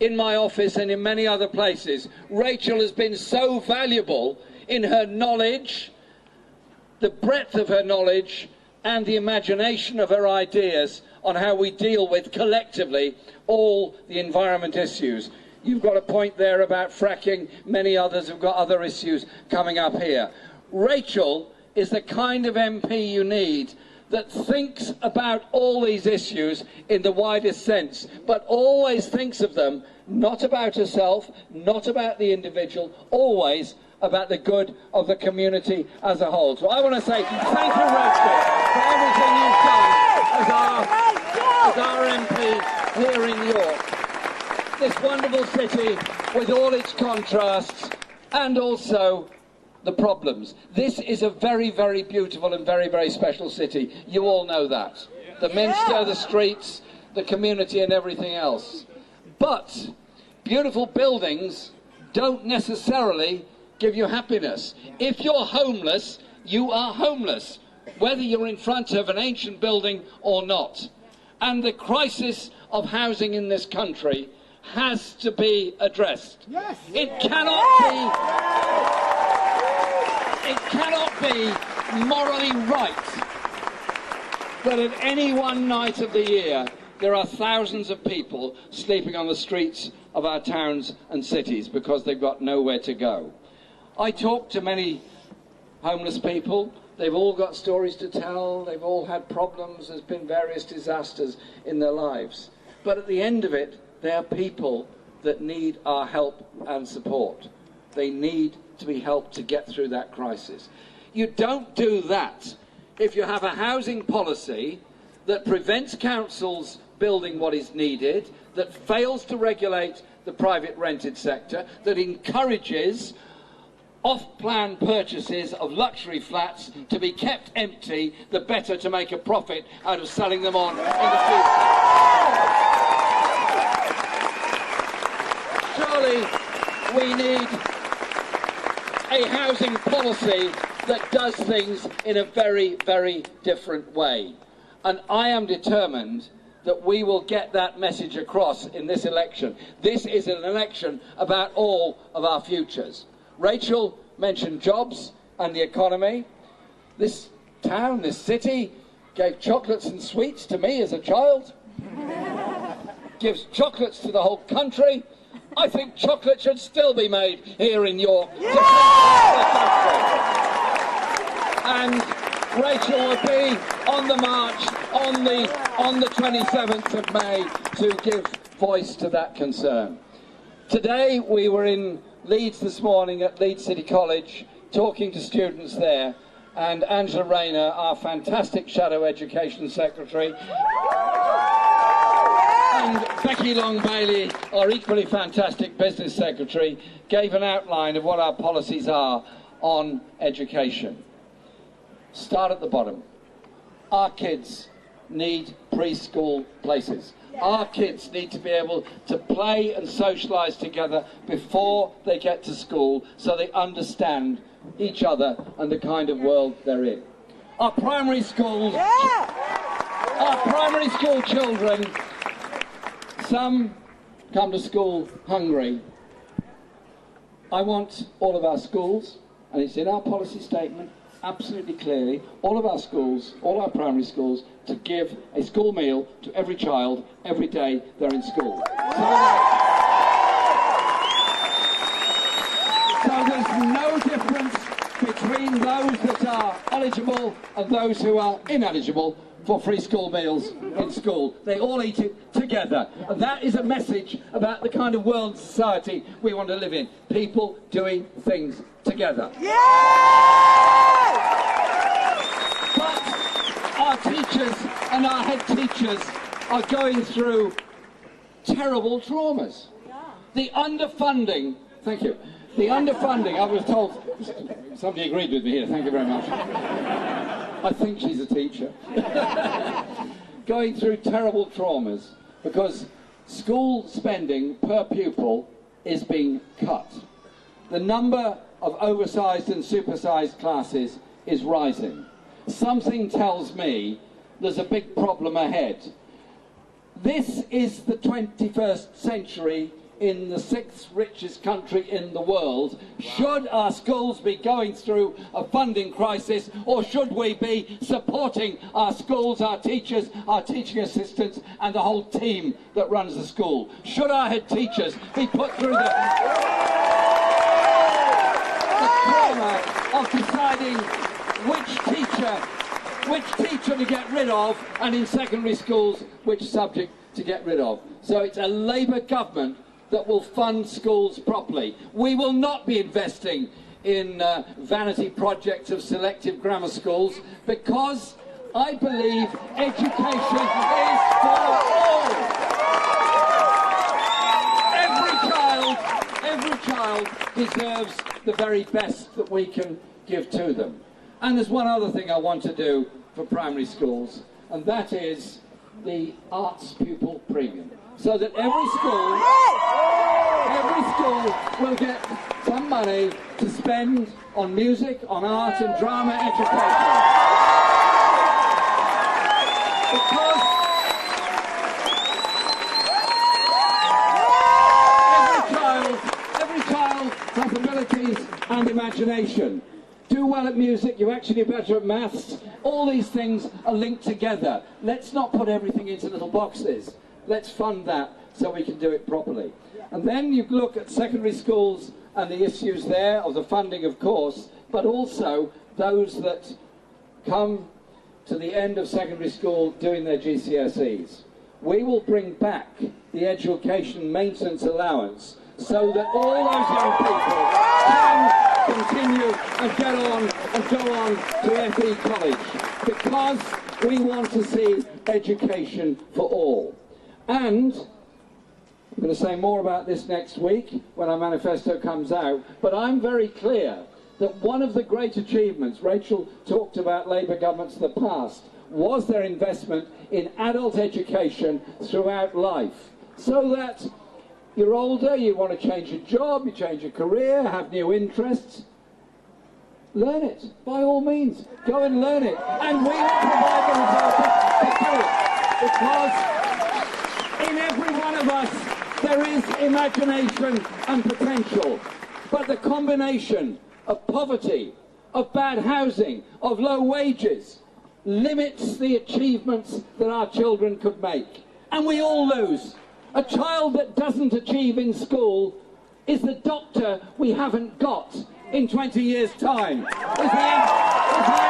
in my office and in many other places, Rachel has been so valuable in her knowledge, the breadth of her knowledge, and the imagination of her ideas on how we deal with, collectively, all the environment issues. You've got a point there about fracking. Many others have got other issues coming up here. Rachel is the kind of MP you need that thinks about all these issues in the widest sense, but always thinks of them not about herself, not about the individual, always about the good of the community as a whole. So I want to say thank you, Rachel, for everything you've done as our MP here in York. This wonderful city with all its contrasts and also the problems. This is a very, very beautiful and very, very special city. You all know that. The Minster, the streets, the community and everything else. But beautiful buildings don't necessarily give you happiness. If you're homeless, you are homeless, whether you're in front of an ancient building or not. And the crisis of housing in this country has to be addressed. Yes. It cannot be morally right that at any one night of the year there are thousands of people sleeping on the streets of our towns and cities because they've got nowhere to go. I talk to many homeless people. They've all got stories to tell. They've all had problems. There's been various disasters in their lives. But at the end of it, they are people that need our help and support. They need to be helped to get through that crisis. You don't do that if you have a housing policy that prevents councils building what is needed, that fails to regulate the private rented sector, that encourages off-plan purchases of luxury flats to be kept empty, the better to make a profit out of selling them on in the future. Surely we need a housing policy that does things in a very, very different way. And I am determined that we will get that message across in this election. This is an election about all of our futures. Rachel mentioned jobs and the economy. This town, this city, gave chocolates and sweets to me as a child. Gives chocolates to the whole country. I think chocolate should still be made here in York. And Rachel will be on the march on the 27th of May to give voice to that concern. Today we were in Leeds this morning at Leeds City College talking to students there, and Angela Rayner, our fantastic Shadow Education Secretary, and Becky Long-Bailey, our equally fantastic Business Secretary, gave an outline of what our policies are on education. Start at the bottom. Our kids need preschool places. Our kids need to be able to play and socialise together before they get to school so they understand each other and the kind of world they're in. Our primary schools, our primary school children, some come to school hungry. I want all of our schools, and it's in our policy statement, absolutely clearly, all of our schools, all our primary schools, to give a school meal to every child every day they're in school. So there's no difference between those that are eligible and those who are ineligible for free school meals in school. They all eat it together. And that is a message about the kind of world and society we want to live in. People doing things together. Our teachers and our head teachers are going through terrible traumas. The underfunding, thank you, the underfunding, I was told, somebody agreed with me here, thank you very much. I think she's a teacher. Going through terrible traumas because school spending per pupil is being cut. The number of oversized and supersized classes is rising. Something tells me there's a big problem ahead. This is the 21st century in the 6th richest country in the world. Should our schools be going through a funding crisis, or should we be supporting our schools, our teachers, our teaching assistants and the whole team that runs the school? Should our head teachers be put through the trauma of deciding which teacher to get rid of, and in secondary schools which subject to get rid of? So it's a Labour government that will fund schools properly. We will not be investing in vanity projects of selective grammar schools, because I believe education is for all. Every child deserves the very best that we can give to them. And there's one other thing I want to do for primary schools, and that is the arts pupil premium, so that every school will get some money to spend on music, on art and drama education. Because every child has abilities and imagination. Do well at music, you actually do better at maths. All these things are linked together. Let's not put everything into little boxes. Let's fund that so we can do it properly. And then you look at secondary schools and the issues there of the funding, of course, but also those that come to the end of secondary school doing their GCSEs. We will bring back the education maintenance allowance so that all those young people can continue and get on and go on to FE college, because we want to see education for all. And I'm going to say more about this next week when our manifesto comes out, but I'm very clear that one of the great achievements, Rachel talked about Labour governments of the past, was their investment in adult education throughout life, so that you're older, you want to change your job, you change your career, have new interests. Learn it, by all means. Go and learn it. And we will provide the resources to do it. Because in every one of us, there is imagination and potential. But the combination of poverty, of bad housing, of low wages, limits the achievements that our children could make. And we all lose. A child that doesn't achieve in school is the doctor we haven't got in 20 years' time. Is the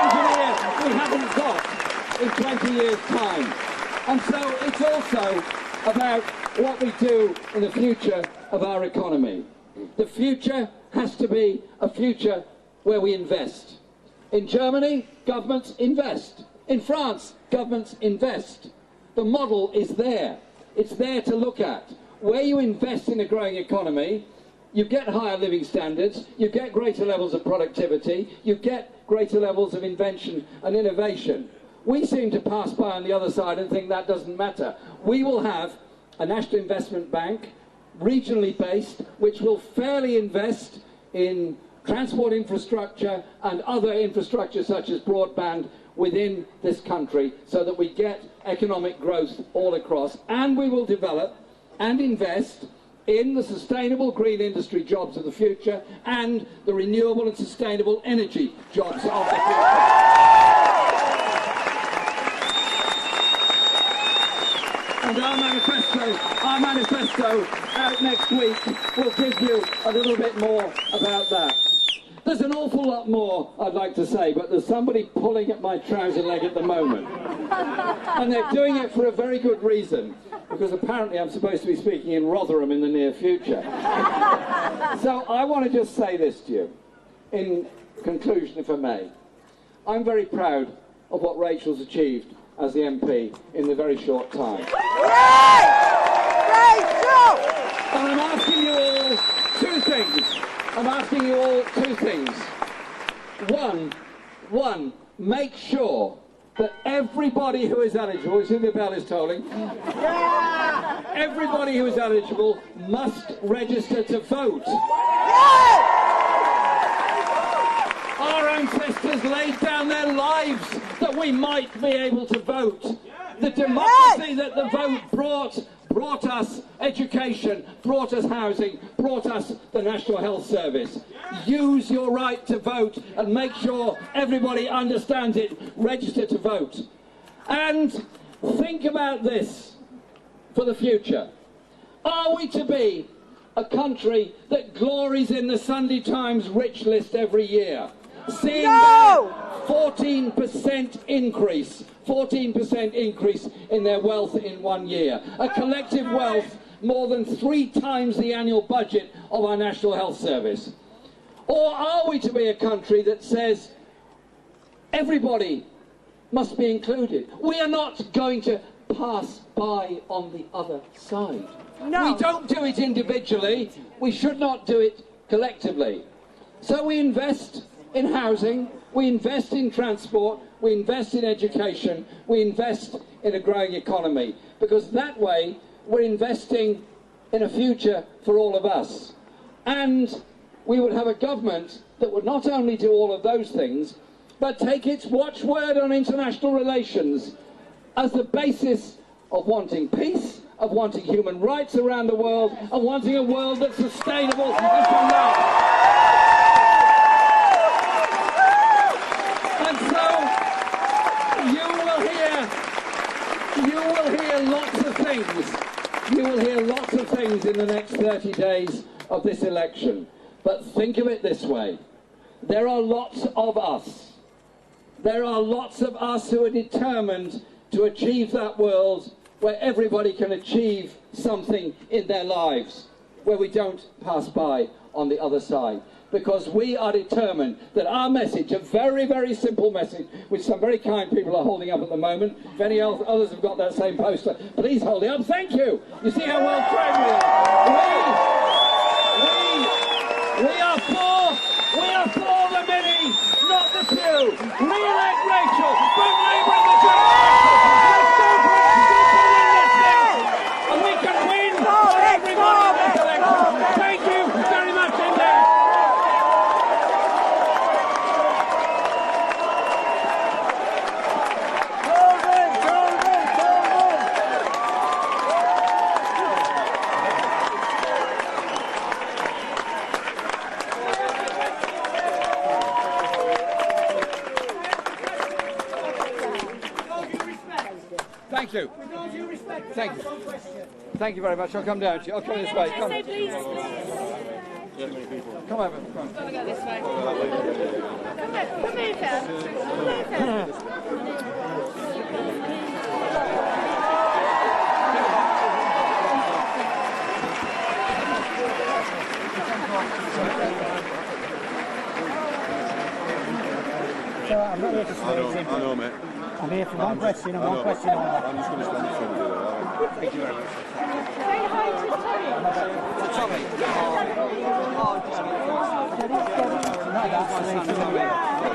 engineer we haven't got in 20 years' time. And so it's also about what we do in the future of our economy. The future has to be a future where we invest. In Germany, governments invest. In France, governments invest. The model is there. It's there to look at. Where you invest in a growing economy, you get higher living standards, you get greater levels of productivity, you get greater levels of invention and innovation. We seem to pass by on the other side and think that doesn't matter. We will have a national investment bank, regionally based, which will fairly invest in transport infrastructure and other infrastructure such as broadband within this country, so that we get economic growth all across, and we will develop and invest in the sustainable green industry jobs of the future and the renewable and sustainable energy jobs of the future. And our manifesto out next week will give you a little bit more about that. There's an awful lot more I'd like to say, but there's somebody pulling at my trouser leg at the moment. And they're doing it for a very good reason, because apparently I'm supposed to be speaking in Rotherham in the near future. So I want to just say this to you, in conclusion, if I may. I'm very proud of what Rachel's achieved as the MP in the very short time. And I'm asking you all two things. One, make sure that everybody who is eligible, you see the bell is tolling, everybody who is eligible must register to vote. Our ancestors laid down their lives that we might be able to vote. The democracy that the vote brought brought us education, brought us housing, brought us the National Health Service. Use your right to vote and make sure everybody understands it. Register to vote. And think about this for the future. Are we to be a country that glories in the Sunday Times rich list every year? Seeing their 14% increase in their wealth in 1 year. A collective wealth more than 3 times the annual budget of our National Health Service. Or are we to be a country that says everybody must be included? We are not going to pass by on the other side. No. We don't do it individually. We should not do it collectively. So we invest in housing, we invest in transport, we invest in education, we invest in a growing economy. Because that way we're investing in a future for all of us. And we would have a government that would not only do all of those things, but take its watchword on international relations as the basis of wanting peace, of wanting human rights around the world, and wanting a world that's sustainable and can last. And so you will hear lots of things. You will hear lots of things in the next 30 days of this election. But think of it this way. There are lots of us. There are lots of us who are determined to achieve that world where everybody can achieve something in their lives, where we don't pass by on the other side. Because we are determined that our message, a very, very simple message, which some very kind people are holding up at the moment, if any others have got that same poster, please hold it up. Thank you. You see how well trained we are. We are for the many, not the few. Re-elect Rachel, bring Labour in the general election. Let's go for it. We can win this thing. And we can win for everybody in this election. Thank you very much indeed. Thank you. Thank you. Thank you very much. I'll come down to you. I'll come this way. Come. Come over. Come on. Go this way. Come here. I'm not here to say I know, mate. I'm here for one question and one question only. I'm just going to stand in front of you, all right? Thank you very much. Say hi to Tommy. To Tommy.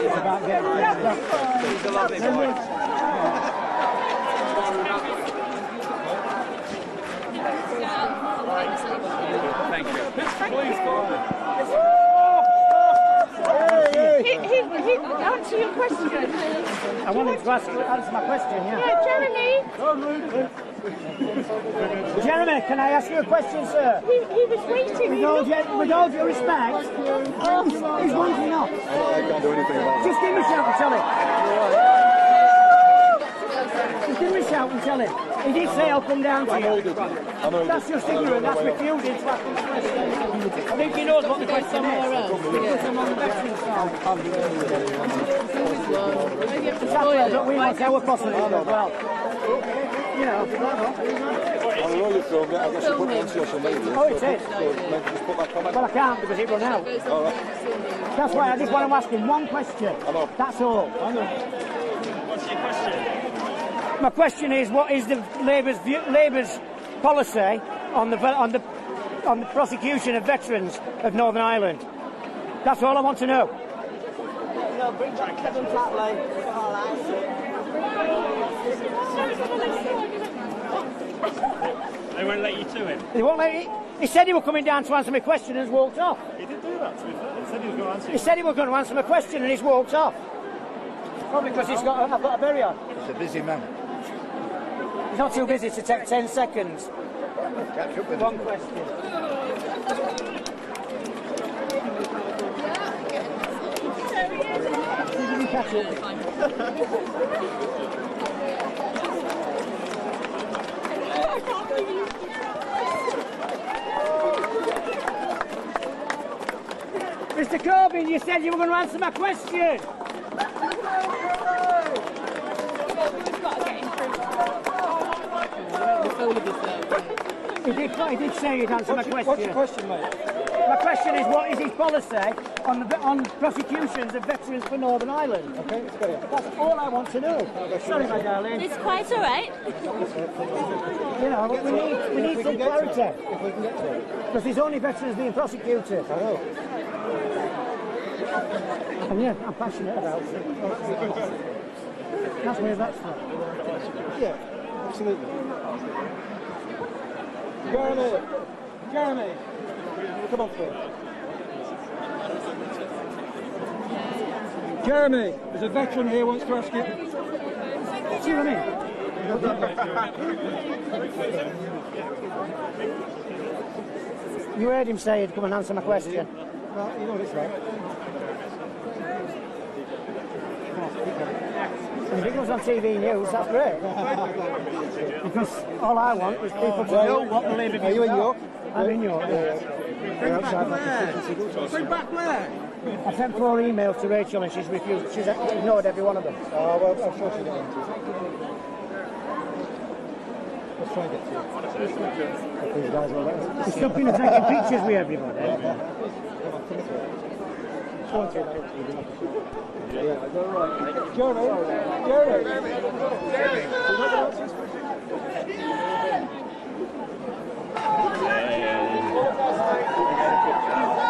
It's about getting he's a lovely boy. Thank you. Please go. He answer your question. I wanted to answer my question, yeah. Yeah, Jeremy. Jeremy, can I ask you a question, sir? He was waiting. With all due respect, he's wandering off. I can't do anything about it. Just give him a shout and tell him. Just give him a shout and tell him. He did say I'll come down to you. That's just ignorant. That's refusing to ask him a question. I think he knows what the question is. Because I'm on the veteran side. Exactly, but we want our possibility as well. You know. I know you filmed it. I guess you put it on social media. Oh, it is. So maybe just put that comment. Well, I can't because it run out. All right. That's why I just want to ask him one question. That's all. What's your question? My question is, what is the Labour's policy on the prosecution of veterans of Northern Ireland? That's all I want to know. No, bring back Kevin Flatley. They won't let you to him. They won't let you. He said he was coming down to answer my question and has walked off. He did do that, to be fair. He said he was going to answer you. He said he was going to answer my question and he's walked off. Probably because I've got a bury on. He's a busy man. He's not too busy to take 10 seconds Catch up with one question. Catch up. Mr. Corbyn, you said you were going to answer my question. He did say he'd answer my question. What's your question, mate? My question is, what is his policy on prosecutions of veterans for Northern Ireland? Okay, let's go. That's all I want to know. Sorry, my darling. It's quite all right. You know, we need some clarity. If we can get to it. Because there's only veterans being prosecuted. I know. And yeah, I'm passionate about it. That's where that's from. Yeah, absolutely. Jeremy, come on, please. Jeremy, there's a veteran here who wants to ask you. See what I mean? You heard him say he'd come and answer my question. Right, you know this, right? And if it goes on TV news, that's great. Because all I want is people to know what the Labour Are you in York? I'm in York, yeah. Bring back where? I sent 4 emails to Rachel and she's refused. She's ignored every one of them. Oh, well, I'm sure she'll get into it. Let's try and get to it. These guys are all right. He's stopping and taking pictures with everybody.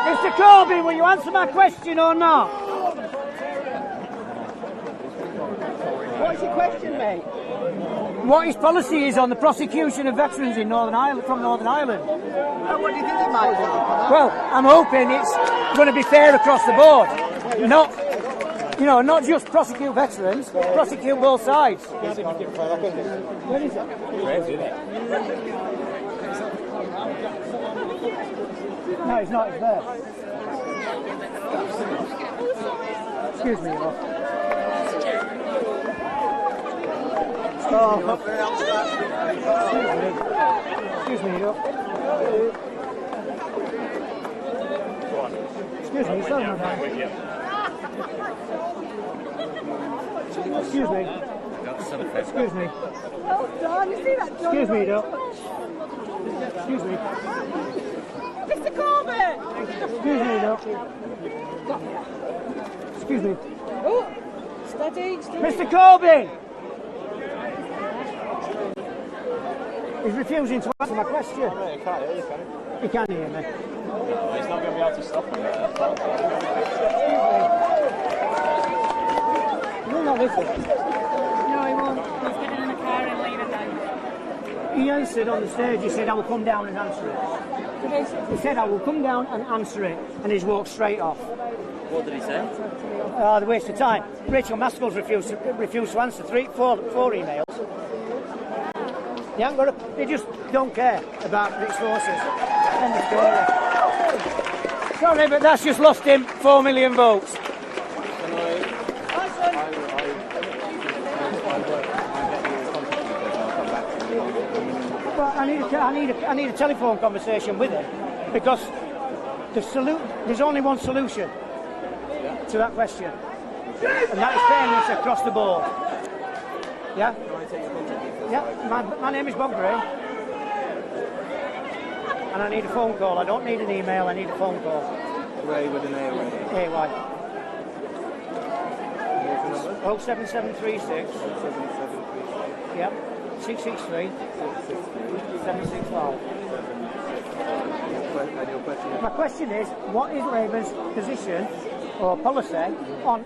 Mr. Corbyn, will you answer my question or not? What is your question, mate? What his policy is on the prosecution of veterans in Northern Ireland, from Northern Ireland. What do you think it might be? Well, I'm hoping it's going to be fair across the board. Not just prosecute veterans, prosecute both sides. Where is it? No, it's not, it's there. Excuse me, love. Excuse me, love. Excuse me, sorry, madam. Excuse me. Excuse me. Oh, John, you see that? Excuse me, Doc. Excuse me. Mr. Corbyn! Excuse me, Doc. Excuse me. Oh, steady. Mr. Corbyn! He's refusing to answer my question. He can't hear you, can he? He can hear me. No, he's not going to be able to stop him. You'll not listen. No, he won't. He's getting in the car and leaving now. He answered on the stage, he said, I will come down and answer it. He said, I will come down and answer it, and he's walked straight off. What did he say? The waste of time. Rachel Maskell's refused to answer 4 emails. They just don't care about resources. End of story. Sorry, but that's just lost him 4 million votes. But I need a telephone conversation with him because there's only one solution to that question, and that is fairness across the board. Yeah? Yeah, my name is Bob Gray, and I need a phone call. I don't need an email, I need a phone call. Ray with an A or an AY. 07736. Yep. 663. 765. And your question is? My question is, what is Labour's position or policy on